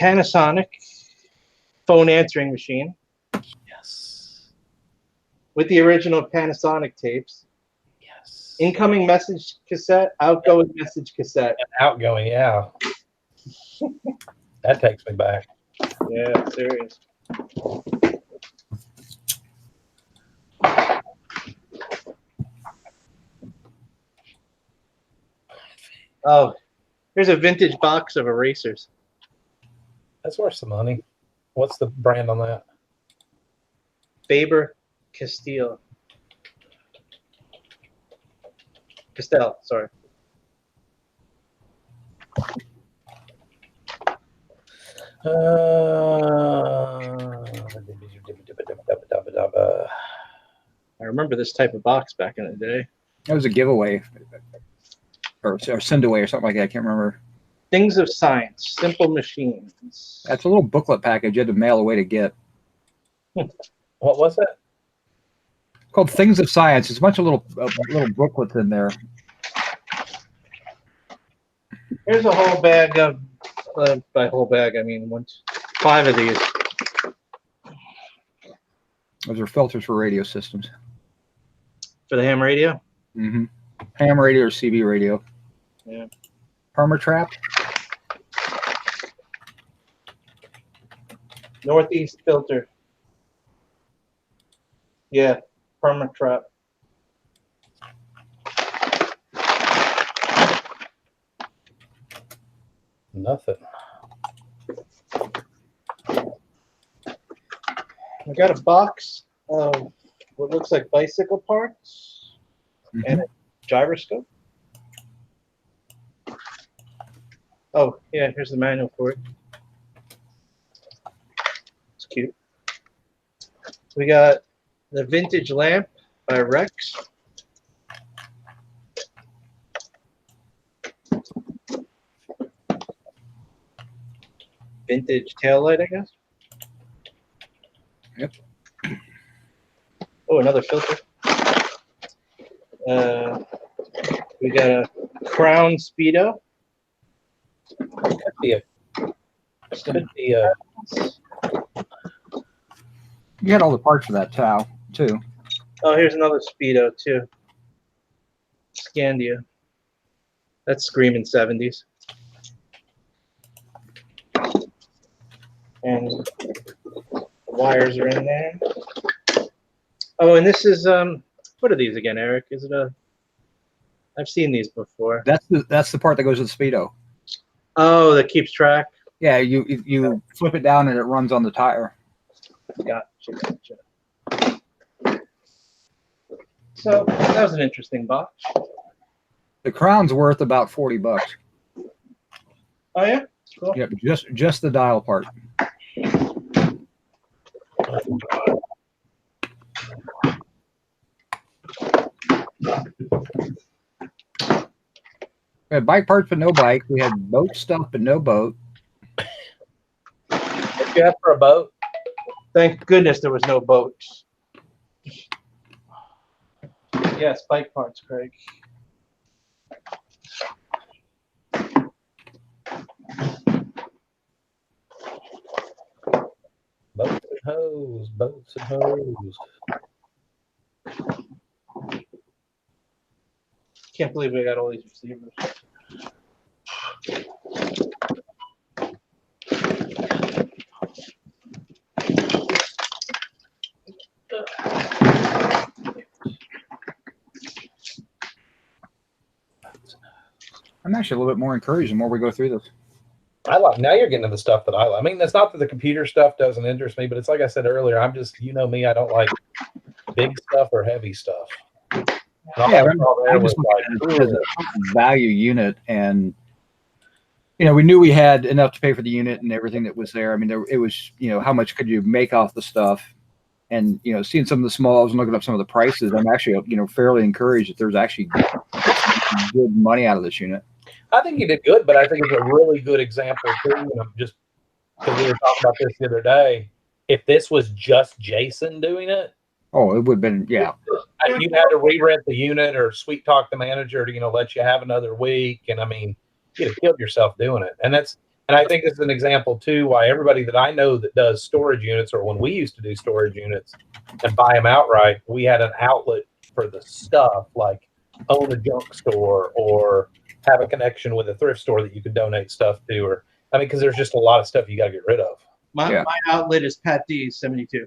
Panasonic phone answering machine Yes. with the original Panasonic tapes. Yes. Incoming message cassette, outgoing message cassette. And outgoing, yeah. That takes me back. Yeah, serious. Oh, here's a vintage box of erasers. That's worth some money. What's the brand on that? Faber Castell. Castell, sorry. I remember this type of box back in the day. That was a giveaway or send away or something like that. I can't remember. Things of Science, Simple Machines. That's a little booklet package you had to mail away to get. What was it? Called Things of Science. It's a bunch of little booklets in there. Here's a whole bag of, by whole bag, I mean 5 of these. Those are filters for radio systems. For the ham radio? Mm-hmm. Ham radio or CB radio. Yeah. Permatrap. Northeast filter. Yeah, Permatrap. Nothing. I got a box of what looks like bicycle parts and a gyroscope. Oh, yeah, here's the manual for it. It's cute. We got the vintage lamp by Rex. Vintage taillight, I guess. Yep. Oh, another filter. We got a Crown Speedo. Could be a You had all the parts for that towel too. Oh, here's another Speedo too. Scandia. That's screaming 70s. And the wires are in there. Oh, and this is what are these again, Eric? Is it a? I've seen these before. That's the part that goes with the Speedo. Oh, that keeps track. Yeah, you flip it down and it runs on the tire. Gotcha. So that was an interesting box. The Crown's worth about $40. Oh yeah, cool. Yep, just the dial part. We had bike parts but no bike. We had boat stuff but no boat. what you have for a boat? Thank goodness there was no boats. Yes, bike parts, Craig. Boats and hose, boats and hose. Can't believe we got all these receivers. I'm actually a little bit more encouraged the more we go through this. I like, now you're getting to the stuff that I like. I mean, it's not that the computer stuff doesn't interest me, but it's like I said earlier, I'm just, you know me, I don't like big stuff or heavy stuff. Yeah, I'm just looking at it as a value unit, and we knew we had enough to pay for the unit and everything that was there. I mean, it was, how much could you make off the stuff? And seeing some of the smalls and looking up some of the prices, I'm actually fairly encouraged that there's actually good money out of this unit. I think you did good, but I think it's a really good example too. Just because we were talking about this the other day, if this was just Jason doing it, oh, it would have been, yeah. You'd have to re-rent the unit or sweet talk the manager to let you have another week, and I mean, you'd have killed yourself doing it. And I think this is an example too why everybody that I know that does storage units, or when we used to do storage units and buy them outright, we had an outlet for the stuff, like own a junk store or have a connection with a thrift store that you could donate stuff to, or because there's just a lot of stuff you got to get rid of. My outlet is Pat D 72.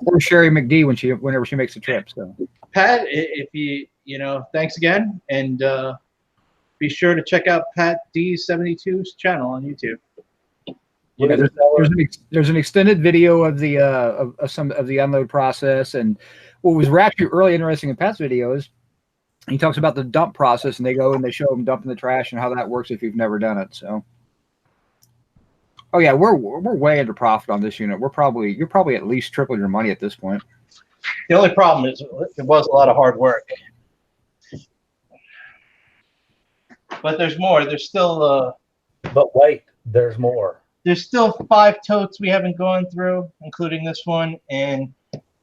Or Sherry McD whenever she makes a trip. So Pat, if you thanks again, and be sure to check out Pat D 72's channel on YouTube. Yeah, there's an extended video of the of some of the unload process, and what was actually really interesting in Pat's videos, he talks about the dump process, and they go and they show him dumping the trash and how that works if you've never done it. So, oh yeah, we're way under profit on this unit. You're probably at least triple your money at this point. The only problem is it was a lot of hard work, but there's more. There's still but wait, there's more. There's still 5 totes we haven't gone through, including this one. And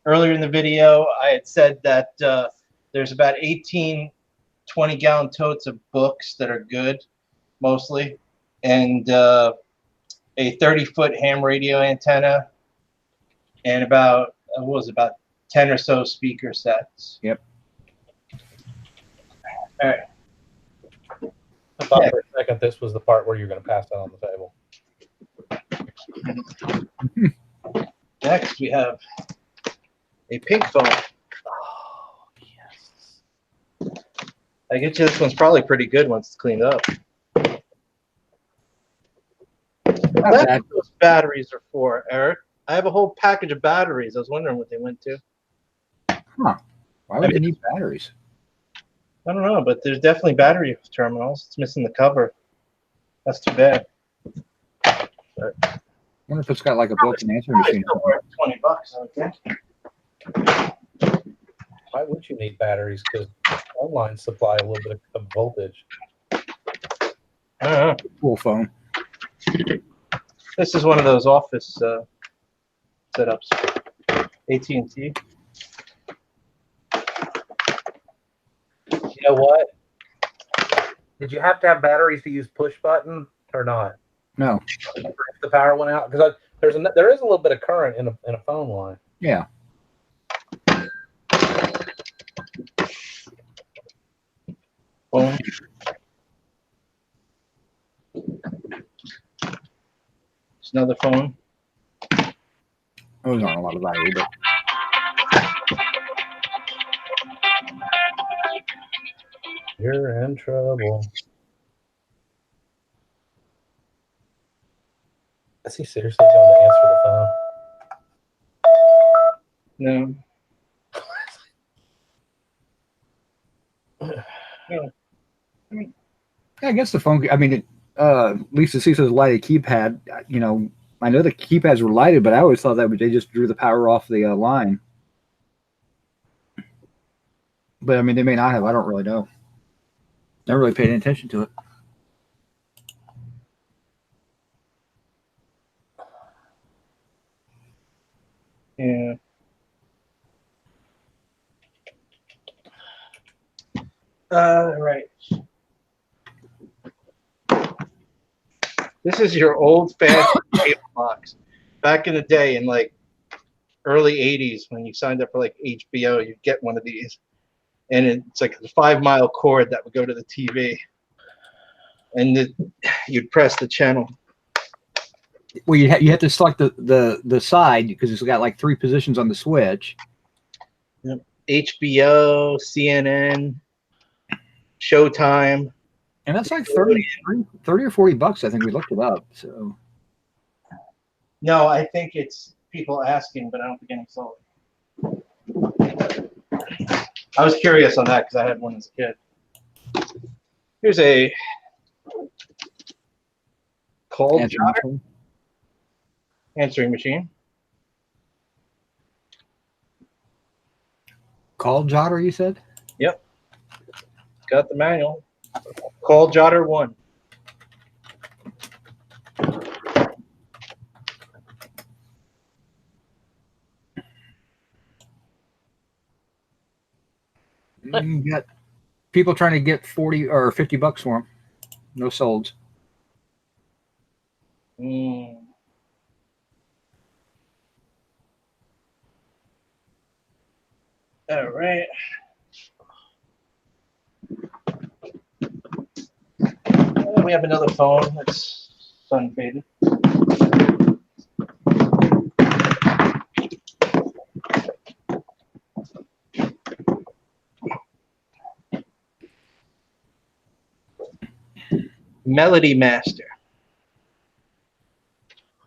earlier in the video, I had said that there's about 18 20-gallon totes of books that are good, mostly, and a 30-foot ham radio antenna, and about 10 or so speaker sets. Yep. All right. I thought for a second this was the part where you're going to pass that on the table. Next, we have a pink phone. Oh, yes. I get you, this one's probably pretty good once it's cleaned up. That's what those batteries are for, Eric. I have a whole package of batteries. I was wondering what they went to. Huh. Why would they need batteries? I don't know, but there's definitely battery terminals. It's missing the cover. That's too bad. But I wonder if it's got like a built-in answering machine. $20, I think. Why would you need batteries? Because online supply a little bit of voltage. I don't know. Cool phone. This is one of those office setups. AT&T. You know what? Did you have to have batteries to use push button or not? No. If the power went out, because there is a little bit of current in a phone line. Yeah. Phone. It's another phone. Those aren't a lot of battery, but You're in trouble. Is he seriously going to answer the phone? No. I guess the phone. I mean, Lisa C says lighted keypad. I know the keypads were lighted, but I always thought that they just drew the power off the line. But I mean, they may not have. I don't really know. Never really paid any attention to it. Yeah. Right. This is your old-fashioned cable box. Back in the day, in like early '80s, when you signed up for like HBO, you'd get one of these, and it's like a 5-mile cord that would go to the TV, and you'd press the channel. Well, you have to select the side because it's got like 3 positions on the switch. Yep. HBO, CNN, Showtime. And that's like 30 or 40 bucks. I think we looked it up. So No, I think it's people asking, but I don't think any sold. I was curious on that because I had one as a kid. Here's a cold jotter answering machine. Call jotter, you said? Yep. Got the manual. Call jotter 1. You got people trying to get 40 or 50 bucks for them. No solds. Mm. All right. We have another phone that's sun faded. Melody Master.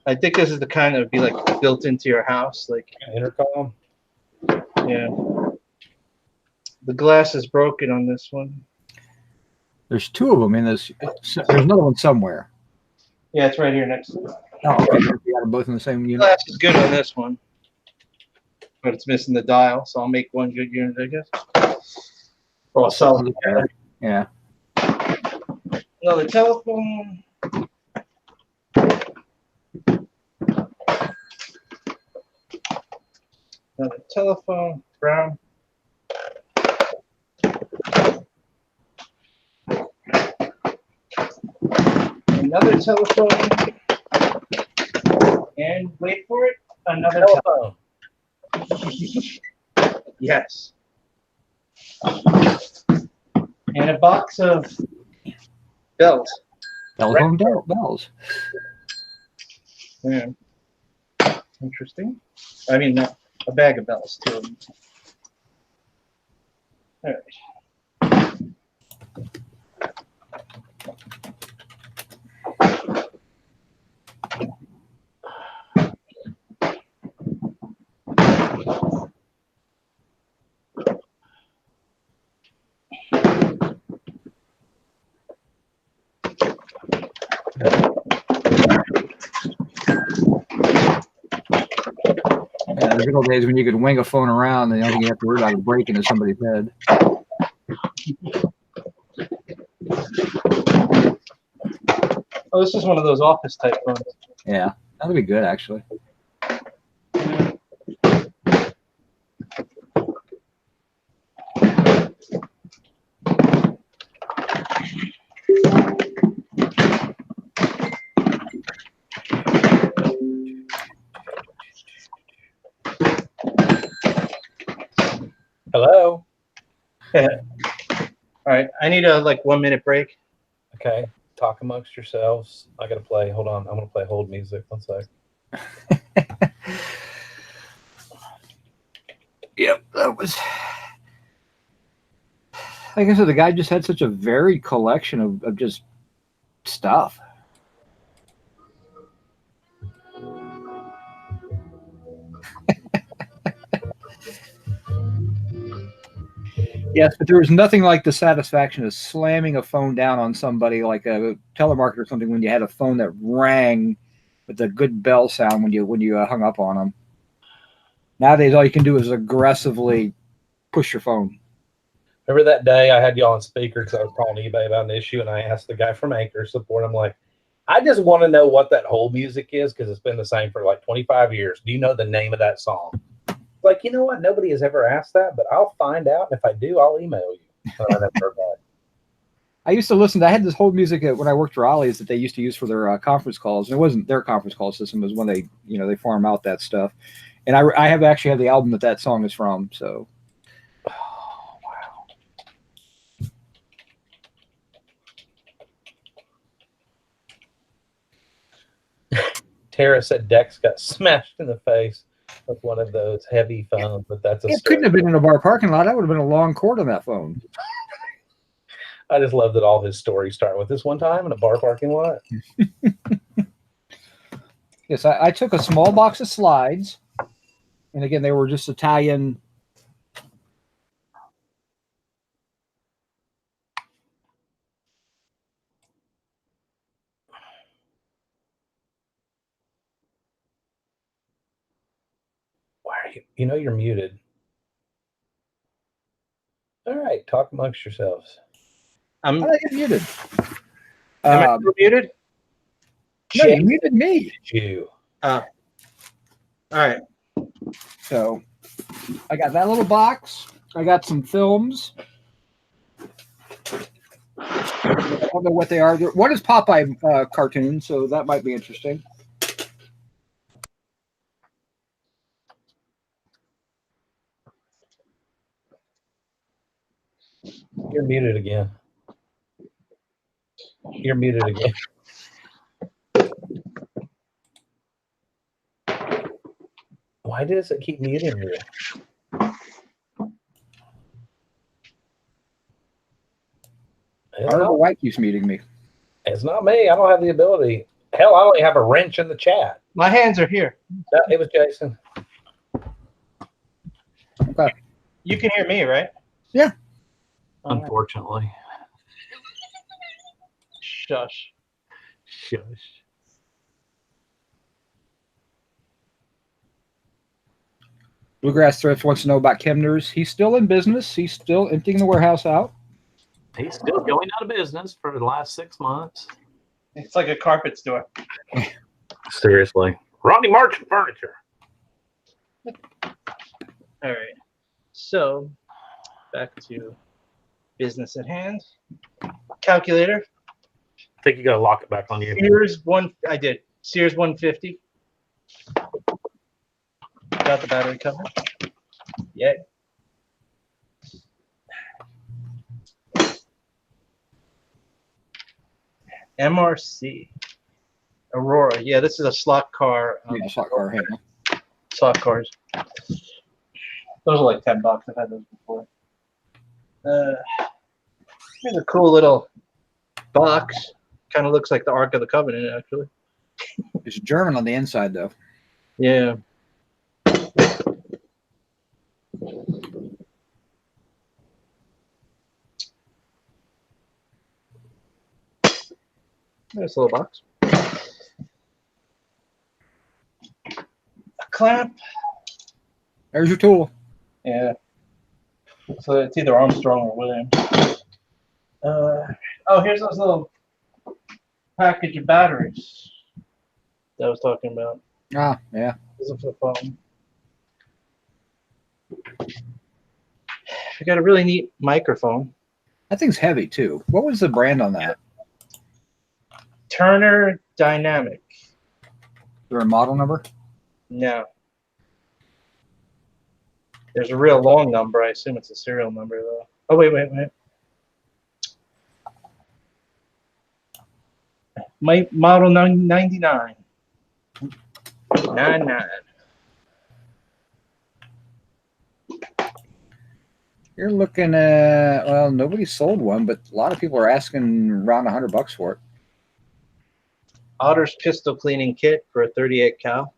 I think this is the kind that would be like built into your house, like Intercom. yeah. The glass is broken on this one. There's 2 of them in this. There's another one somewhere. Yeah, it's right here next to it. Oh, okay. We got them both in the same The unit. glass is good on this one, but it's missing the dial, so I'll make one good unit, I guess. Or I'll sell it. Yeah. Another telephone. Another telephone, brown. Another telephone. And wait for it, another telephone. Yes. And a box of bells. Telephone bells. Yeah. Interesting. I mean, a bag of bells, too. All right. Yeah, the good old days when you could wing a phone around and the only thing you have to worry about is breaking into somebody's head. Oh, this is one of those office type phones. Yeah, that'd be good actually. Hello. All right, I need a 1 minute break. Okay. Talk amongst yourselves. I gotta play. Hold on. I'm gonna play hold music. 1 sec. Yep, that was. Like I said, the guy just had such a varied collection of just stuff. Yes, but there was nothing like the satisfaction of slamming a phone down on somebody like a telemarketer or something when you had a phone that rang with a good bell sound when you hung up on them. Nowadays, all you can do is aggressively push your phone. Remember that day I had y'all on speaker because I was calling eBay about an issue, and I asked the guy from Anchor Support, I'm like, I just want to know what that hold music is because it's been the same for like 25 years. Do you know the name of that song? Like, you know what? Nobody has ever asked that, but I'll find out. And if I do, I'll email you. I never heard that. I used to listen. I had this whole music when I worked for Ollie's that they used to use for their conference calls. And it wasn't their conference call system; it was when they farm out that stuff. And I have actually had the album that song is from. So, Oh, wow. Tara said Dex got smashed in the face with one of those heavy phones, but that's a it couldn't have been in a bar parking lot. That would have been a long cord on that phone. I just love that all his stories start with this one time in a bar parking lot. Yes, I took a small box of slides, and again, they were just Italian. Why are you? You know you're muted. All right, talk amongst yourselves. I'm. I get muted. Am I still muted? No, you muted me. You. All right. So I got that little box. I got some films. I don't know what they are. One is Popeye cartoon, so that might be interesting. You're muted again. You're muted again. Why does it keep muting you? Honorable White keeps muting me. It's not me. I don't have the ability. Hell, I don't even have a wrench in the chat. My hands are here. No, it was Jason. Okay. You can hear me, right? Yeah. Unfortunately. Shush. Shush. Bluegrass Thrift wants to know about Kemner's. He's still in business. He's still emptying the warehouse out. He's still going out of business for the last 6 months. It's like a carpet store. Seriously. Rodney Marchant Furniture. All right. So, back to business at hand. Calculator. I think you got to lock it back on you. I did. Sears 150. Got the battery cover. Yeah. MRC. Aurora. Yeah, this is a slot car. Yeah, slot car. Yeah. Slot cars. Those are like $10. I've had those before. Here's a cool little box. Kind of looks like the Ark of the Covenant, actually. It's German on the inside, though. Yeah. Nice little box. A clamp. There's your tool. Yeah. So it's either Armstrong or Williams. Oh, here's those little package of batteries that I was talking about. Ah, yeah. Those are for the phone. I got a really neat microphone. That thing's heavy, too. What was the brand on that? Turner Dynamic. Is there a model number? No. There's a real long number. I assume it's a serial number, though. Oh, wait. My model 99. 99. You're looking at, well, nobody sold one, but a lot of people are asking around $100 for it. Otter's pistol cleaning kit for a 38 cal.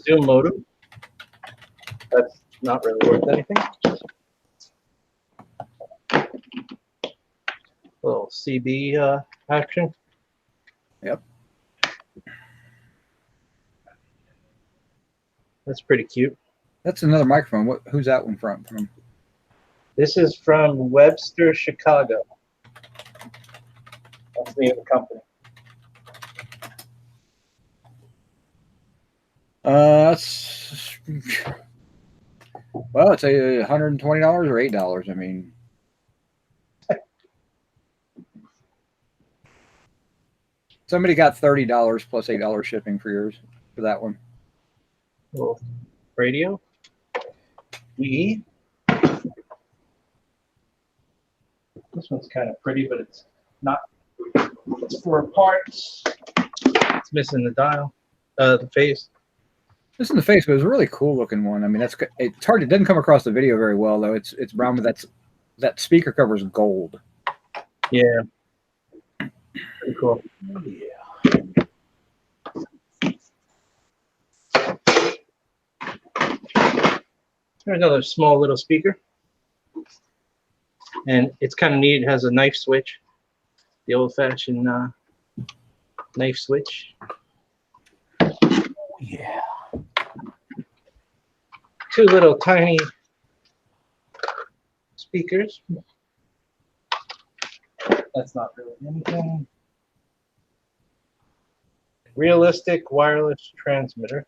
Zoom modem. That's not really worth anything. Little CB action. Yep. That's pretty cute. That's another microphone. Who's that one from? This is from Webster, Chicago. That's the name of the company. That's, well, it's $120 or $8. I mean, somebody got $30 plus $8 shipping for yours for that one. Little radio. EE. This one's kind of pretty, but it's not. It's for parts. It's missing the dial, the face. This in the face, but it was a really cool looking one. I mean, it's hard. It doesn't come across the video very well though. It's brown, but that speaker cover is gold. Yeah. Pretty cool. Oh, yeah. There's another small little speaker. And it's kind of neat. It has a knife switch. The old-fashioned knife switch. Yeah. Two little tiny speakers. That's not really anything. Realistic wireless transmitter.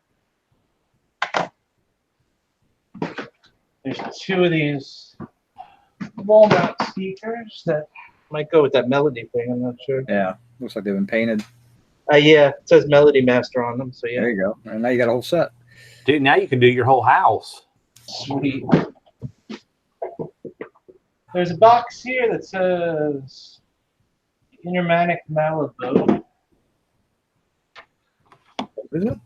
There's two of these wall mount speakers that might go with that Melody thing. I'm not sure. Yeah, looks like they've been painted. Yeah, it says Melody Master on them. So yeah. There you go. And now you got a whole set. Dude, now you can do your whole house. Sweet. There's a box here that says Intermatic Malibu. What is it?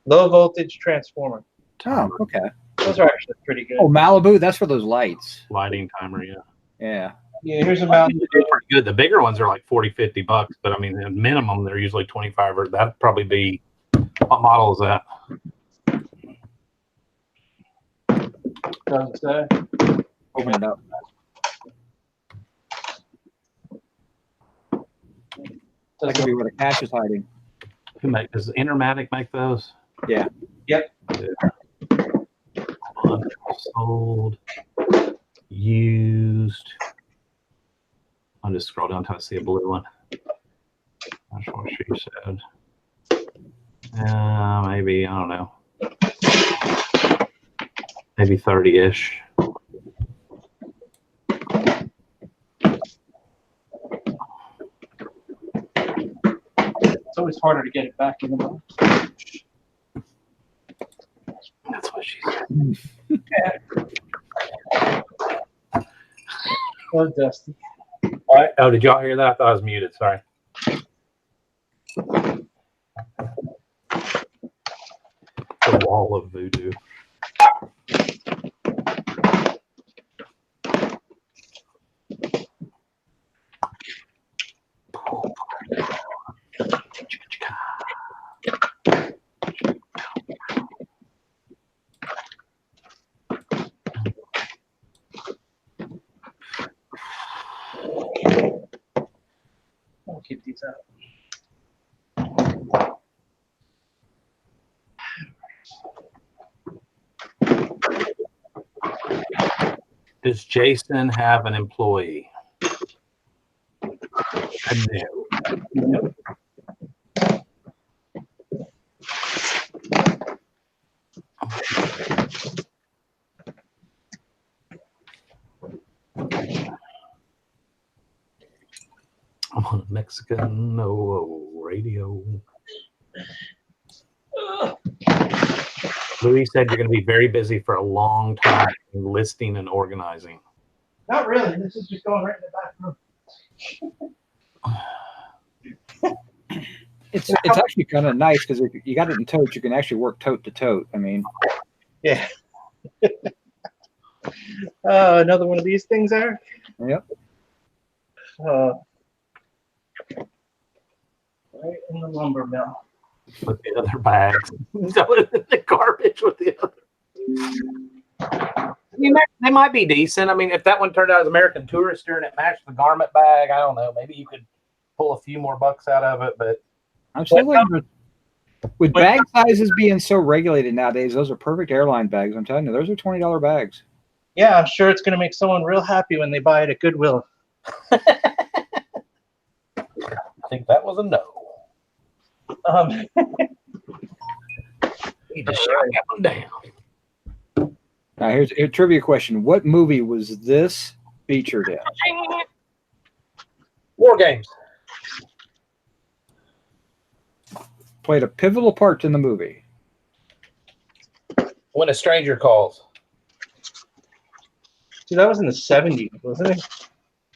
Low voltage transformer. Oh, okay. Those are actually pretty good. Oh, Malibu. That's for those lights. Lighting timer, yeah. Yeah. Yeah, here's a They're Malibu. pretty good. The bigger ones are like 40, 50 bucks, but I mean, at minimum, they're usually 25 or that'd probably be, what model is that? Doesn't say. Open it up. That could be where the cash is hiding. Does Intermatic make those? Yeah. Yep. Sold, used. I'll just scroll down until I see a blue one. That's what she said. Maybe, I don't know. Maybe 30-ish. It's always harder to get it back in the box. That's what she said. Oh, Dusty. All right. Oh, did y'all hear that? I thought I was muted. Sorry. The wall of voodoo. I'll keep these out. Does Jason have an employee? No. I'm on a Mexican radio. Louis said you're going to be very busy for a long time in listing and organizing. Not really. This is just going right in the back room. It's actually kind of nice because if you got it in tote, you can actually work tote to tote. I mean, Yeah. Another one of these things, Eric? yep. Right in the lumber mill. With the other bags. The garbage with the other. I mean, they might be decent. I mean, if that one turned out as American Tourister and it matched the garment bag, I don't know. Maybe you could pull a few more bucks out of it, but I'm still waiting with bag sizes being so regulated nowadays. Those are perfect airline bags. I'm telling you, those are $20 bags. Yeah, I'm sure it's going to make someone real happy when they buy it at Goodwill. I think that was a no. You just shot that one down. Now, here's a trivia question. What movie was this featured in? War Games. Played a pivotal part in the movie. When a Stranger Calls. See, that was in the 70s, wasn't it?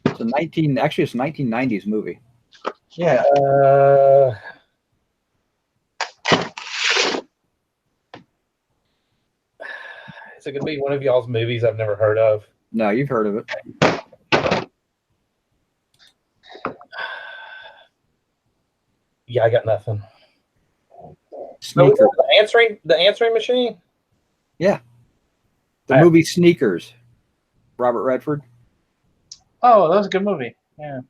It's a 1990s movie. Yeah. Is it going to be one of y'all's movies I've never heard of? No, you've heard of it. Yeah, I got nothing. Sneakers. Oh, the answering machine? Yeah. The movie Sneakers. Robert Redford. Oh, that was a good movie. Yeah.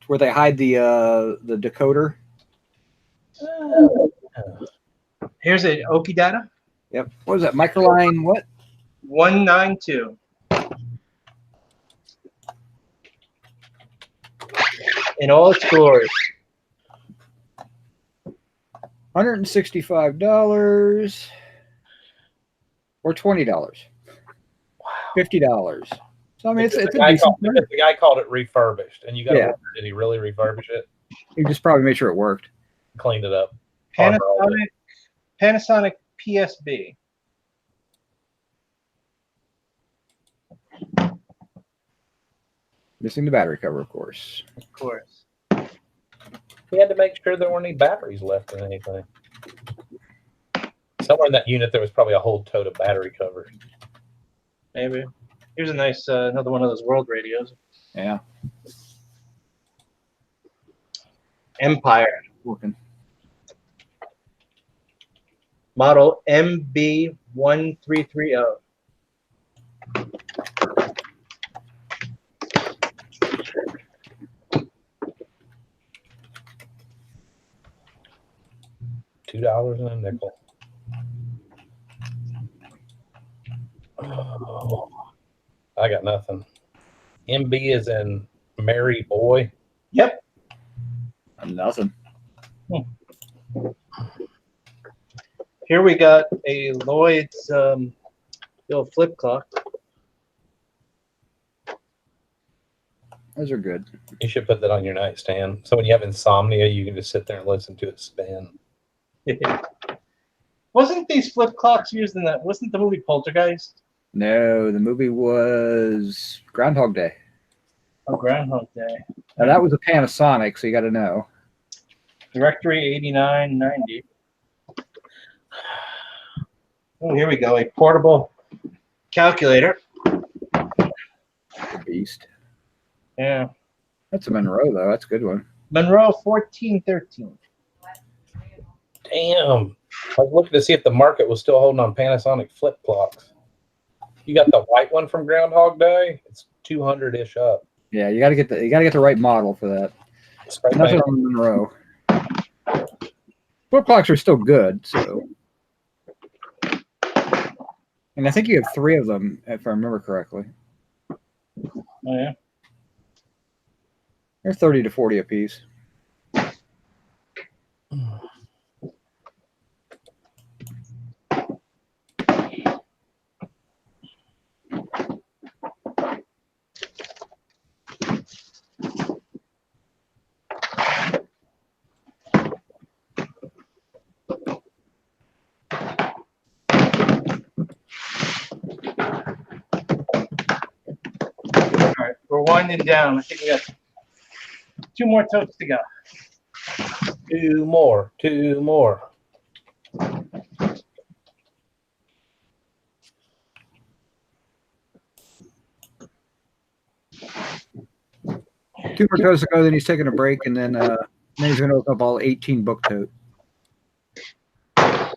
Where they hide the decoder. Here's a Okie data. Yep. What was that? Microline what? 192. In all its glory. $165 or $20. Wow. $50. So I mean, it's a decent the guy called it refurbished, and you got to wonder, did he really refurbish it? He just probably made sure it worked. Cleaned it up. Panasonic PSB. Missing the battery cover, of course. Of course. We had to make sure there weren't any batteries left in anything. Somewhere in that unit, there was probably a whole tote of battery covers. Maybe. Here's a nice, another one of those world radios. Yeah. Empire. Working. Model MB1330. $2 and a nickel. Oh, I got nothing. MB is in Mary Boy. Yep. Nothing. Here we got a Lloyd's the old flip clock. Those are good. You should put that on your nightstand. So when you have insomnia, you can just sit there and listen to it spin. Wasn't these flip clocks used in that? Wasn't the movie Poltergeist? No, the movie was Groundhog Day. Oh, Groundhog Day. Now that was a Panasonic, so you got to know. Directory 8990. Oh, here we go. A portable calculator. The beast. Yeah. That's a Monroe, though. That's a good one. Monroe 1413. Damn. I was looking to see if the market was still holding on Panasonic flip clocks. You got the white one from Groundhog Day? It's 200-ish up. Yeah, you got to get the right model for that. Nothing on Monroe. Flip clocks are still good, so. And I think you have 3 of them, if I remember correctly. Oh yeah. They're 30 to 40 a piece. All right, we're winding down. I think we got 2 more totes to go. 2 more. 2 more. Two more totes to go, then he's taking a break, and then he's going to open up all 18 book totes.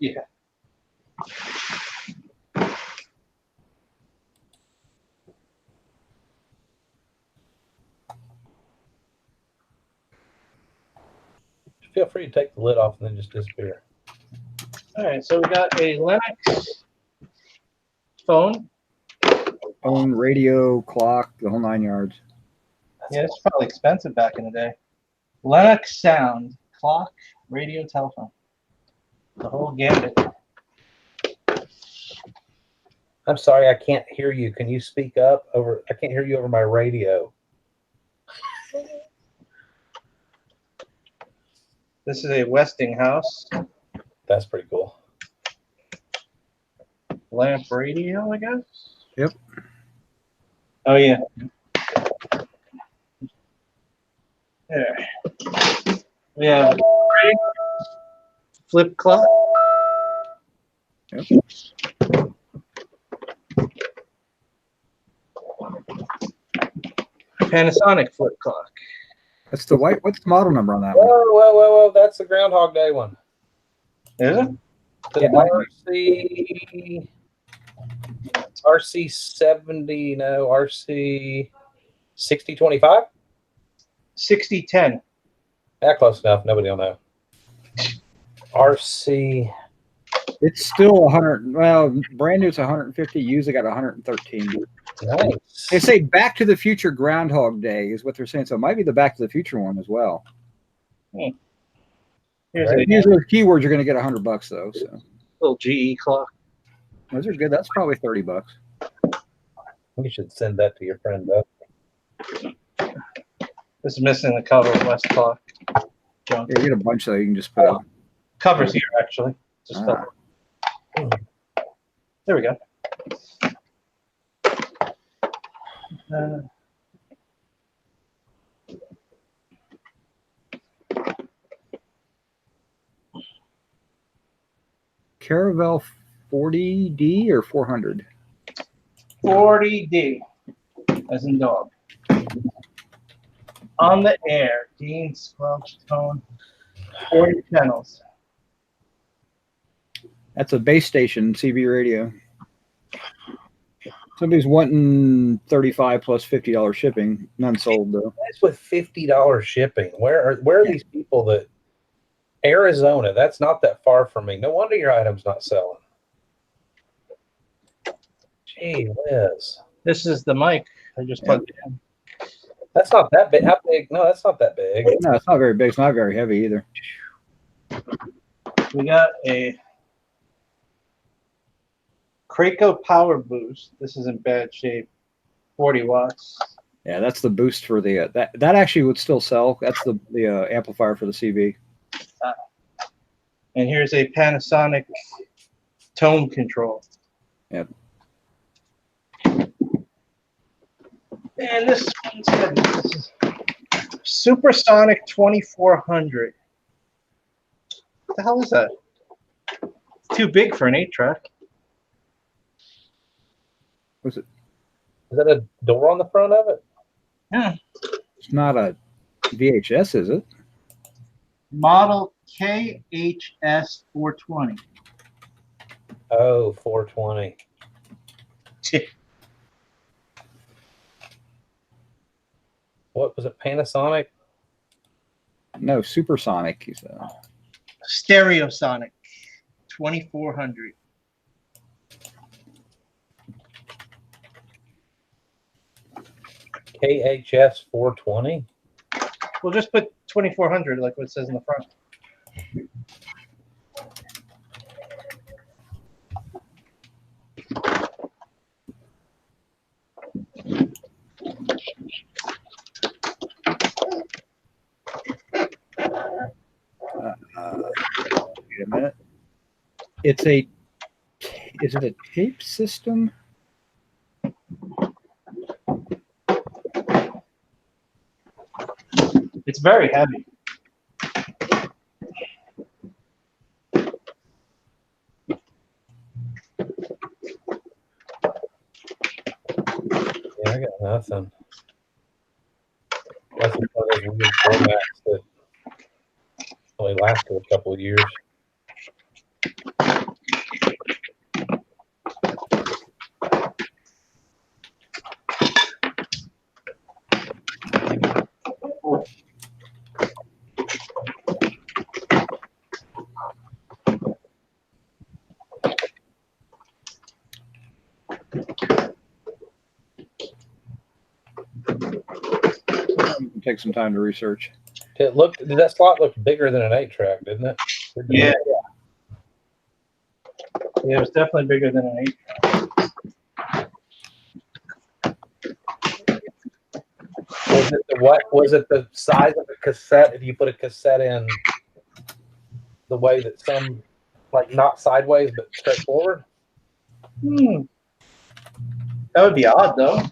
Yeah. Feel free to take the lid off and then just disappear. All right, so we got a Lennox phone. Phone, radio, clock, the whole 9 yards. Yeah, it's probably expensive back in the day. Lennox sound, clock, radio, telephone. The whole gambit. I'm sorry, I can't hear you. Can you speak up over? I can't hear you over my radio. This is a Westinghouse That's pretty cool. lamp radio, I guess. Yep. Oh yeah. There. We have flip clock. Yep. Panasonic flip clock. That's the white. What's the model number on that one? Whoa. That's the Groundhog Day one. Is it? The RC 70, no, RC 6025? 6010. Yeah, close enough. Nobody will know. RC. It's still 100. Well, brand new it's 150. Used, I got 113. Nice. They say Back to the Future Groundhog Day is what they're saying. So it might be the Back to the Future one as well. Here's Right. a Usually with keywords, you're going to get $100 though. So little GE clock. those are good. That's probably $30. You should send that to your friend, though. This is missing the cover. West clock. Junk. Yeah, you get a bunch though. You can just put up. Covers here actually. Just Ah. There we go. Caravel 40D or 400? 40D, as in dog. On the air, Dean Squelch Tone, 40 channels. That's a base station CB radio. Somebody's wanting 35 plus $50 shipping. None sold though. That's with $50 shipping. Where are these people that Arizona? That's not that far from me. No wonder your item's not selling. Gee whiz. This is the mic I just plugged in. That's not that big. How big? No, that's not that big. No, it's not very big. It's not very heavy either. We got a Kraco Power Boost. This is in bad shape. 40 watts. Yeah, that's the boost for the that actually would still sell. That's the amplifier for the CB. And here's a Panasonic tone control. Yep. And this one's good. This is Supersonic 2400. What the hell is that? It's too big for an 8-track. What's it? Is that a door on the front of it? Yeah. It's not a VHS, is it? Model KHS 420. Oh, 420. What was it? Panasonic? No, Supersonic. He said. Stereosonic 2400. KHS 420? We'll just put 2400 like what it says in the front. Wait a minute. Is it a tape system? It's very heavy. Yeah, I got nothing. That's one of those weird formats that only lasted a couple of years. Take some time to research. Did that slot look bigger than an 8-track, didn't it? Yeah. Yeah, it was definitely bigger than an 8-track. Was it the size of the cassette? If you put a cassette in the way that some, like not sideways but straight forward? That would be odd, though.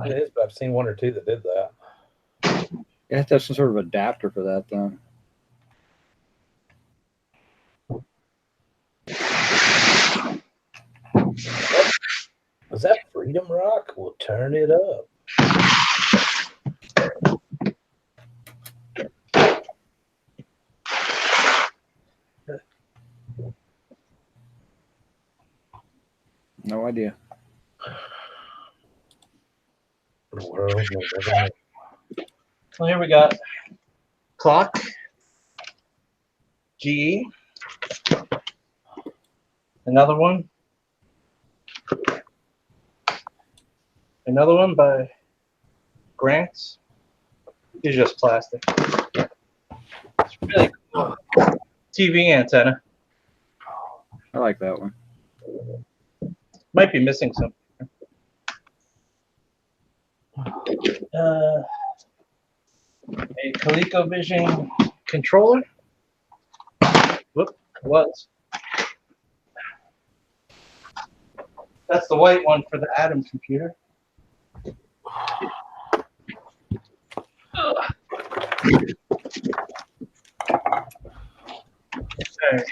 It is, but I've seen one or two that did that. You have to have some sort of adapter for that, though. Was that Freedom Rock? We'll turn it up. No idea. The world will never know. Well, here we got clock, GE, another one by Grants. It's just plastic. It's really cool. TV antenna. I like that one. Might be missing something. A ColecoVision controller. Whoop, was. That's the white one for the Atom computer. Okay.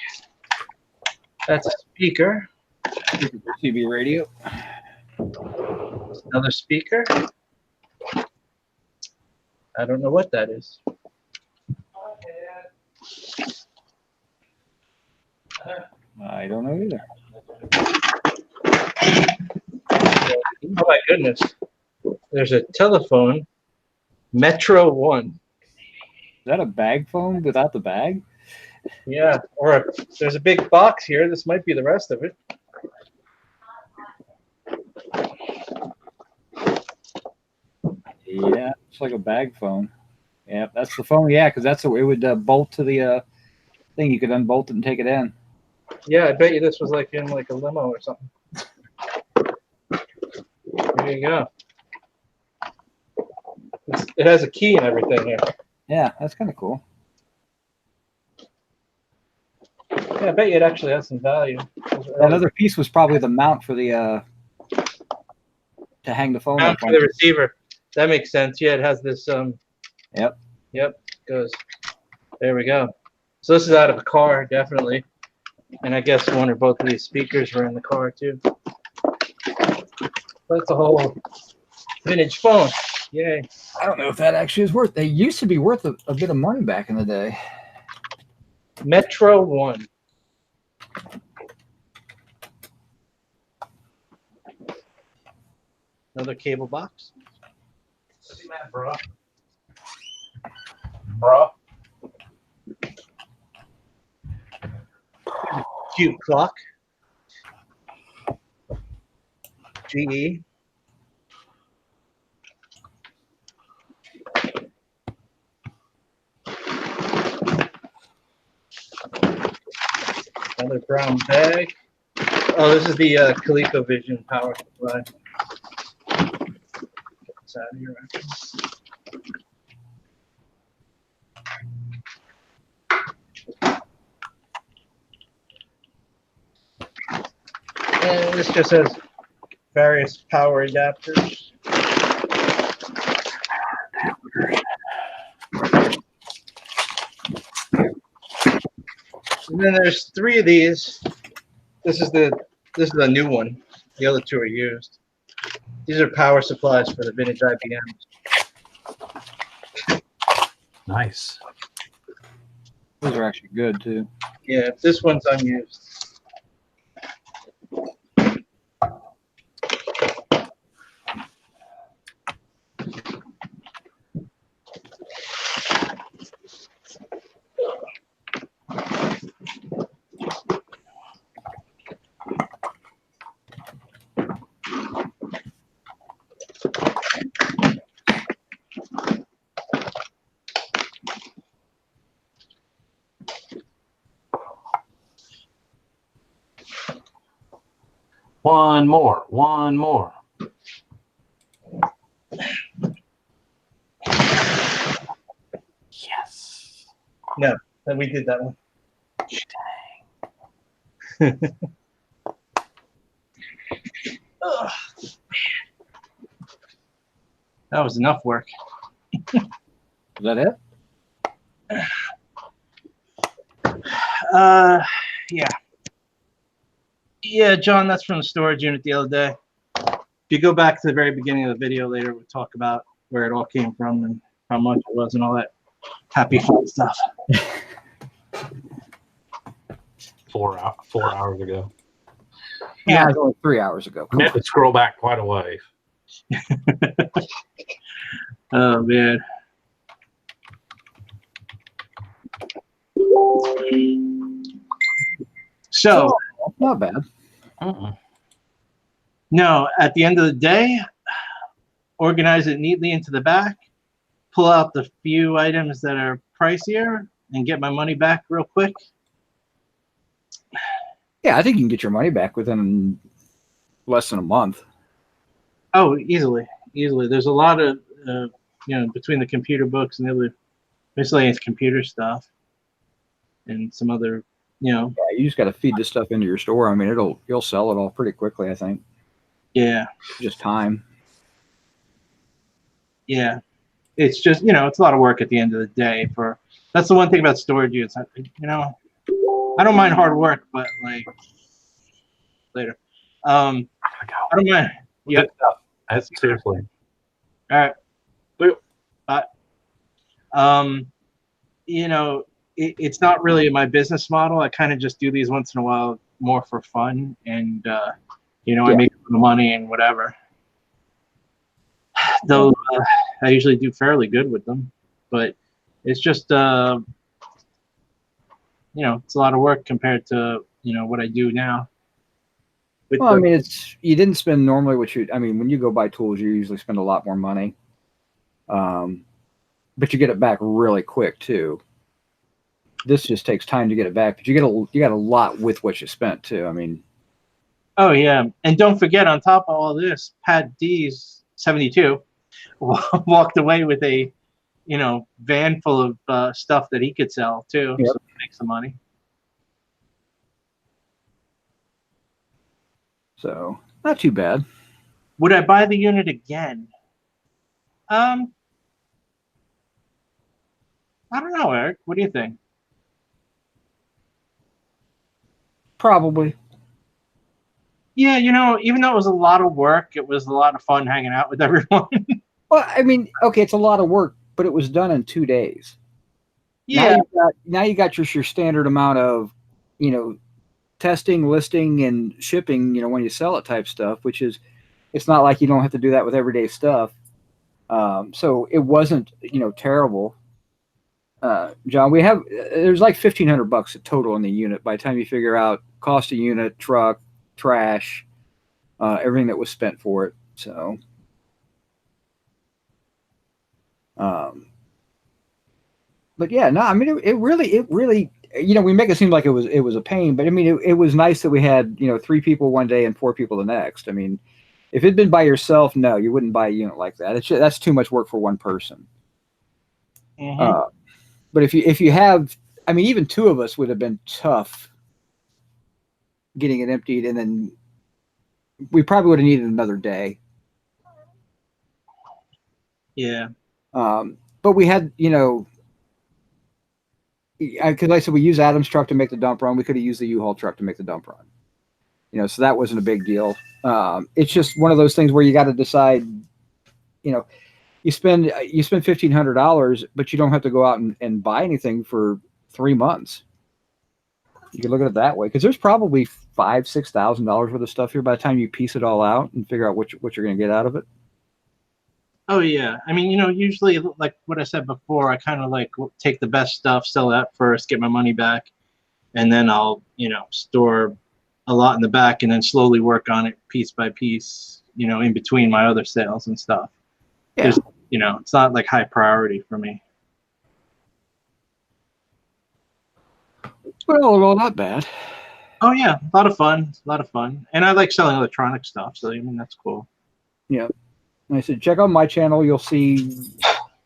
That's a speaker. TV radio. Another speaker. I don't know what that is. I don't know either. Oh my goodness. There's a telephone, Metro 1. Is that a bag phone without the bag? Yeah, or there's a big box here. This might be the rest of it. Yeah, it's like a bag phone. Yeah, that's the phone. Yeah, because that's the way it would bolt to the thing. You could unbolt it and take it in. Yeah, I bet you this was like in like a limo or something. There you go. It has a key and everything here. Yeah, that's kind of cool. Yeah, I bet you it actually has some value. That other piece was probably the mount for the to hang the phone Mount up for on. the receiver. That makes sense. Yeah, it has this. Yep. Goes. There we go. So this is out of a car, definitely. And I guess one or both of these speakers were in the car too. That's a whole vintage phone. Yay. I don't know if that actually is worth. They used to be worth a bit of money back in the day. Metro 1. Another cable box. What's he mad, bro? Bro. Cute clock. GE. Another brown bag. Oh, this is the ColecoVision power supply. Get this out of here. And this just has various power adapters. And then there's 3 of these. This is the new one. The other 2 are used. These are power supplies for the vintage IBMs. Nice. Those are actually good too. Yeah, this one's unused. One more. Yes. No, we did that one. That was enough work. Is that it? Yeah. Yeah, John, that's from the storage unit the other day. If you go back to the very beginning of the video later, we'll talk about where it all came from and how much it was and all that happy fun stuff. 4 hours ago. Yeah, it was only 3 hours ago. I had to scroll back quite a ways. Oh, man. So, Not bad. no, at the end of the day, organize it neatly into the back, pull out the few items that are pricier, and get my money back real quick. Yeah, I think you can get your money back within less than a month. Oh, easily. There's a lot of, between the computer books and the other miscellaneous computer stuff and some other, Yeah, you just got to feed this stuff into your store. I mean, you'll sell it all pretty quickly, I think. Yeah. Just time. Yeah. It's just, it's a lot of work at the end of the day. That's the one thing about storage units. I don't mind hard work, but like later. I don't mind. Yep. That's seriously. All right. Bye. It's not really my business model. I kind of just do these once in a while more for fun, and I make the money and whatever. Though I usually do fairly good with them, but it's just it's a lot of work compared to what I do now. Well, I mean, you didn't spend normally when you go buy tools, you usually spend a lot more money. But you get it back really quick too. This just takes time to get it back, but you got a lot with what you spent too. I mean, oh yeah, and don't forget, on top of all this, Pat D's 72 walked away with a van full of stuff that he could sell too, yep. So he makes some money. So not too bad. Would I buy the unit again? I don't know, Eric. What do you think? Probably. Yeah, even though it was a lot of work, it was a lot of fun hanging out with everyone. Well, I mean, okay, it's a lot of work, but it was done in 2 days. Yeah. Now you got your standard amount of, testing, listing, and shipping, when you sell it type stuff, which is, it's not like you don't have to do that with everyday stuff. So it wasn't, terrible. John, there's like $1,500 total in the unit by the time you figure out cost of unit, truck, trash, everything that was spent for it. So, but yeah, no, I mean, it really, we make it seem like it was a pain, but I mean, it was nice that we had, 3 people one day and 4 people the next. I mean, if it'd been by yourself, no, you wouldn't buy a unit like that. That's too much work for one person. Mm-hmm. But if you have, I mean, even 2 of us would have been tough getting it emptied, and then we probably would have needed another day. Yeah. But we had, because like I said, we use Adam's truck to make the dump run. We could have used the U-Haul truck to make the dump run. So that wasn't a big deal. It's just one of those things where you got to decide, you spend $1,500, but you don't have to go out and buy anything for 3 months. You can look at it that way, because there's probably $5,000-$6,000 worth of stuff here by the time you piece it all out and figure out what you're going to get out of it. Oh yeah, I mean, usually like what I said before, I kind of like take the best stuff, sell that first, get my money back, and then I'll store a lot in the back, and then slowly work on it piece by piece, in between my other sales and stuff. Yeah. It's not like high priority for me. Well, not bad. Oh yeah, a lot of fun, and I like selling electronic stuff, so I mean that's cool. Yeah. And I said, check out my channel. You'll see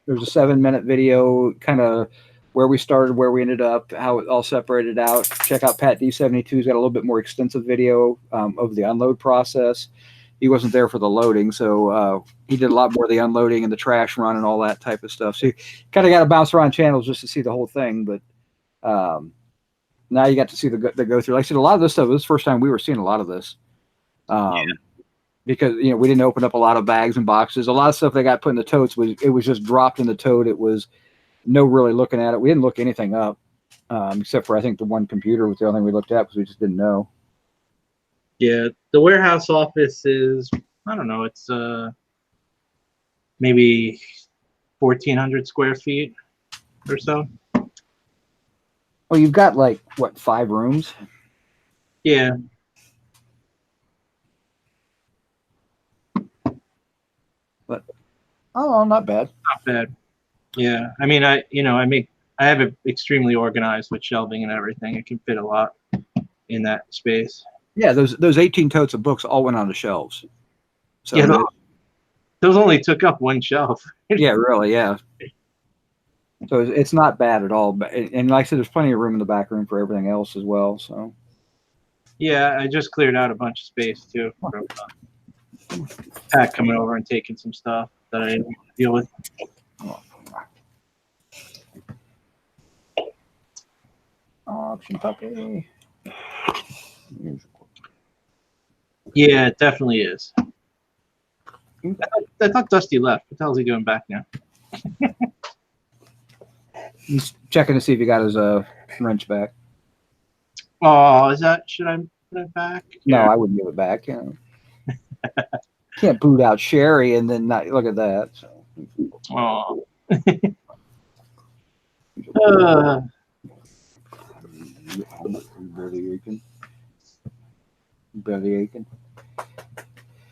there's a 7-minute video, kind of where we started, where we ended up, how it all separated out. Check out Pat D72. He's got a little bit more extensive video of the unload process. he wasn't there for the loading, so he did a lot more of the unloading and the trash run and all that type of stuff. So you kind of got to bounce around channels just to see the whole thing. But now you got to see the go through. Like I said, a lot of this stuff, this was the first time we were seeing a lot of this. Because we didn't open up a lot of bags and boxes. A lot of stuff they got put in the totes was just dropped in the tote. It was no really looking at it. We didn't look anything up, except for I think the one computer was the only thing we looked at because we just didn't know. Yeah, the warehouse office is, I don't know, it's maybe 1,400 square feet or so. Well, you've got like what, 5 rooms? Yeah. But not bad. Not bad. Yeah, I mean, I have it extremely organized with shelving and everything. It can fit a lot in that space. Yeah, those 18 totes of books all went on the shelves. So yeah, those only took up one shelf. Yeah, really, yeah. So it's not bad at all. But and like I said, there's plenty of room in the back room for everything else as well. So yeah, I just cleared out a bunch of space too from Pat coming over and taking some stuff that I didn't deal with. Auction puppy. Yeah, it definitely is. I thought Dusty left. What the hell is he doing back now? He's checking to see if he got his wrench back. Oh, should I put it back? No, I wouldn't give it back. Can't boot out Sherry and then not look at that. So. Oh. Barely aching.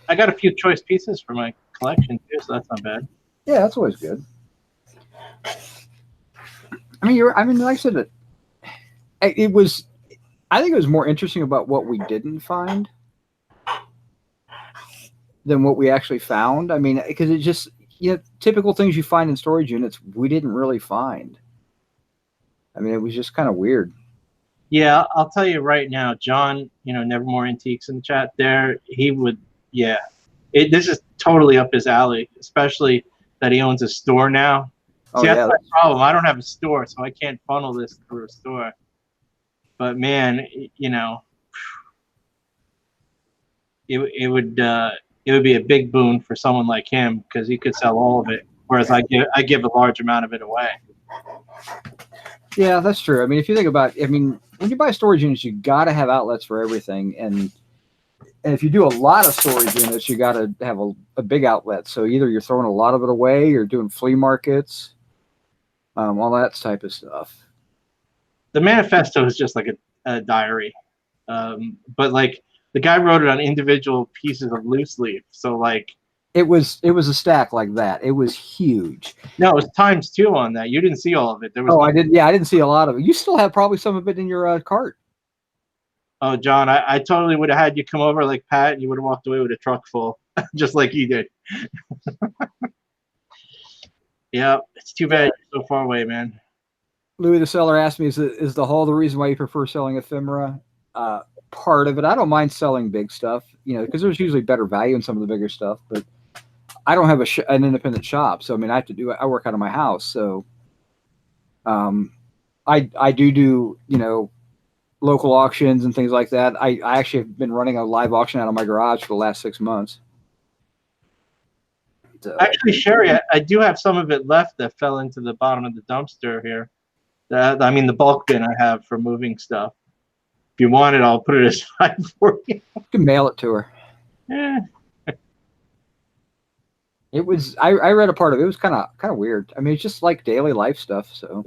I got a few choice pieces for my collection too, so that's not bad. Yeah, that's always good. I mean, like I said, it was. I think it was more interesting about what we didn't find than what we actually found. I mean, because it just typical things you find in storage units we didn't really find. I mean, it was just kind of weird. Yeah, I'll tell you right now, John. Nevermore Antiques in the chat there. He would. Yeah, this is totally up his alley, especially that he owns a store now. Oh, See, that's yeah. my problem. I don't have a store, so I can't funnel this through a store. But man, it would be a big boon for someone like him because he could sell all of it, whereas I give a large amount of it away. Yeah, that's true. I mean, if you think about it, when you buy storage units, you got to have outlets for everything, and if you do a lot of storage units, you got to have a big outlet. So either you're throwing a lot of it away, or doing flea markets, all that type of stuff. The manifesto is just like a diary, but like the guy wrote it on individual pieces of loose leaf. So like it was a stack like that. It was huge. No, it was ×2 on that. You didn't see all of it. There was. Oh, I did. Yeah, I didn't see a lot of it. You still have probably some of it in your cart. Oh, John, I totally would have had you come over like Pat, and you would have walked away with a truck full, just like you did. Yeah, it's too bad you're so far away, man. Louis the Seller asked me, is the haul the reason why you prefer selling ephemera? Part of it. I don't mind selling big stuff, because there's usually better value in some of the bigger stuff, but I don't have an independent shop. So, I mean, I work out of my house. So, I do, local auctions and things like that. I actually have been running a live auction out of my garage for the last 6 months. So, actually, Sherry, I do have some of it left that fell into the bottom of the dumpster here. The bulk bin I have for moving stuff. If you want it, I'll put it aside for you. You can mail it to her. Yeah. It was. I read a part of it. It was kind of weird. I mean, it's just like daily life stuff. So.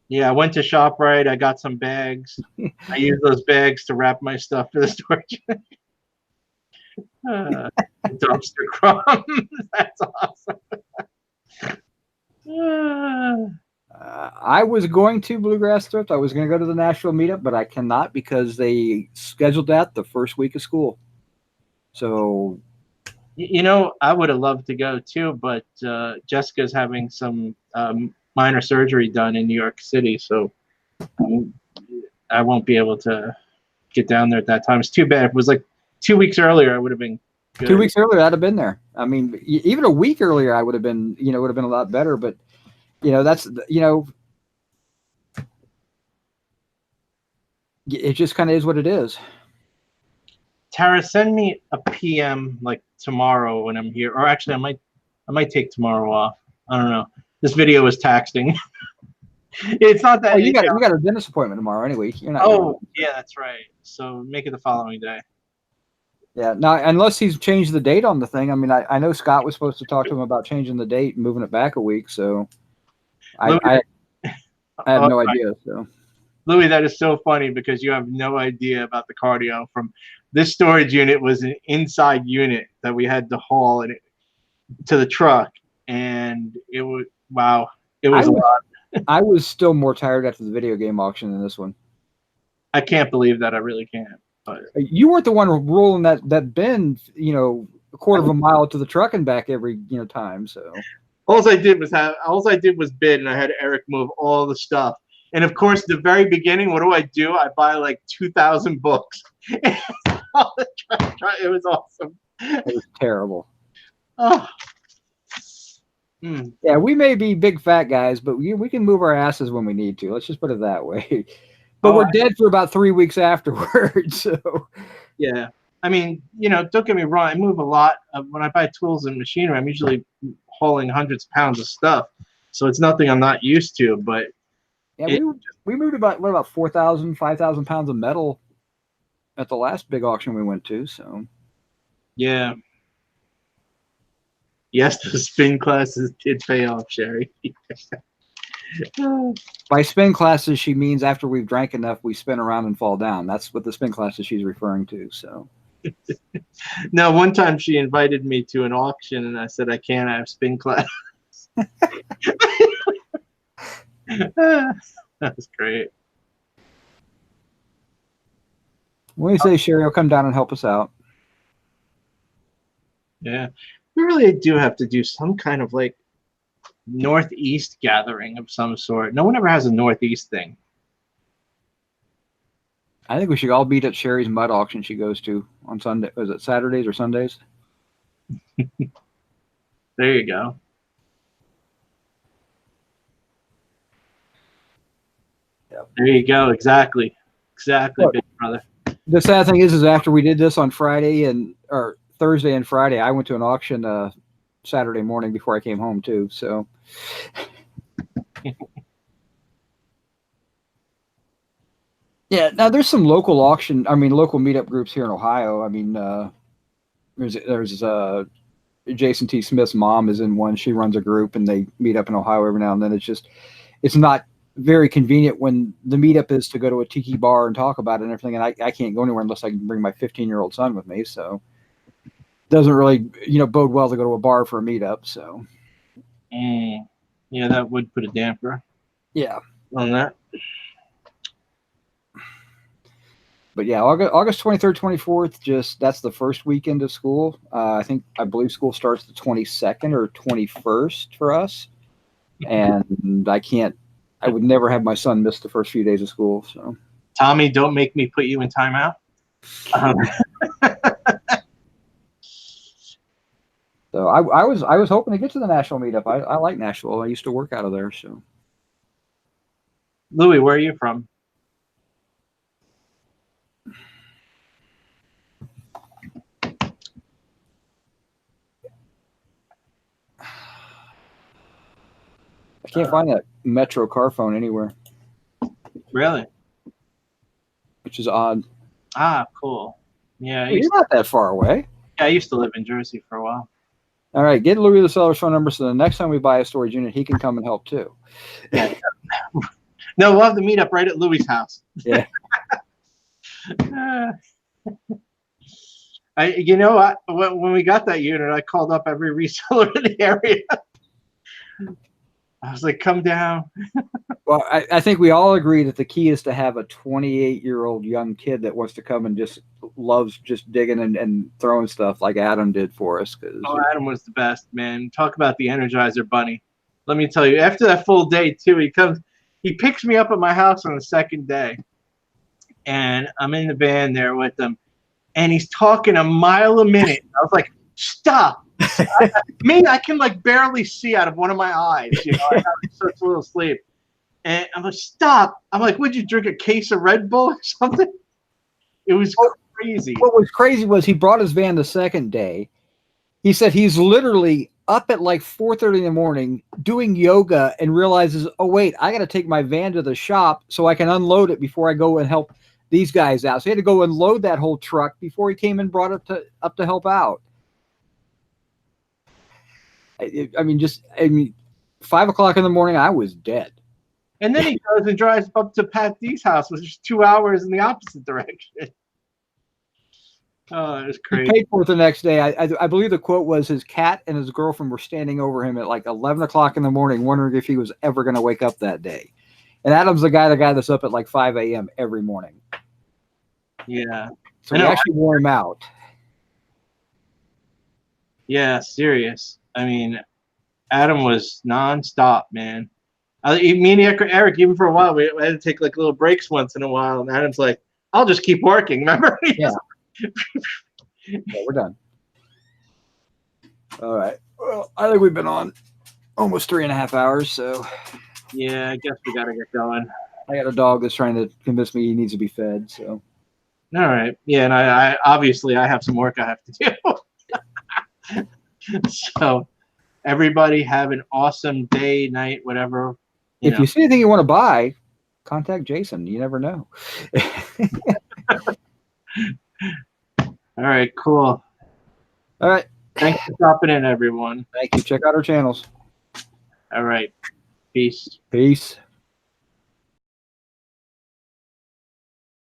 Yeah, I went to ShopRite. I got some bags. I used those bags to wrap my stuff for the storage. Dumpster crumbs. That's awesome. I was going to Bluegrass Thrift. I was going to go to the Nashville meetup, but I cannot because they scheduled that the first week of school. So, I would have loved to go too, but Jessica's having some minor surgery done in New York City, so I won't be able to get down there at that time. It's too bad. If it was like 2 weeks earlier, I would have been Good. 2 weeks earlier, I'd have been there. I mean, even a week earlier, I would have been, would have been a lot better. But, that's, it just kind of is what it is. Tara, send me a PM like tomorrow when I'm here, or actually, I might take tomorrow off. I don't know. This video is taxing. It's not that. Oh, you got a dentist appointment tomorrow anyway. You're not. Oh, yeah, that's right. So make it the following day. Yeah. Now, unless he's changed the date on the thing. I mean, I know Scott was supposed to talk to him about changing the date and moving it back a week. So I had no idea. So. Louis, that is so funny because you have no idea about the cardio. From this storage unit was an inside unit that we had to haul to the truck, and it was it was a lot. I was still more tired after the video game auction than this one. I can't believe that. I really can't. But you weren't the one rolling that bin, a quarter of a mile to the truck and back every time. So all I did was bid, and I had Eric move all the stuff. And of course, the very beginning, what do? I buy like 2,000 books. It was awesome. It was terrible. Oh. Yeah, we may be big fat guys, but we can move our asses when we need to. Let's just put it that way. But we're dead for about 3 weeks afterwards. So yeah, I mean, don't get me wrong. I move a lot. When I buy tools and machinery, I'm usually hauling hundreds of pounds of stuff. So it's nothing I'm not used to. But yeah, we moved about 4,000, 5,000 pounds of metal at the last big auction we went to. So yeah. Yes, the spin classes did pay off, Sherry. By spin classes, she means after we've drank enough, we spin around and fall down. That's what the spin classes she's referring to. So, no, one time she invited me to an auction, and I said I can't have spin class. That's great. When you say Sherry will come down and help us out. Yeah. We really do have to do some kind of like Northeast gathering of some sort. No one ever has a Northeast thing. I think we should all meet at Sherry's mud auction she goes to on Sunday. Was it Saturdays or Sundays? There you go. Yep. There you go. Exactly. Look, big brother. The sad thing is after we did this on Friday or Thursday and Friday, I went to an auction Saturday morning before I came home too. So yeah, now there's some local meetup groups here in Ohio. I mean, there's Jason T. Smith's mom is in one. She runs a group and they meet up in Ohio every now and then. It's not very convenient when the meetup is to go to a tiki bar and talk about it and everything. And I can't go anywhere unless I can bring my 15-year-old son with me. So doesn't really, bode well to go to a bar for a meetup. So, yeah, that would put a damper. Yeah, on that. But yeah, August 23rd, 24th. That's the first weekend of school. I believe school starts the 22nd or 21st for us, and I would never have my son miss the first few days of school. So, Tommy, don't make me put you in timeout. So I was hoping to get to the Nashville meetup. I like Nashville. I used to work out of there. So, Louis, where are you from? I can't find that Metro car phone anywhere. Really? Which is odd. Ah, cool. Yeah, You're not that far away. Yeah, I used to live in Jersey for a while. All right, get Louis the seller's phone number so the next time we buy a storage unit, he can come and help too. Yeah. No, we'll have the meetup right at Louis' house. Yeah. When we got that unit, I called up every reseller in the area. I was like, come down. Well, I think we all agree that the key is to have a 28-year-old young kid that wants to come and just loves just digging and throwing stuff like Adam did for us. Adam was the best, man. Talk about the Energizer Bunny. Let me tell you, after that full day, too, he picks me up at my house on the second day. And I'm in the van there with him. and he's talking a mile a minute. I was like, stop. Me, I can like barely see out of one of my eyes. You know, I have such little sleep. And I'm like, stop. I'm like, would you drink a case of Red Bull or something? It was crazy. What was crazy was he brought his van the second day. He said he's literally up at like 4:30 in the morning doing yoga and realizes, oh, wait, I got to take my van to the shop so I can unload it before I go and help these guys out. So he had to go and load that whole truck before he came and brought it up to help out. I mean, 5 o'clock in the morning, I was dead. And then he goes and drives up to Pat D's house, which is 2 hours in the opposite direction. Oh, it was crazy. He paid for it the next day. I believe the quote was his cat and his girlfriend were standing over him at like 11 o'clock in the morning, wondering if he was ever going to wake up that day. And Adam's the guy that's up at like 5 a.m. every morning. Yeah. So we actually wore him out. Yeah, serious. I mean, Adam was nonstop, man. Me and Eric, even for a while, we had to take like little breaks once in a while. And Adam's like, I'll just keep working. Remember? Yeah. Yeah, we're done. All right. Well, I think we've been on almost 3.5 hours. So yeah, I guess we got to get going. I got a dog that's trying to convince me he needs to be fed. So. All right. Yeah. And I obviously I have some work I have to do. So everybody have an awesome day, night, whatever. If you see anything you want to buy, contact Jason. You never know. All right, cool. All right. Thanks for stopping in, everyone. Thank you. Check out our channels. All right. Peace. Peace.